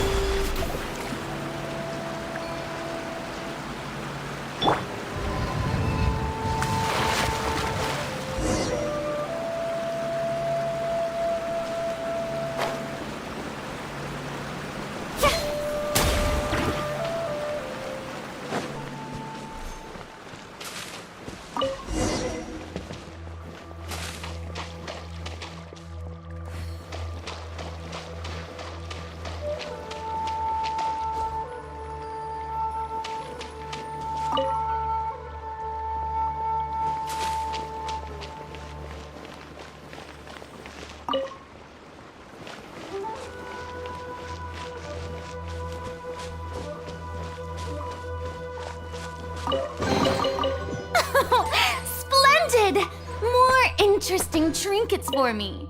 Splendid! More interesting trinkets for me.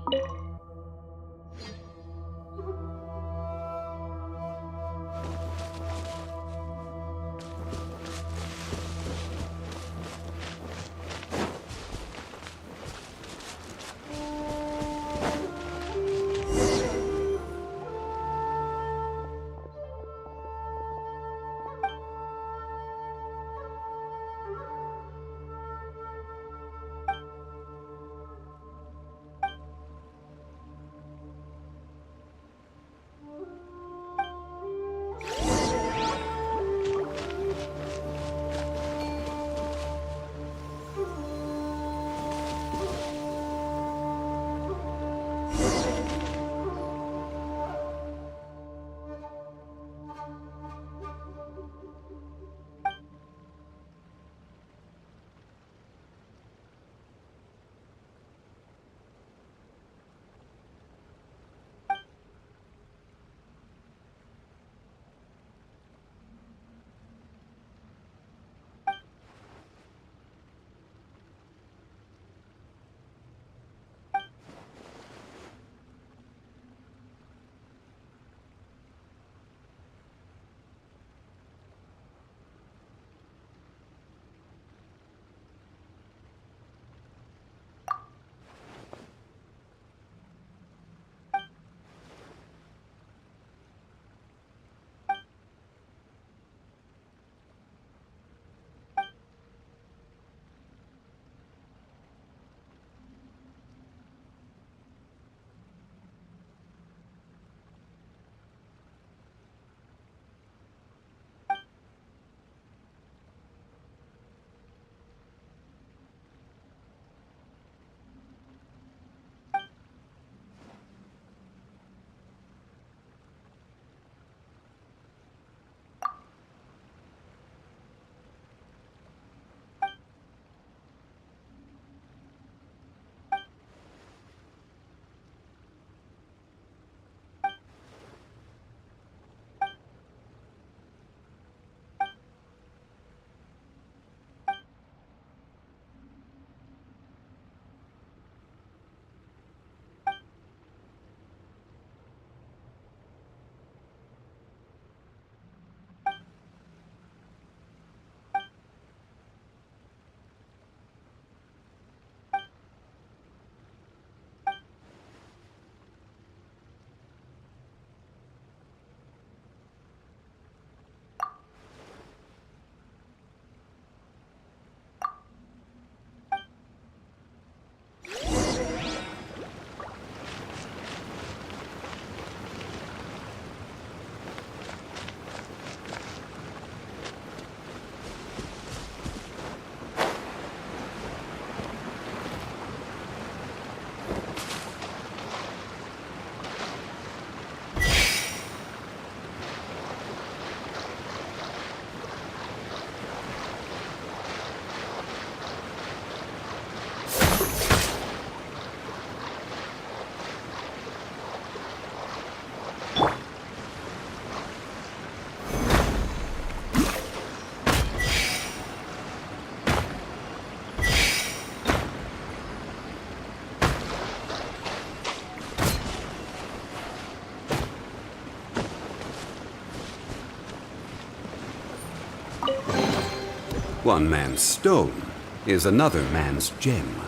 One man's stone is another man's gem.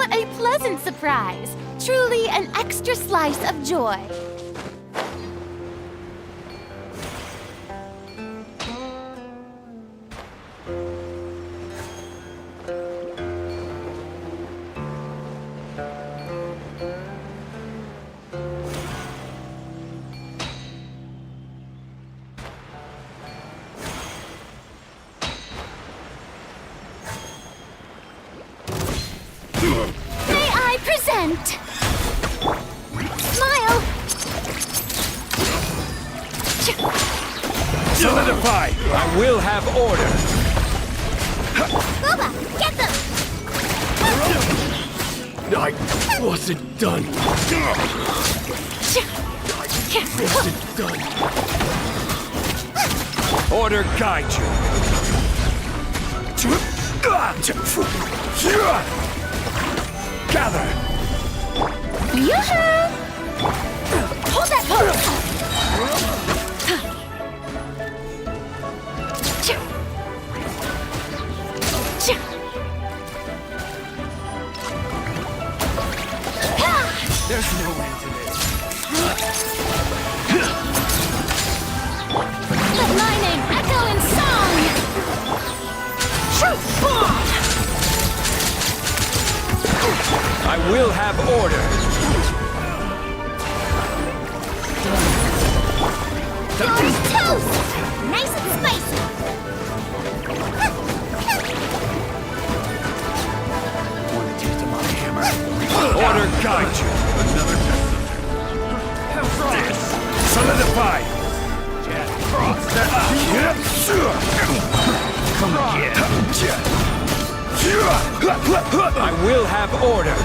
What a pleasant surprise! Truly an extra slice of joy. May I present? Smile! Solidify! I will have order! Boba, get them! I wasn't done. I wasn't done. Order guide you. Gather! Yoo-hoo! Hold that pose! There's no end to this. Let my name echo in song! Truth bomb! I will have order. Dory's toast! Nice and spicy! One taste of my hammer. Order guide you. Another test. Solidify. Come again. I will have order.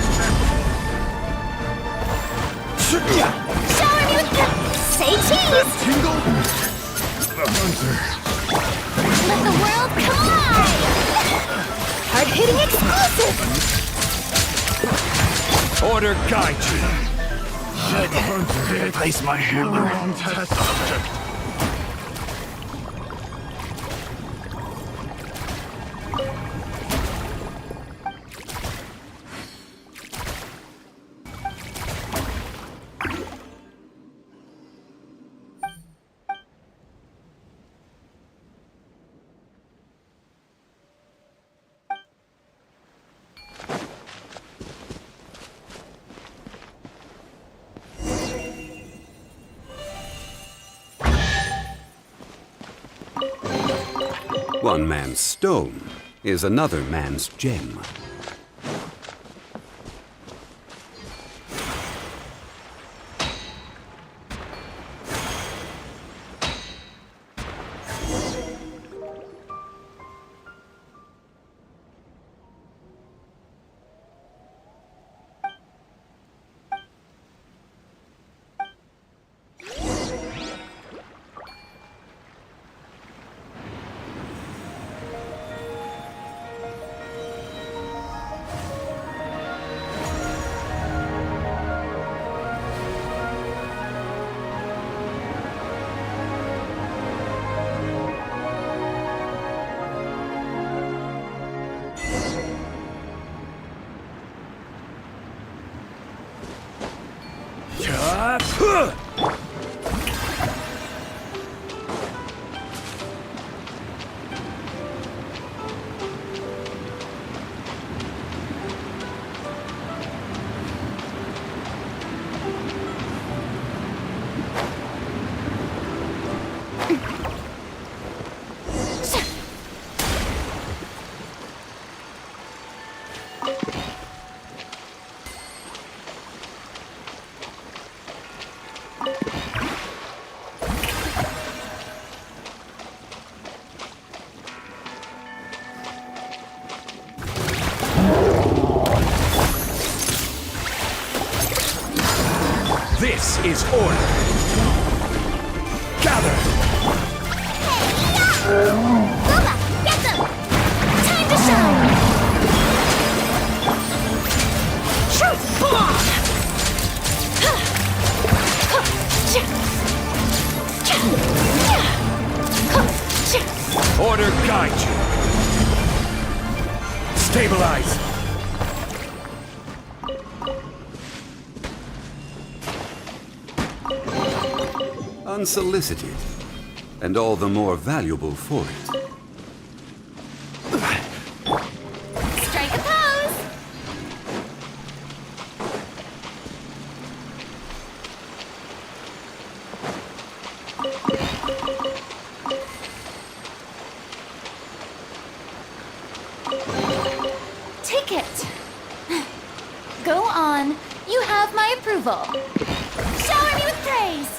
Shower me with the... Say cheese! Tingle. The hunter. Let the world collide! Hard-hitting exclusive! Order guide you. Should the hunter place my hammer on test object? One man's stone is another man's gem. This is order. Gather. Boba, get them! Time to shine! Truth bomb! Order guide you. Stabilize. unsolicited, and all the more valuable for it. Strike a pose! Take it. Go on. You have my approval. Shower me with praise.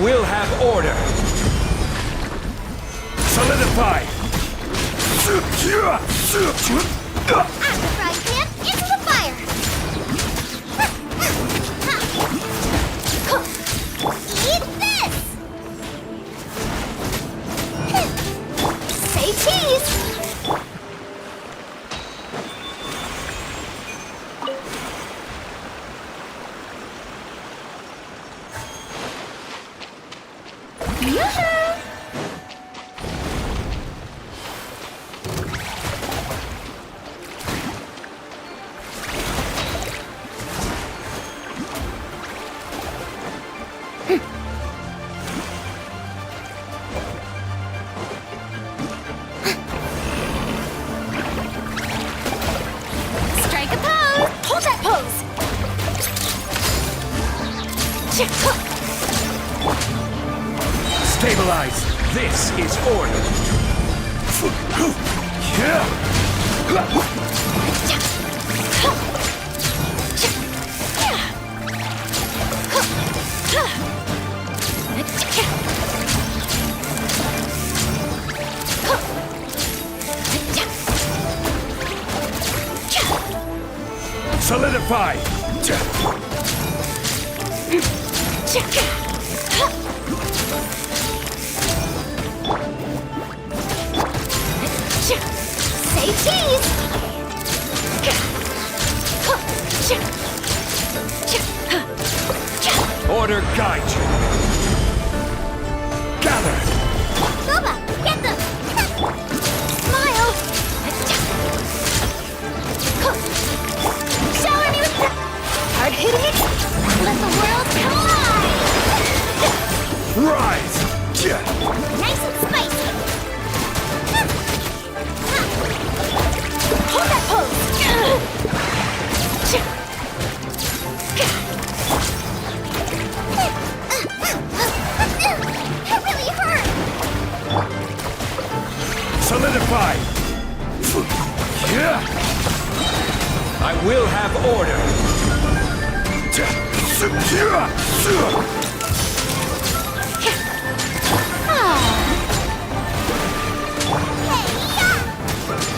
will have order. Solidify. At the frying pan, into the fire! Eat this! Say cheese! Yoo-hoo! Strike a pose! Hold that pose! Stabilize. This is order. Solidify. Say cheese! Order guide you. Gather. Boba, get them! Smile! Shower me with hard hitting it! Let the world collide! Rise. Nice and spicy! Hold that pose! That really hurt! Solidify. I will have order.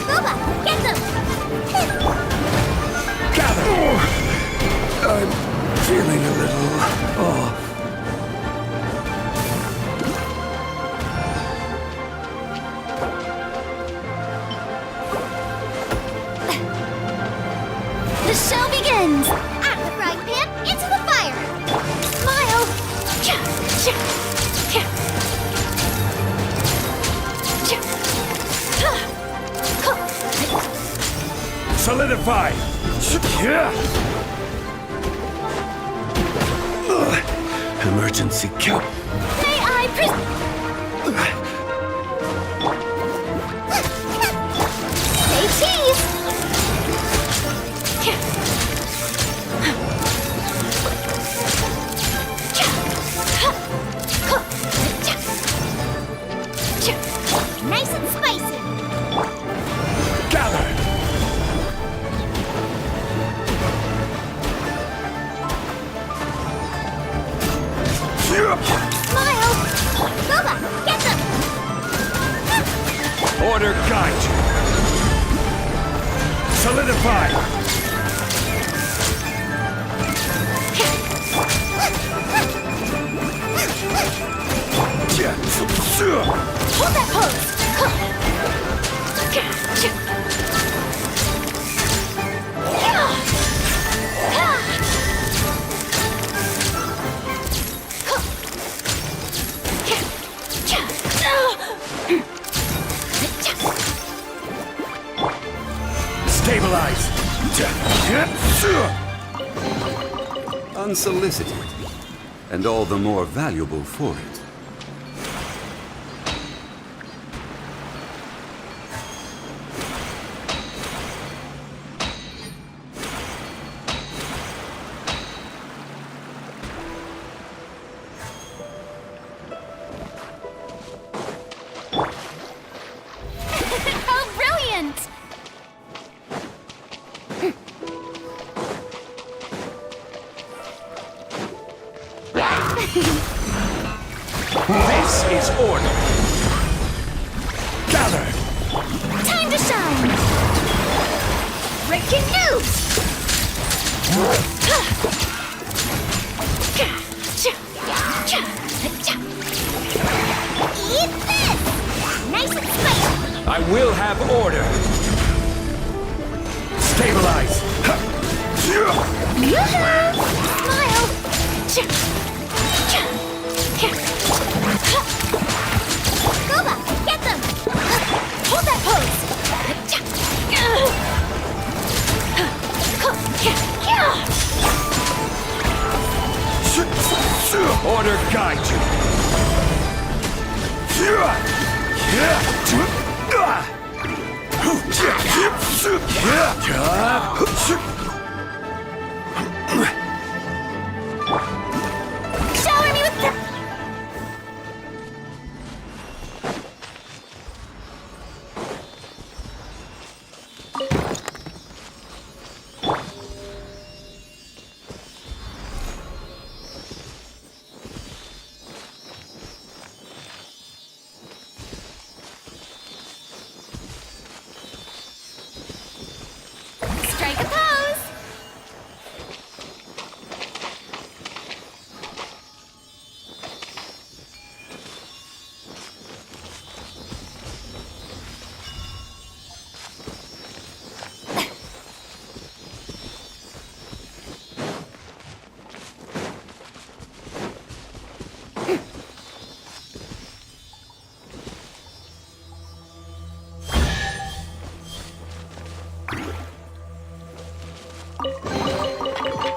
Boba, get them! Gather. I'm feeling a little off. The show begins! At the frying pan, into the fire! Smile! Solidify. Emergency kill. May I Say cheese! Nice and spicy! Gather. Smile! Boba, get them! Order guide you. Solidify. Hold that pose! Stabilize. Unsolicited, and all the more valuable for it. How brilliant! This is order. Gather. Time to shine! Breaking news! Eat this! Nice and spicy! I will have order. Stabilize. Yoo-hoo! Smile! Goba, get them! Hold that pose! Order guide you. Shower me with the... Strike a pose!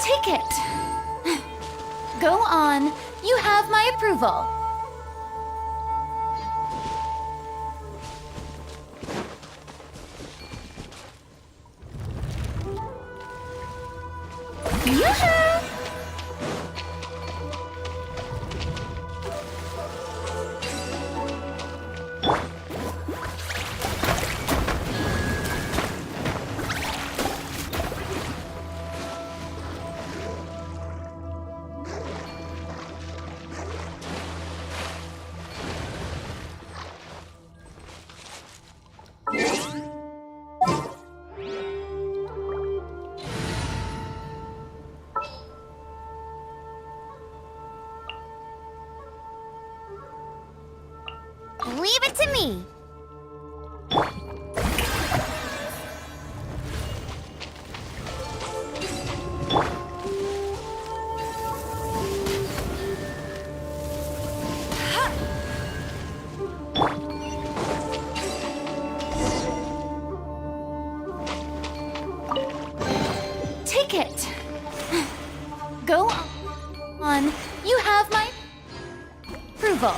Take it. Go on. You have my approval. Yoo-hoo! Leave it to me. Take it. Go on. You have my approval.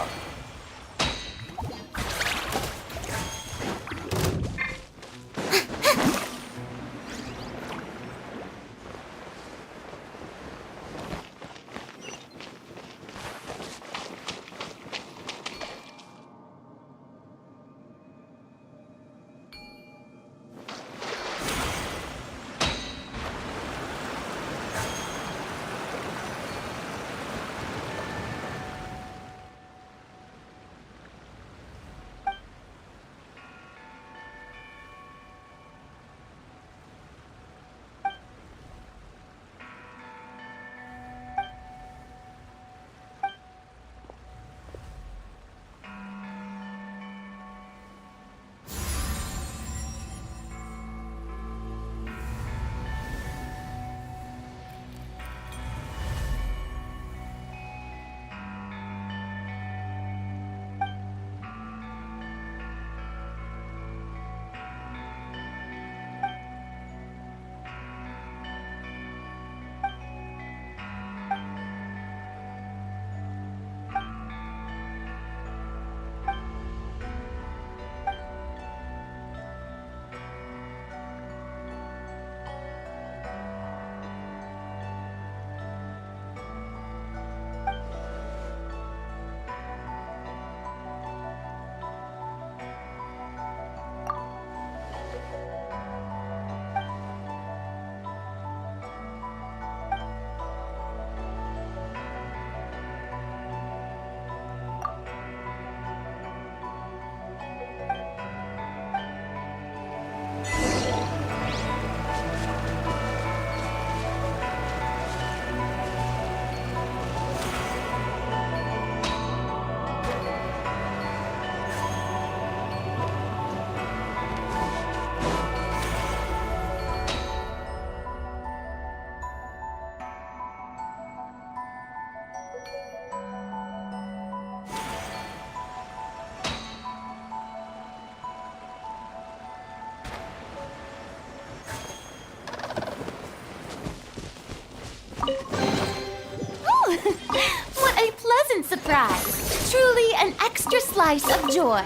surprise. Truly an extra slice of joy.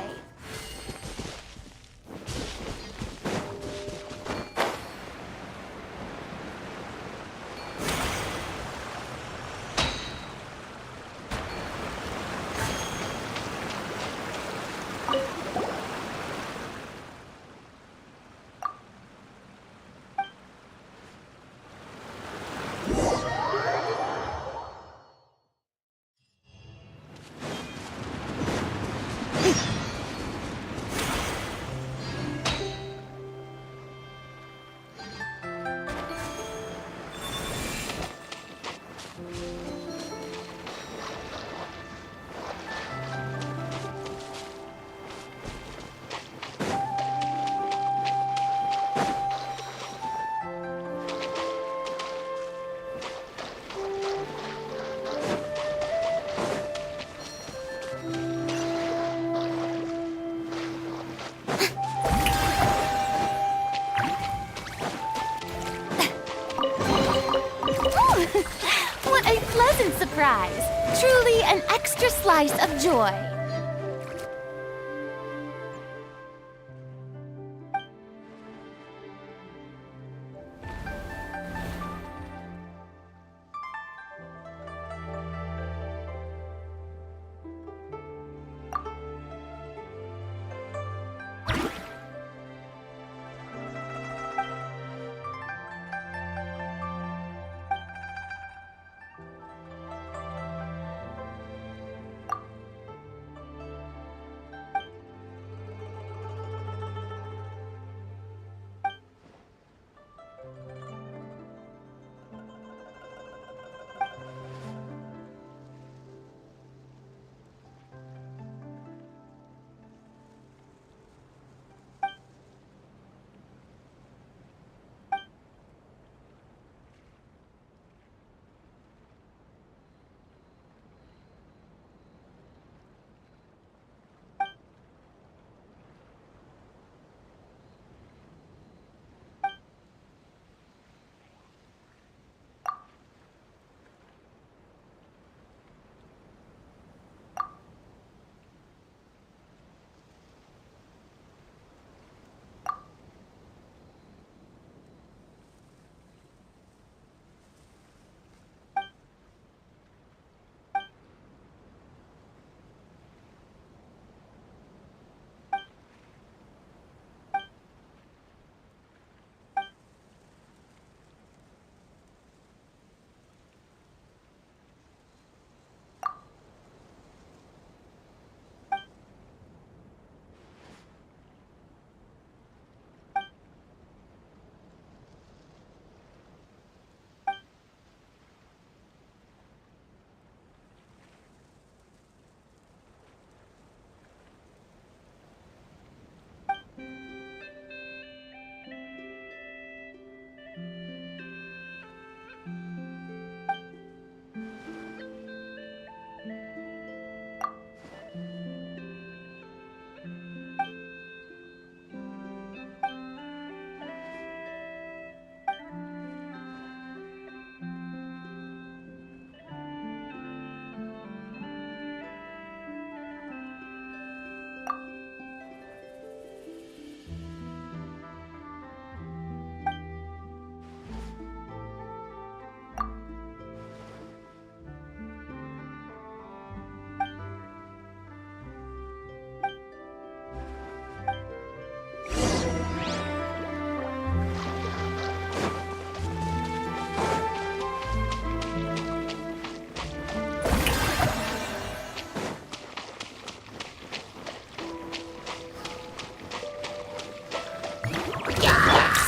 What a pleasant surprise! Truly an extra slice of joy.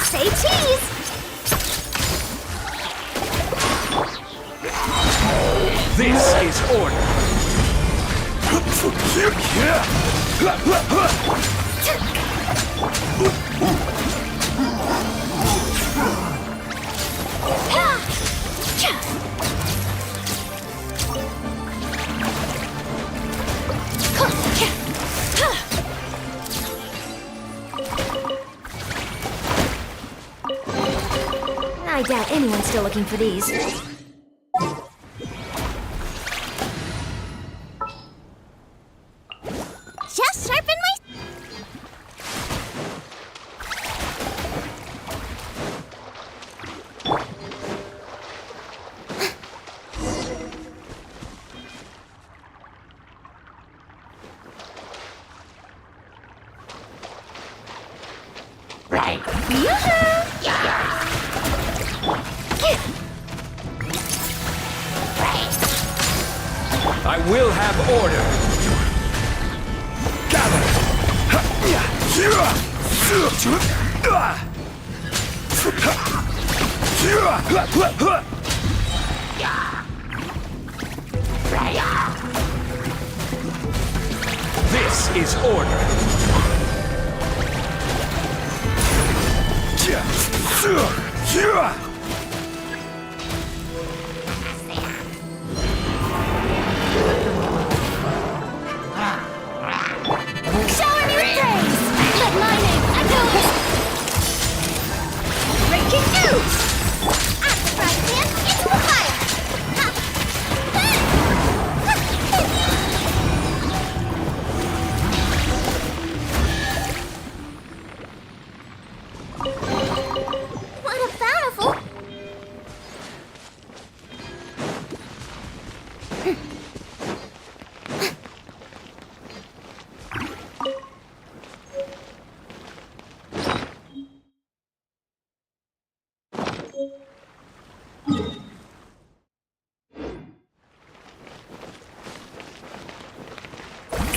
Say cheese! This is order. I doubt anyone's still looking for these. will have order. Gather. This is order. Shower me with praise! Let my name echo! Breaking news! I'm the frying pan into the fire! What a bountiful...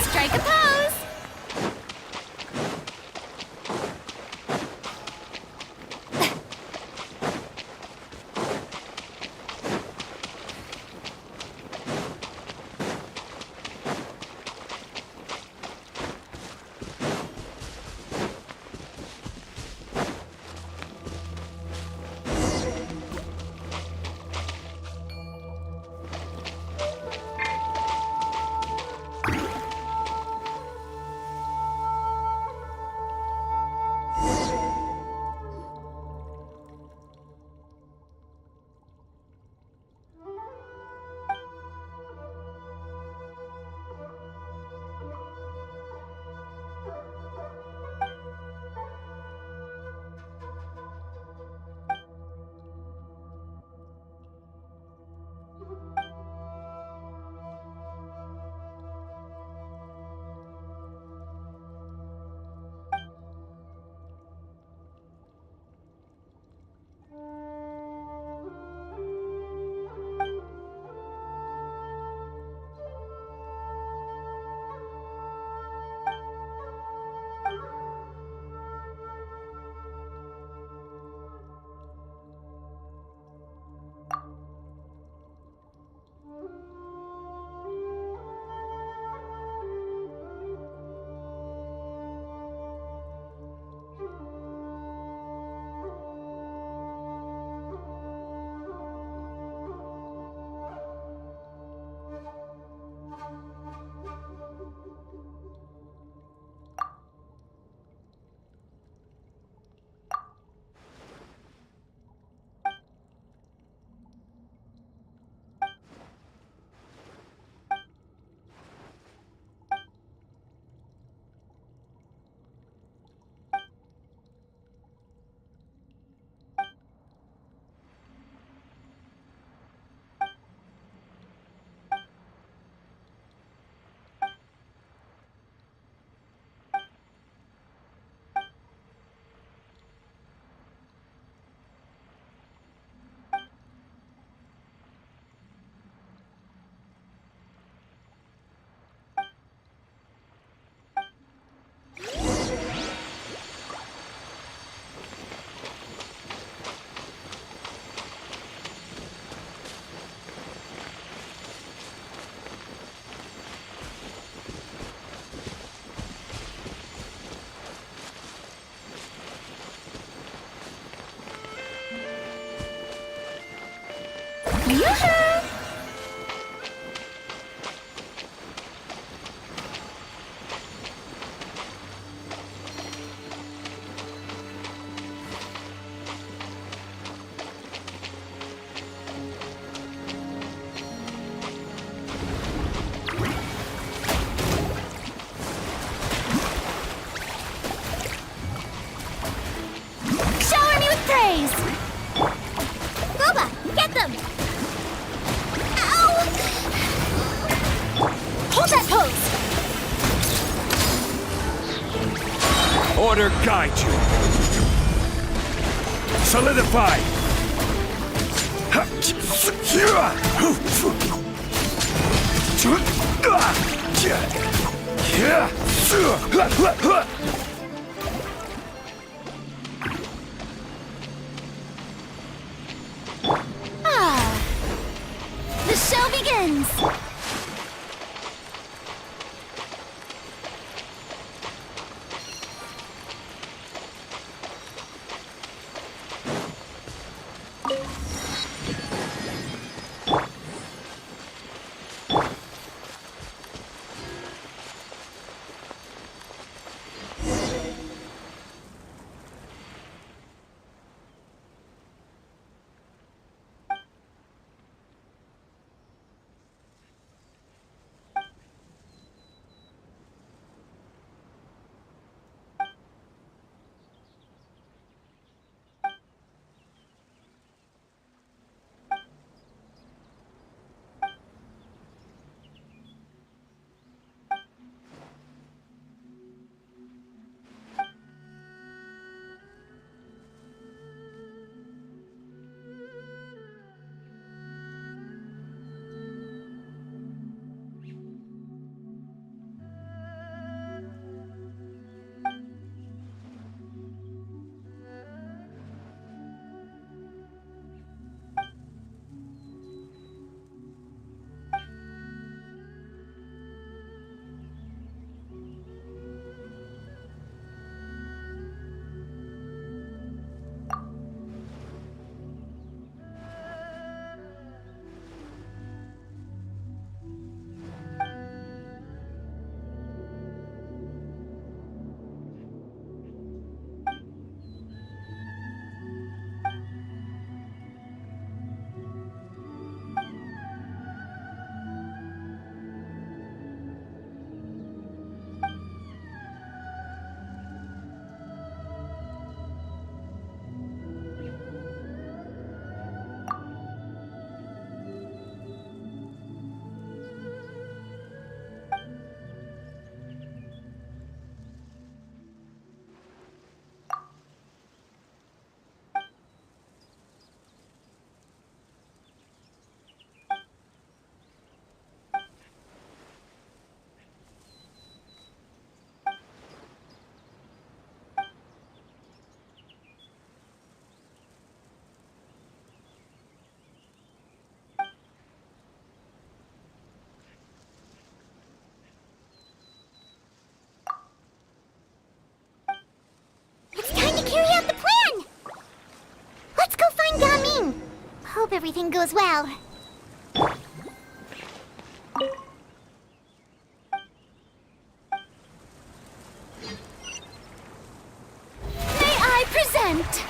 Strike a pose! Order guide you. Solidify. Ah, the show begins! Carry out the plan! Let's go find Gaming! Hope everything goes well. May I present?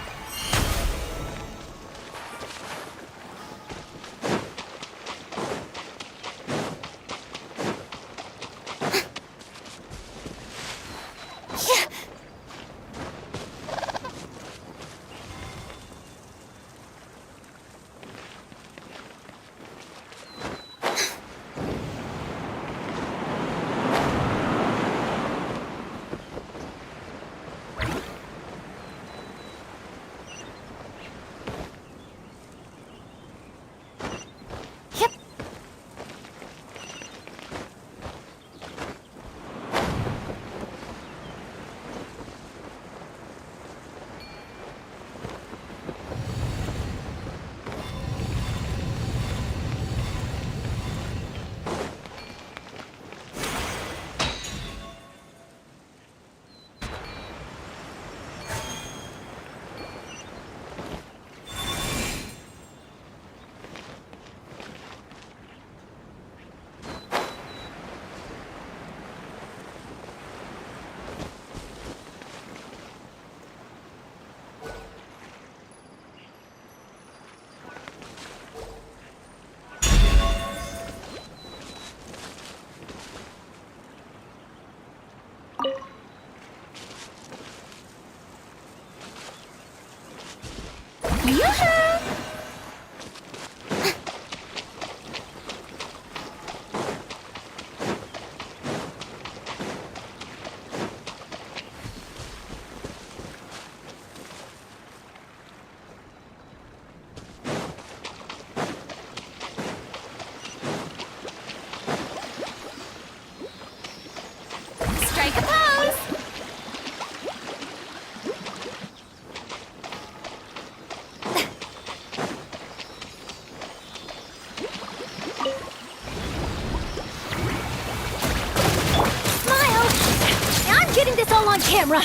camera!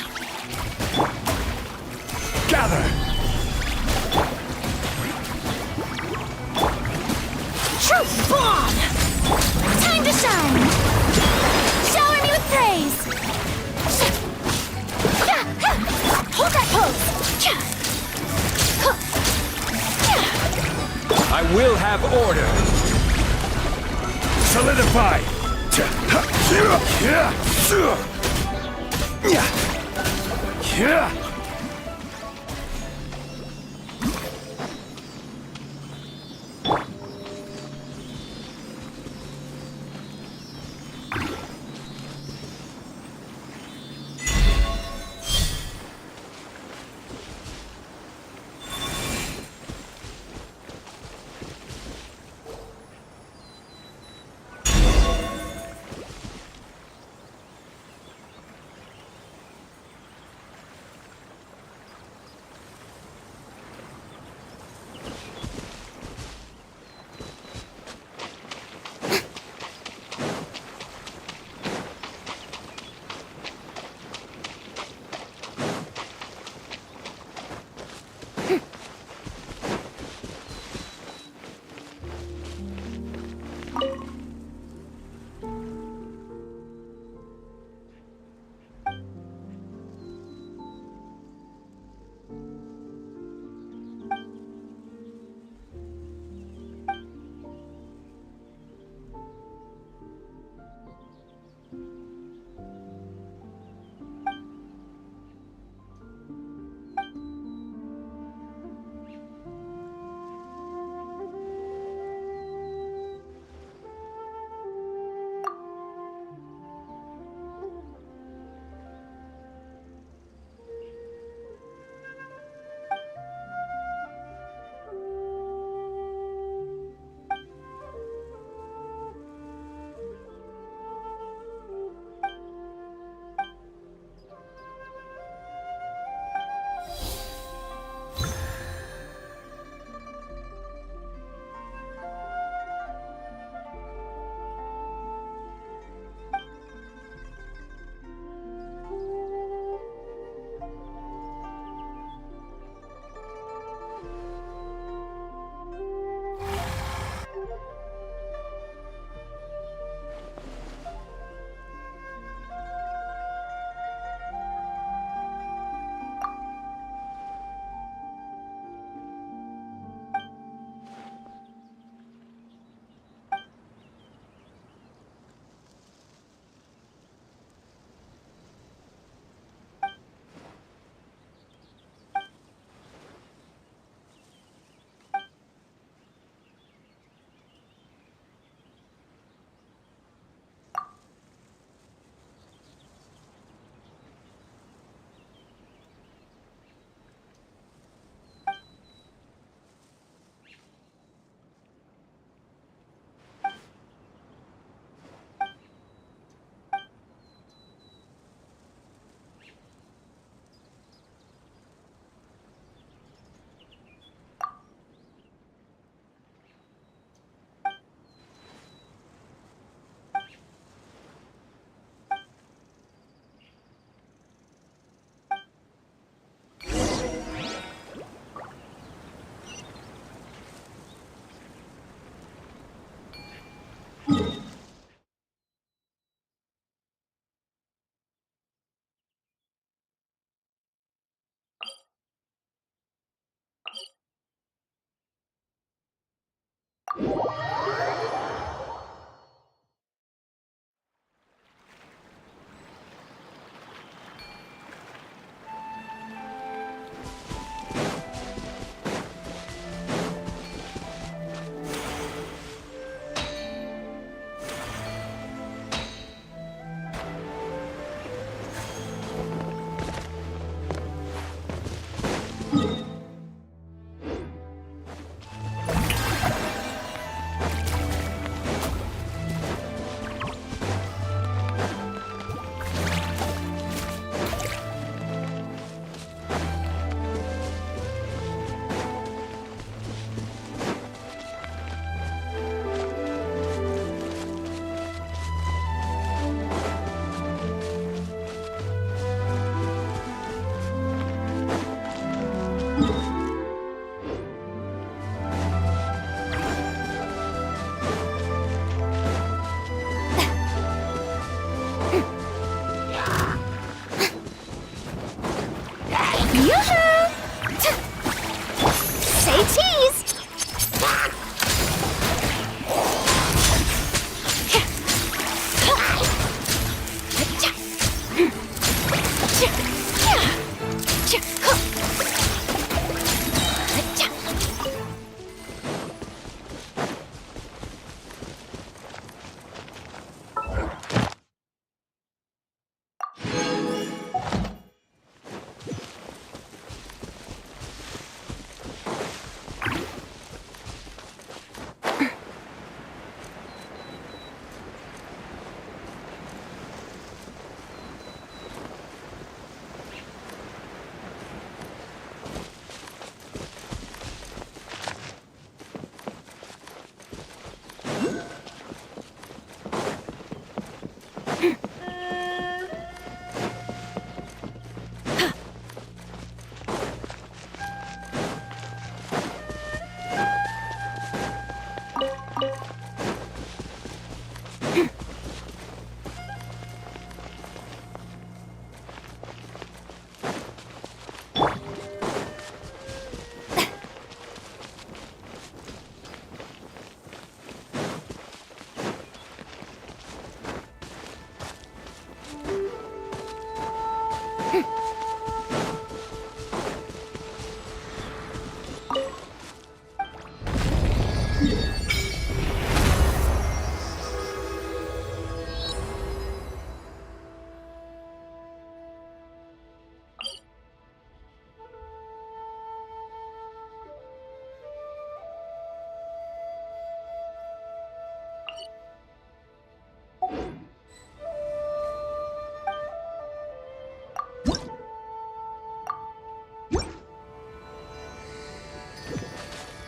Gather! Truth bomb! Time to shine! Shower me with praise! Hold that pose! I will have order! Solidify!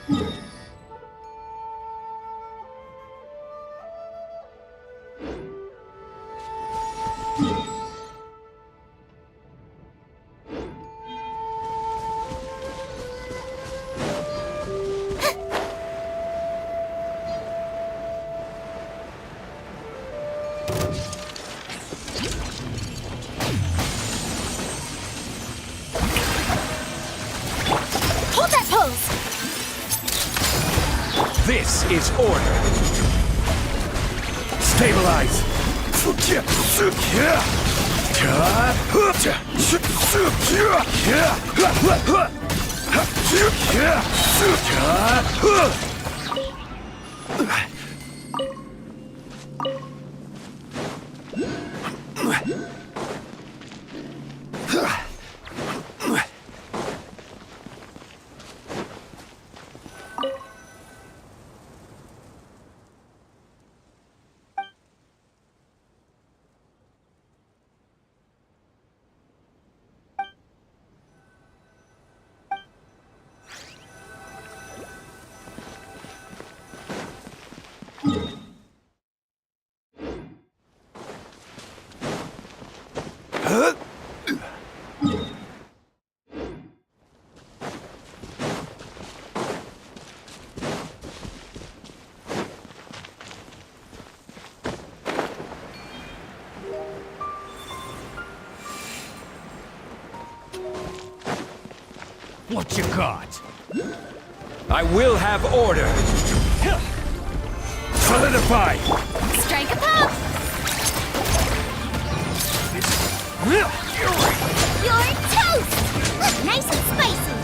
Hold that pose! This is order. Stabilize. What you got? I will have order. Solidify. Strike a pop! You're toast! Nice and spicy!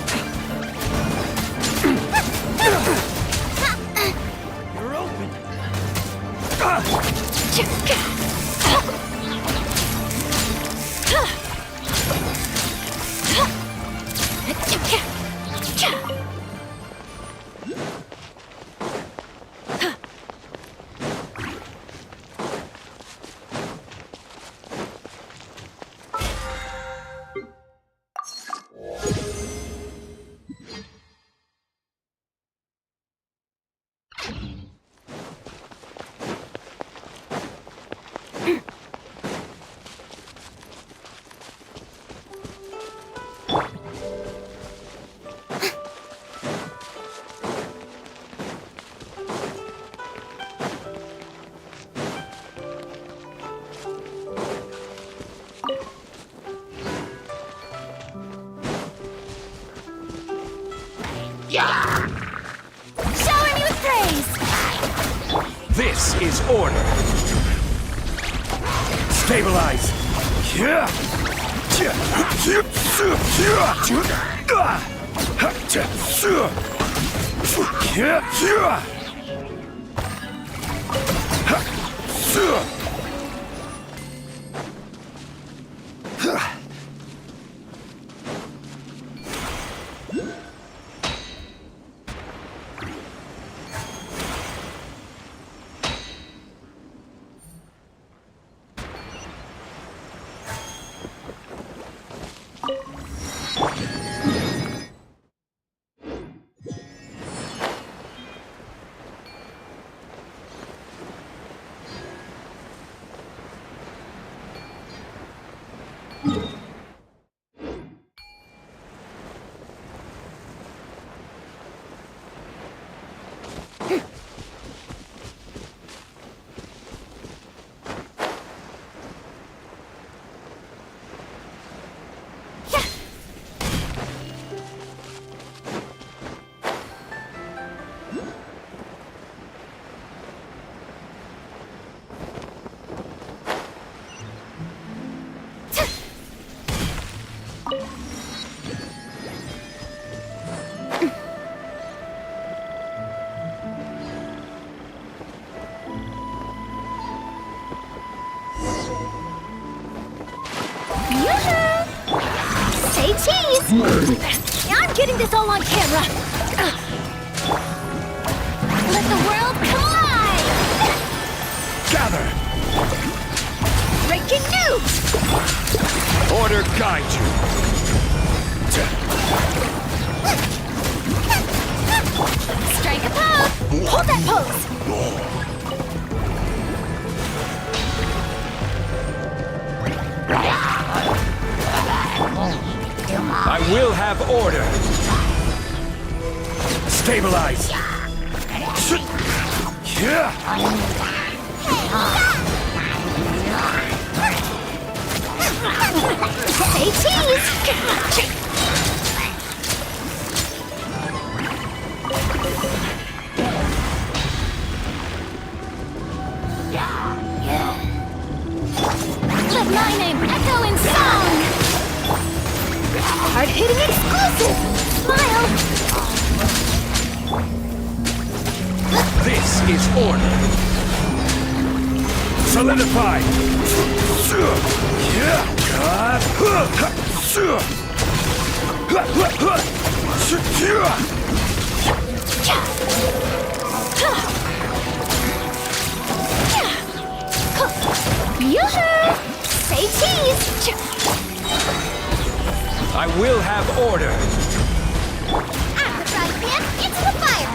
You're open. Shower me with praise! This is order. Stabilize. Say cheese! I'm getting this all on camera! Let the world collide! Gather! Breaking news! Order guide you. That pose! I will have order. Stabilize. Say cheese! Let my name echo in song! Hard-hitting exclusive! Smile! This is order. Solidify. Yoo-hoo! Say cheese! I will have order. At the front, man, into the fire!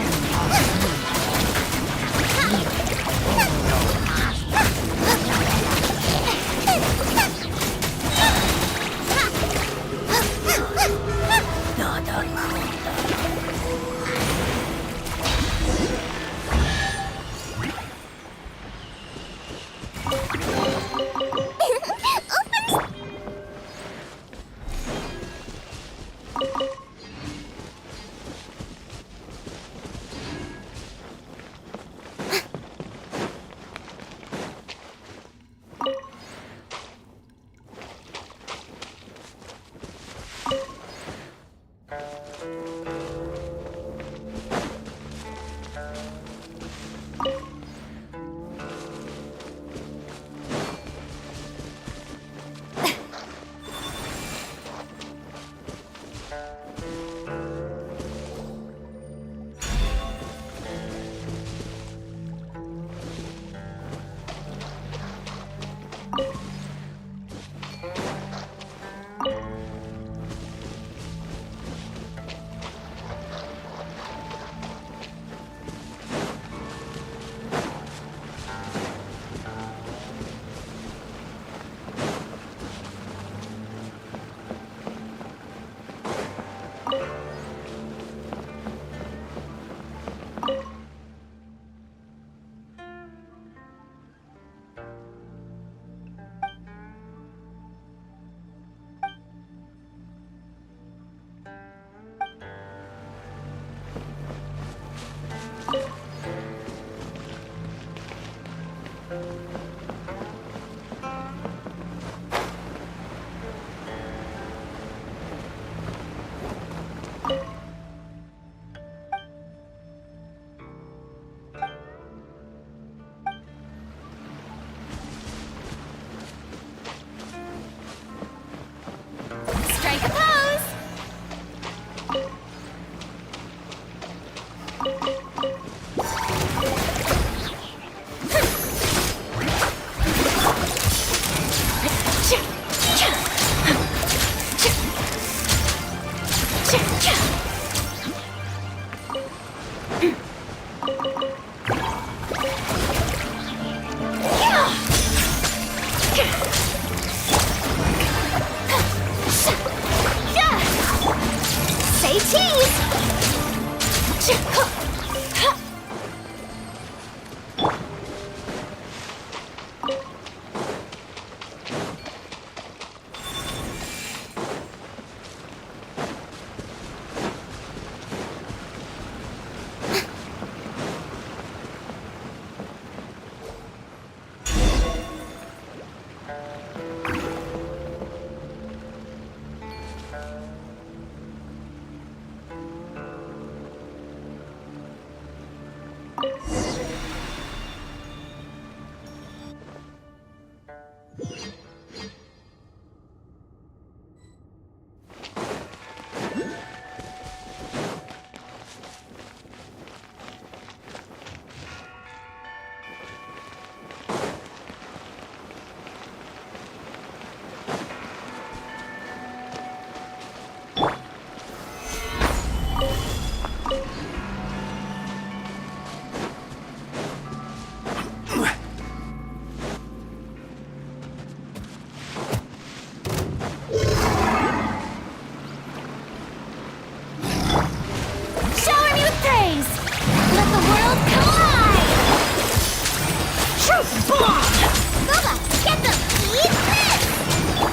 Strike a pose! Say cheese!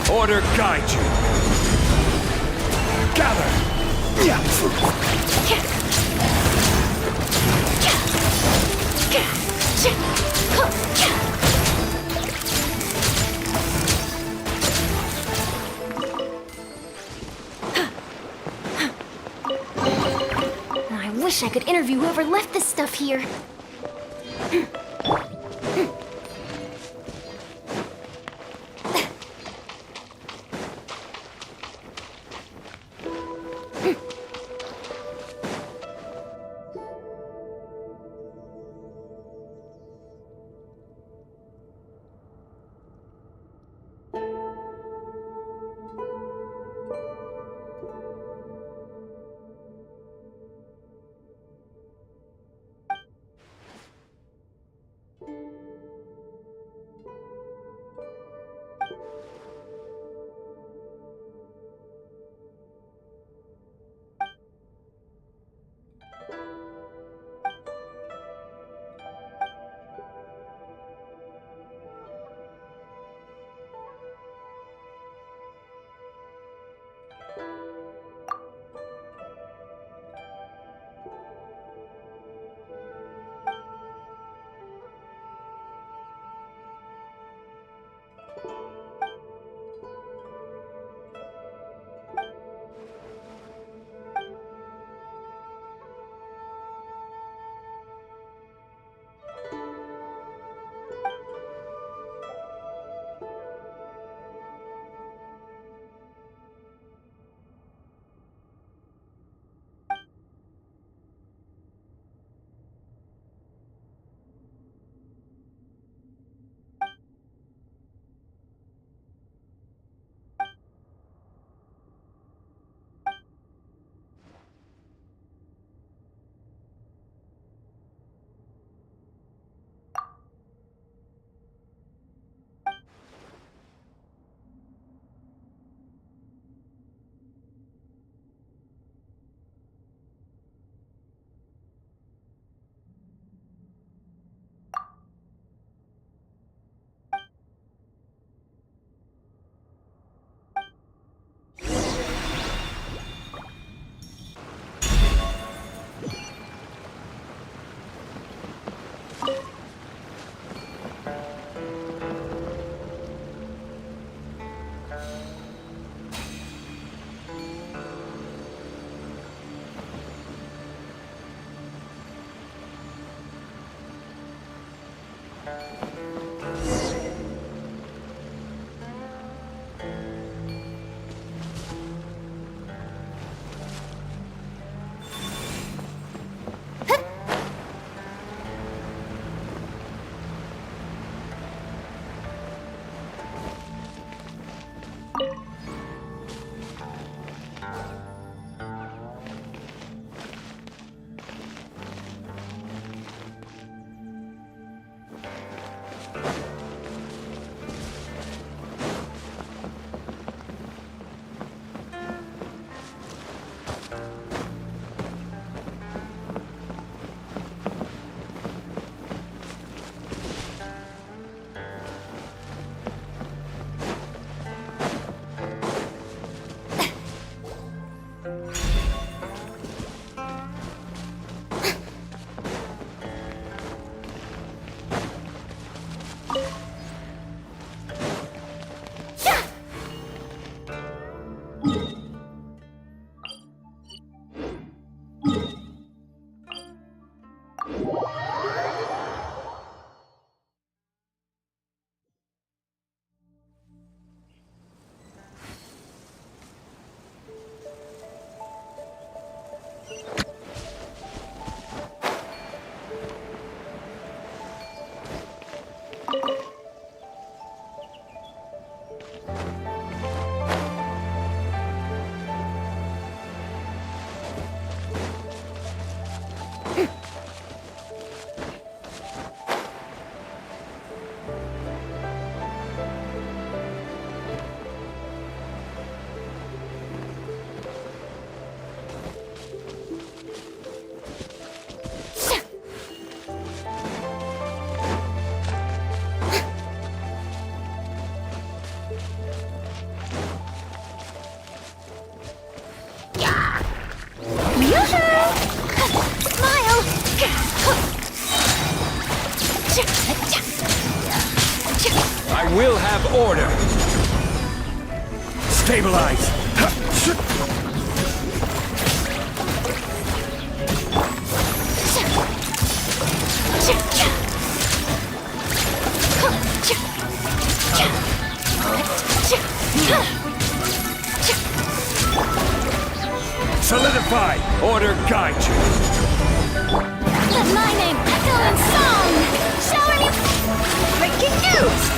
Order guide you. Gather. I wish I could interview whoever left this stuff here. I will have order. Stabilize. Solidify. Order guide you. Let my name echo in song! Shower me... Breaking news!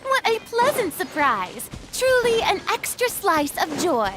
What a pleasant surprise! Truly an extra slice of joy.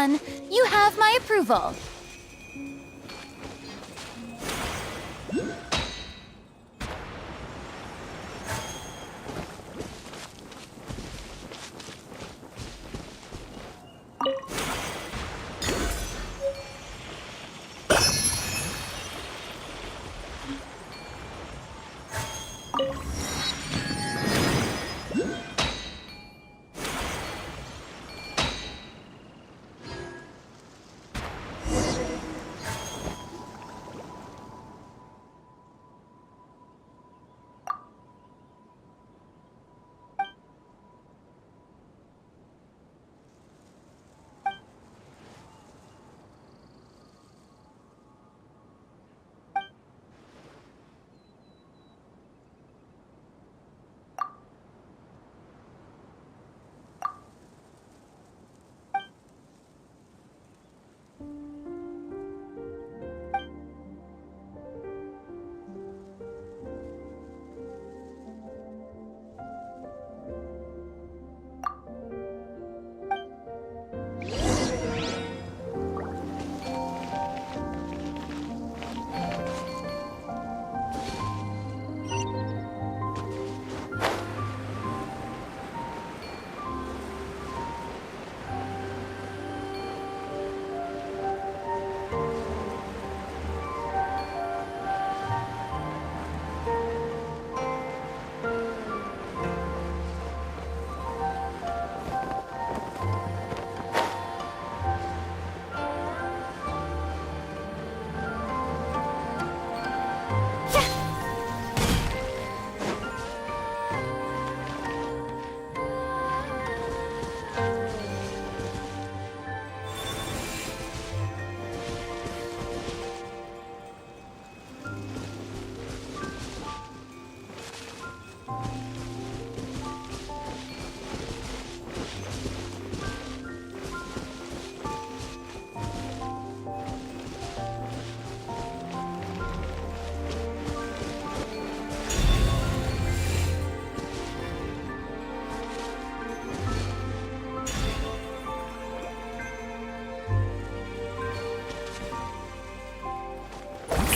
one. You have my approval.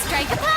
Strike a pose!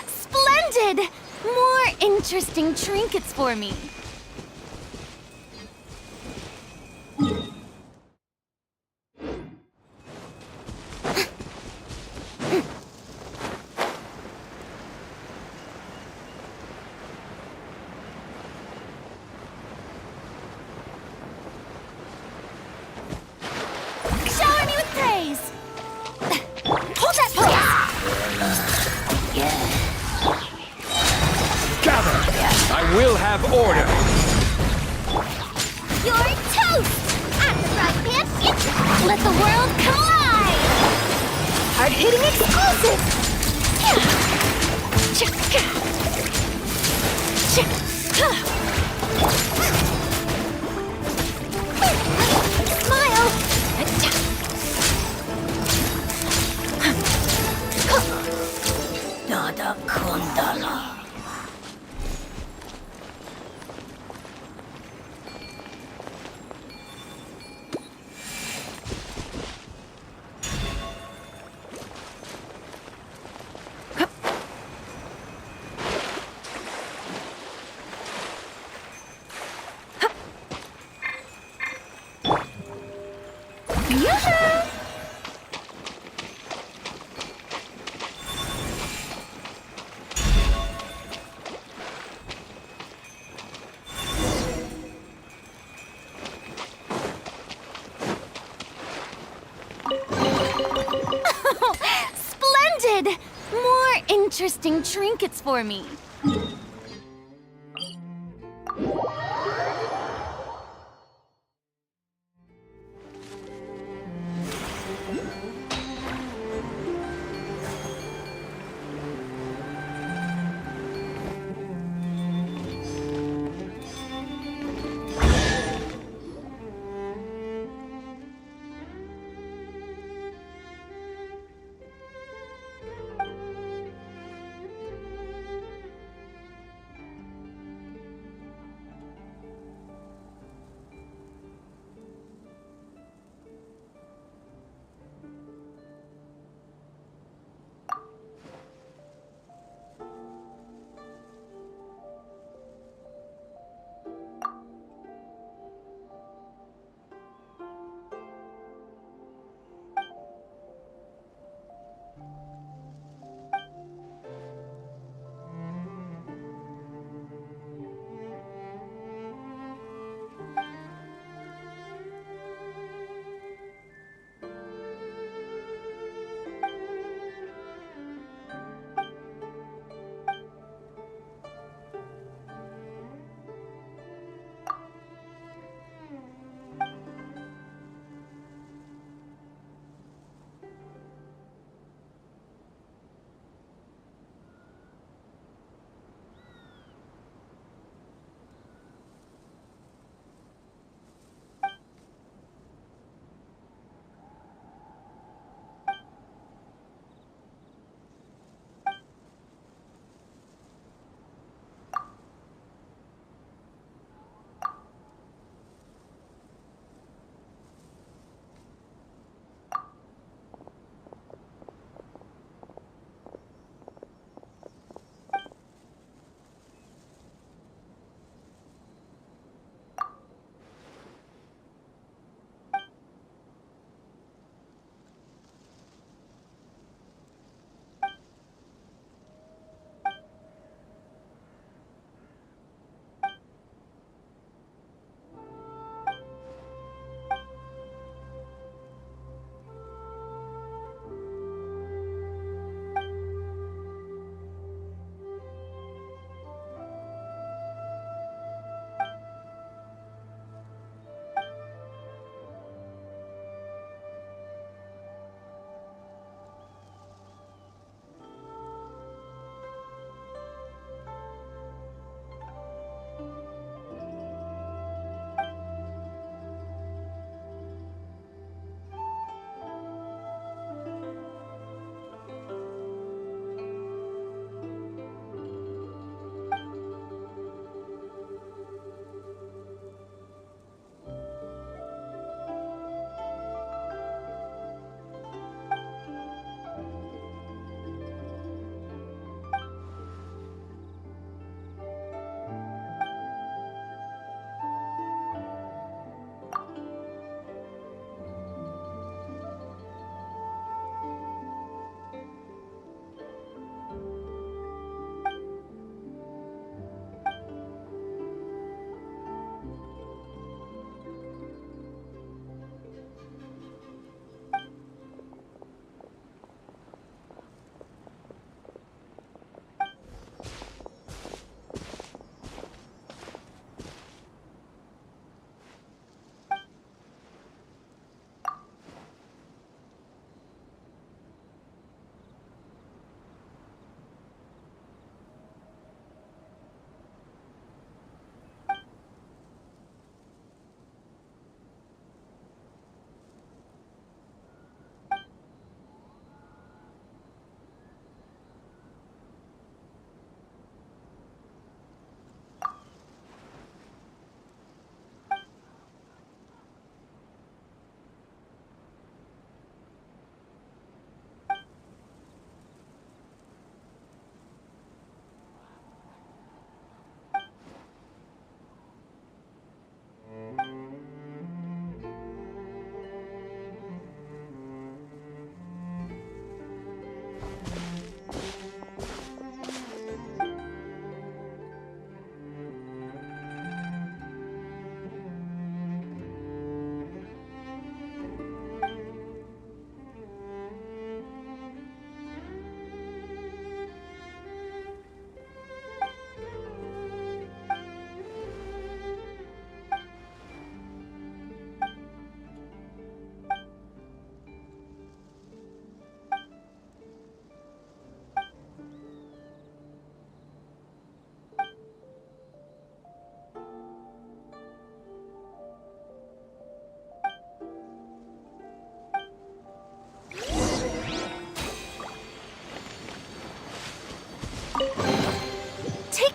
Splendid! More interesting trinkets for me. Shower me with praise! Hold that pose! Gather! I will have order! You're toast! I'm the right man. Let the world come alive! Hard-hitting exclusive! Smile! Nada kundala. Splendid! More interesting trinkets for me.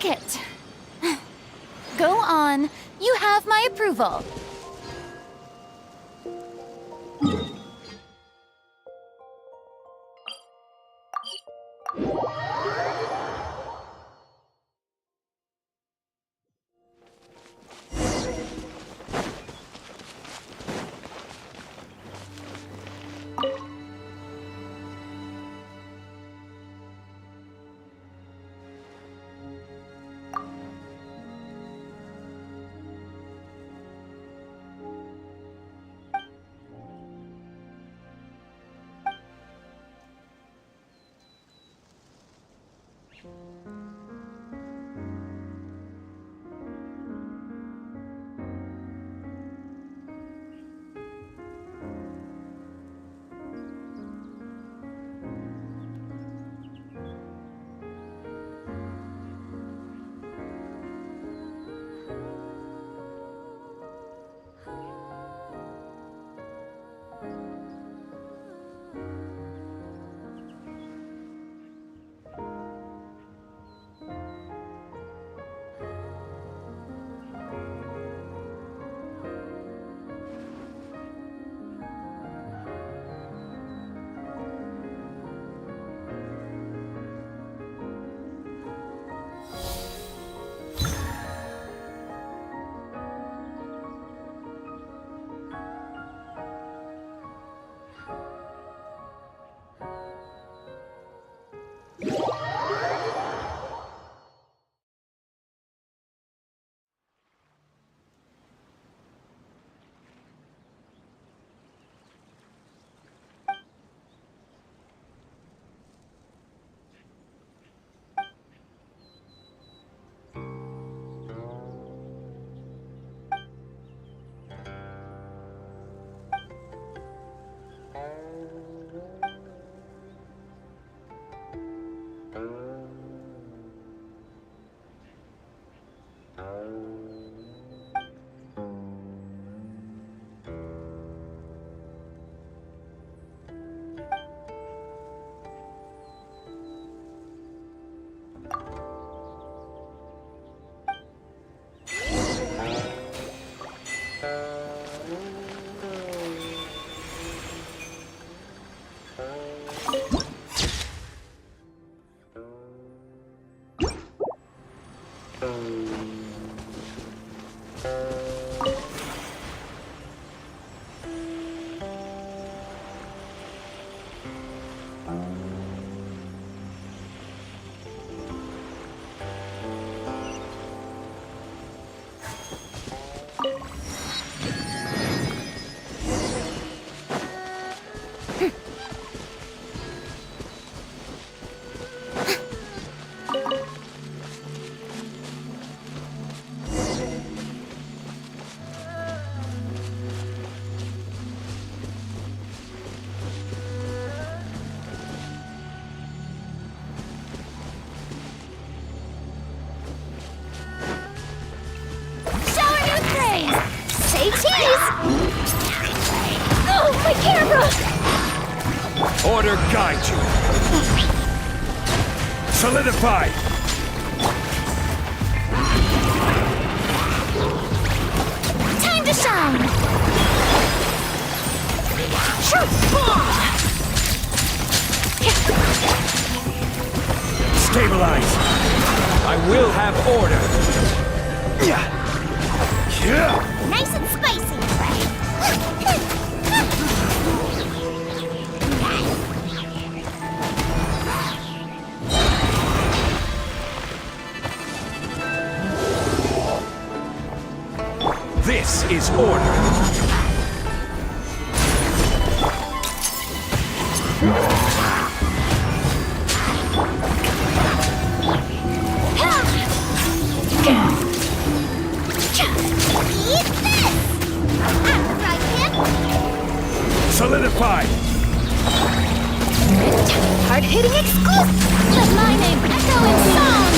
it. Go on. You have my approval. Order guide you. Solidify. Time to shine. Stabilize. I will have order. Nice and spicy. This is order. Solidify! Hard-hitting exclusive! Let my name echo in song!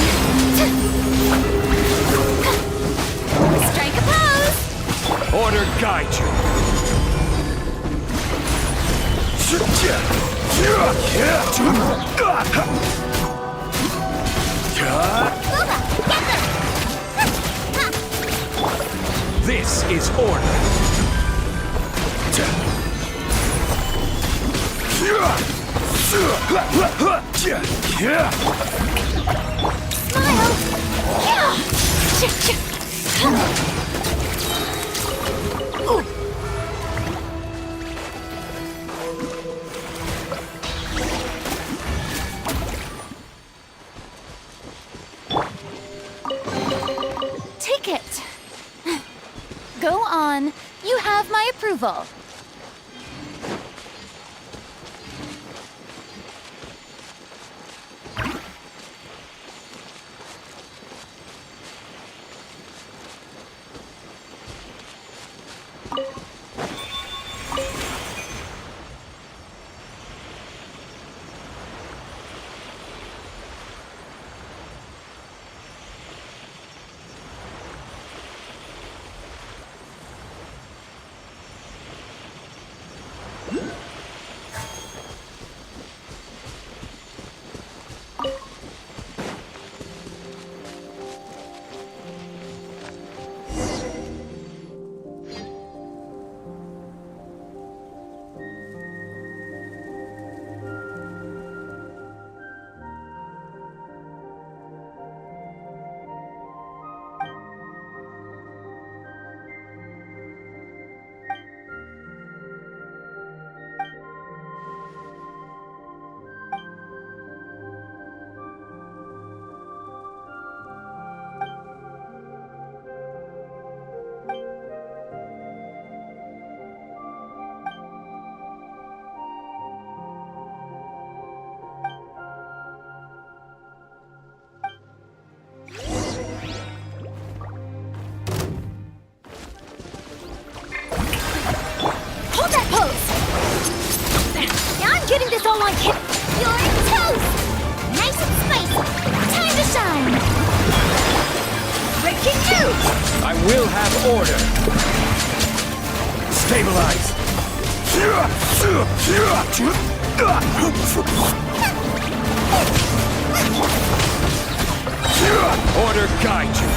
Strike a pose! Order guide you! Get is order. Take it. Go on. You have my approval. Hold that pose! Now I'm getting this all on kit. You're toast! Nice and spicy. Time to shine! Breaking news! I will have order. Stabilize. Order guide you.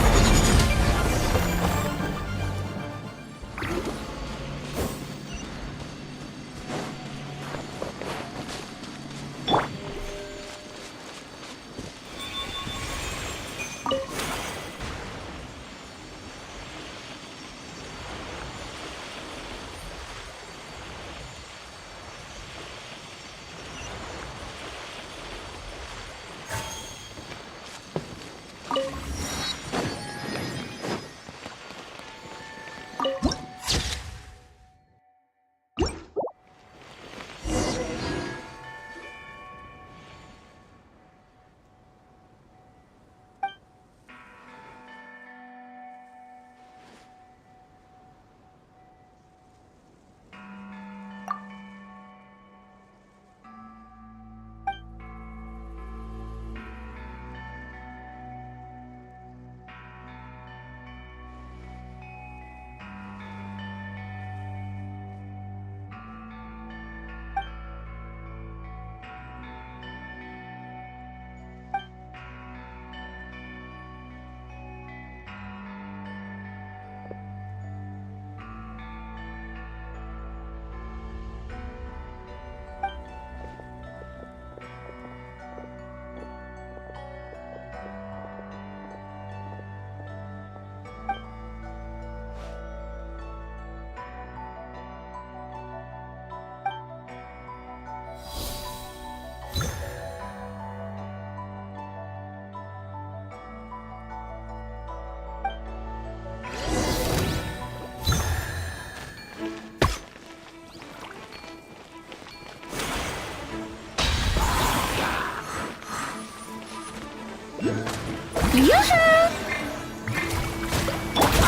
Yoo-hoo!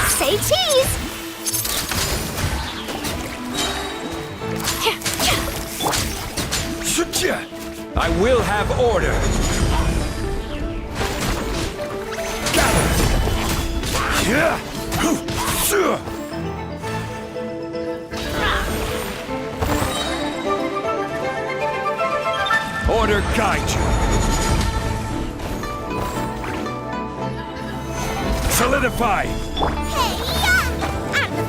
Say cheese! I will have order. Order guide you. Solidify. Hey-ya! I'm the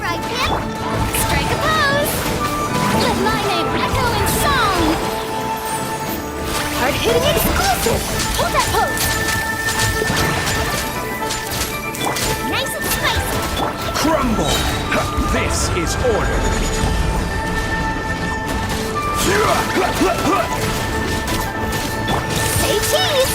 Let my name echo in song! Hard-hitting exclusive! Hold that pose! Nice and spicy! Crumble! This is order! Say cheese!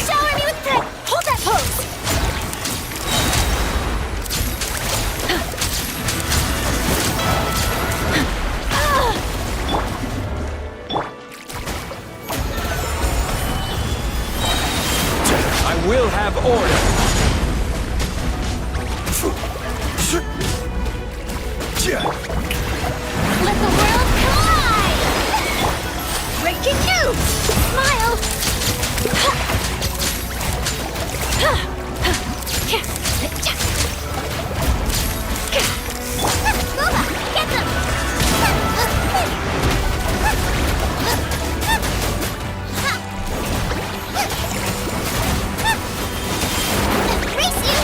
Shower me with thread! Hold that pose! I will have order! Let the world collide! Breaking news! Smile! Boba, get them! Race you!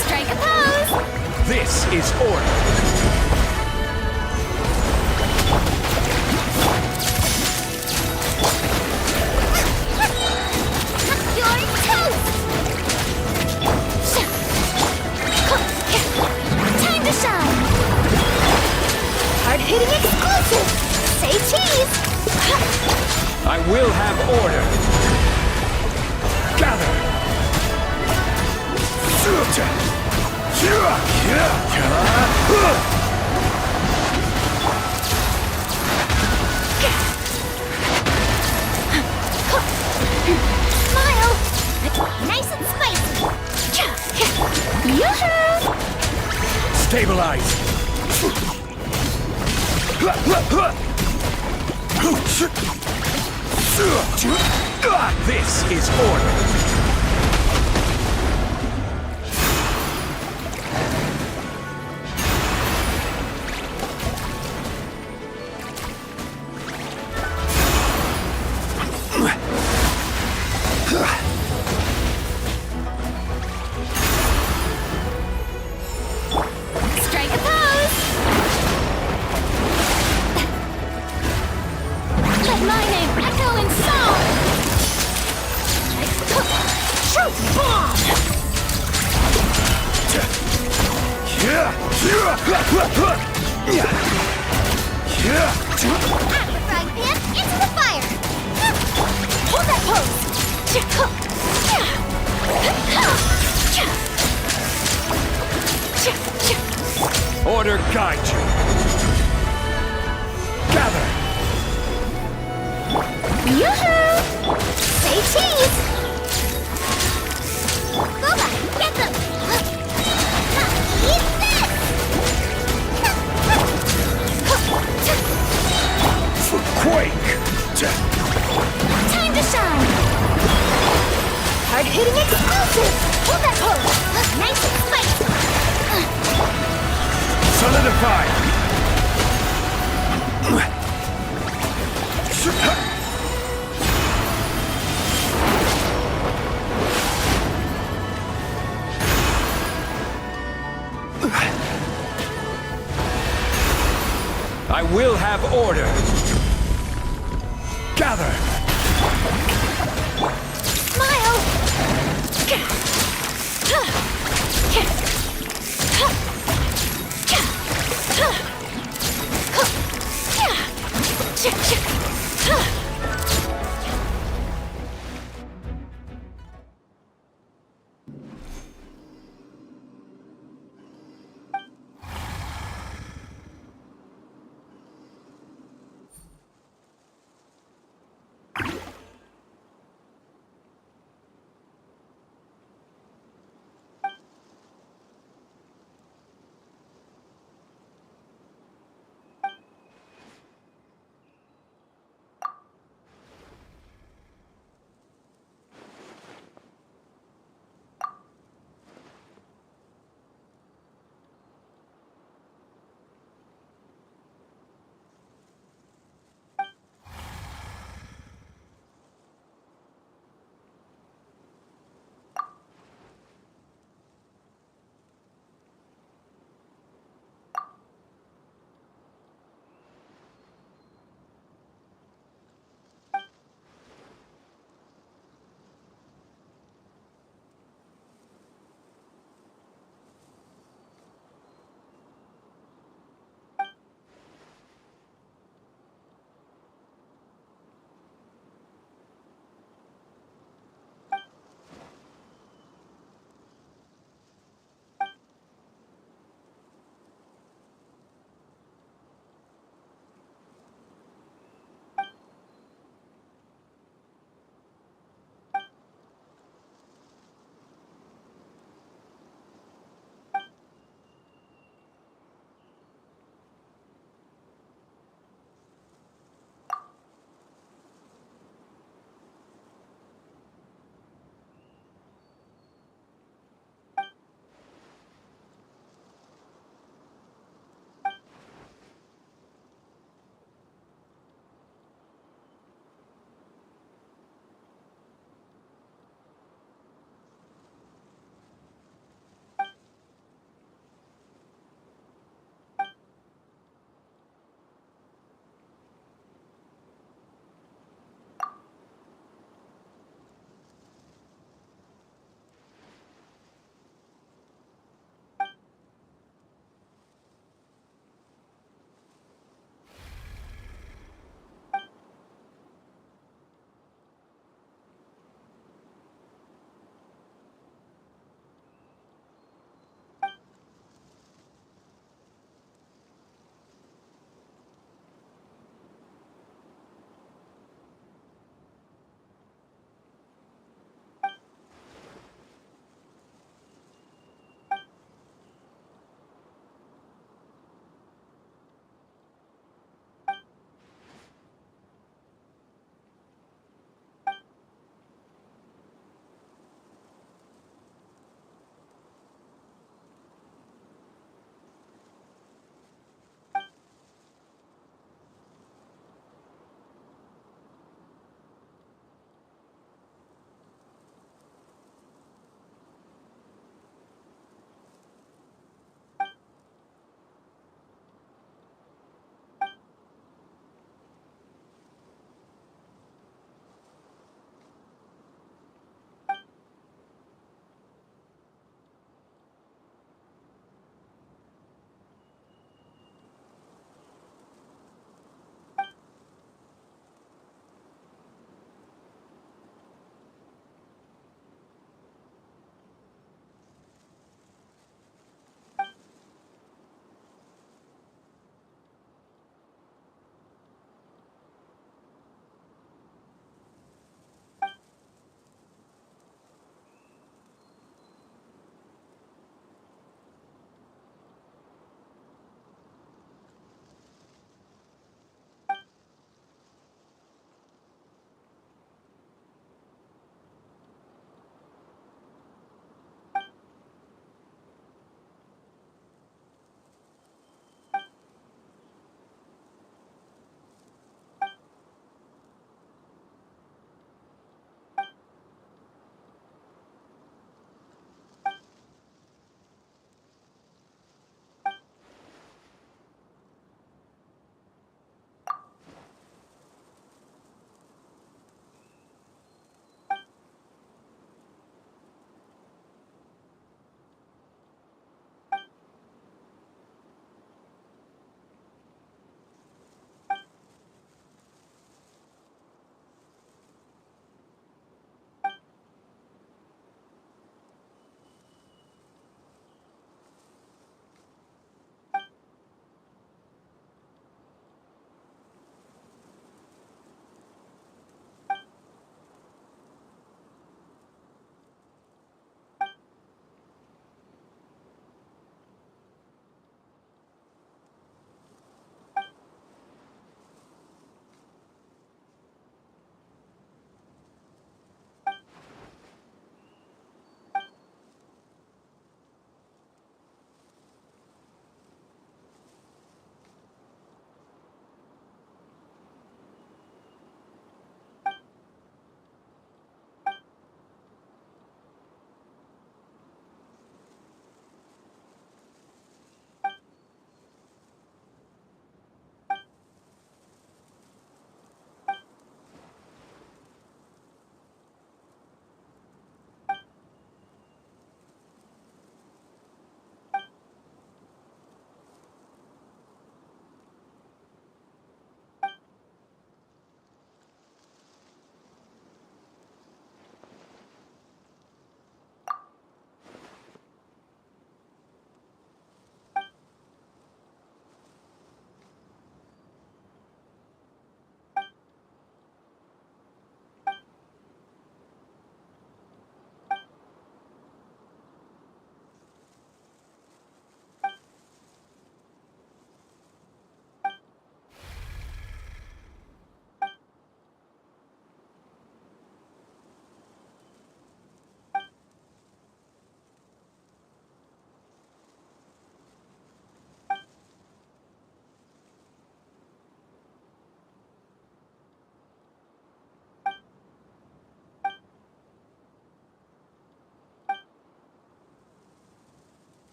Strike a pose! This is order! You're toast! Time to shine! Hard-hitting exclusive! Say cheese! I will have order! Gather! Smile! Nice and spicy! Yoo-hoo! Stabilize! This is order! Strike a pose! Let my name echo in song! Truth bomb! Out of the frying pan, into the fire! Hold that pose! Order guide you! Gather! Yoo-hoo! Say cheese! Boba, get them! Eat this! Quake! Time to shine! Hard-hitting exclusive! Hold that pose! Nice and spicy! Solidify! Order! Gather!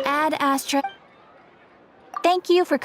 Add Astra. Thank you for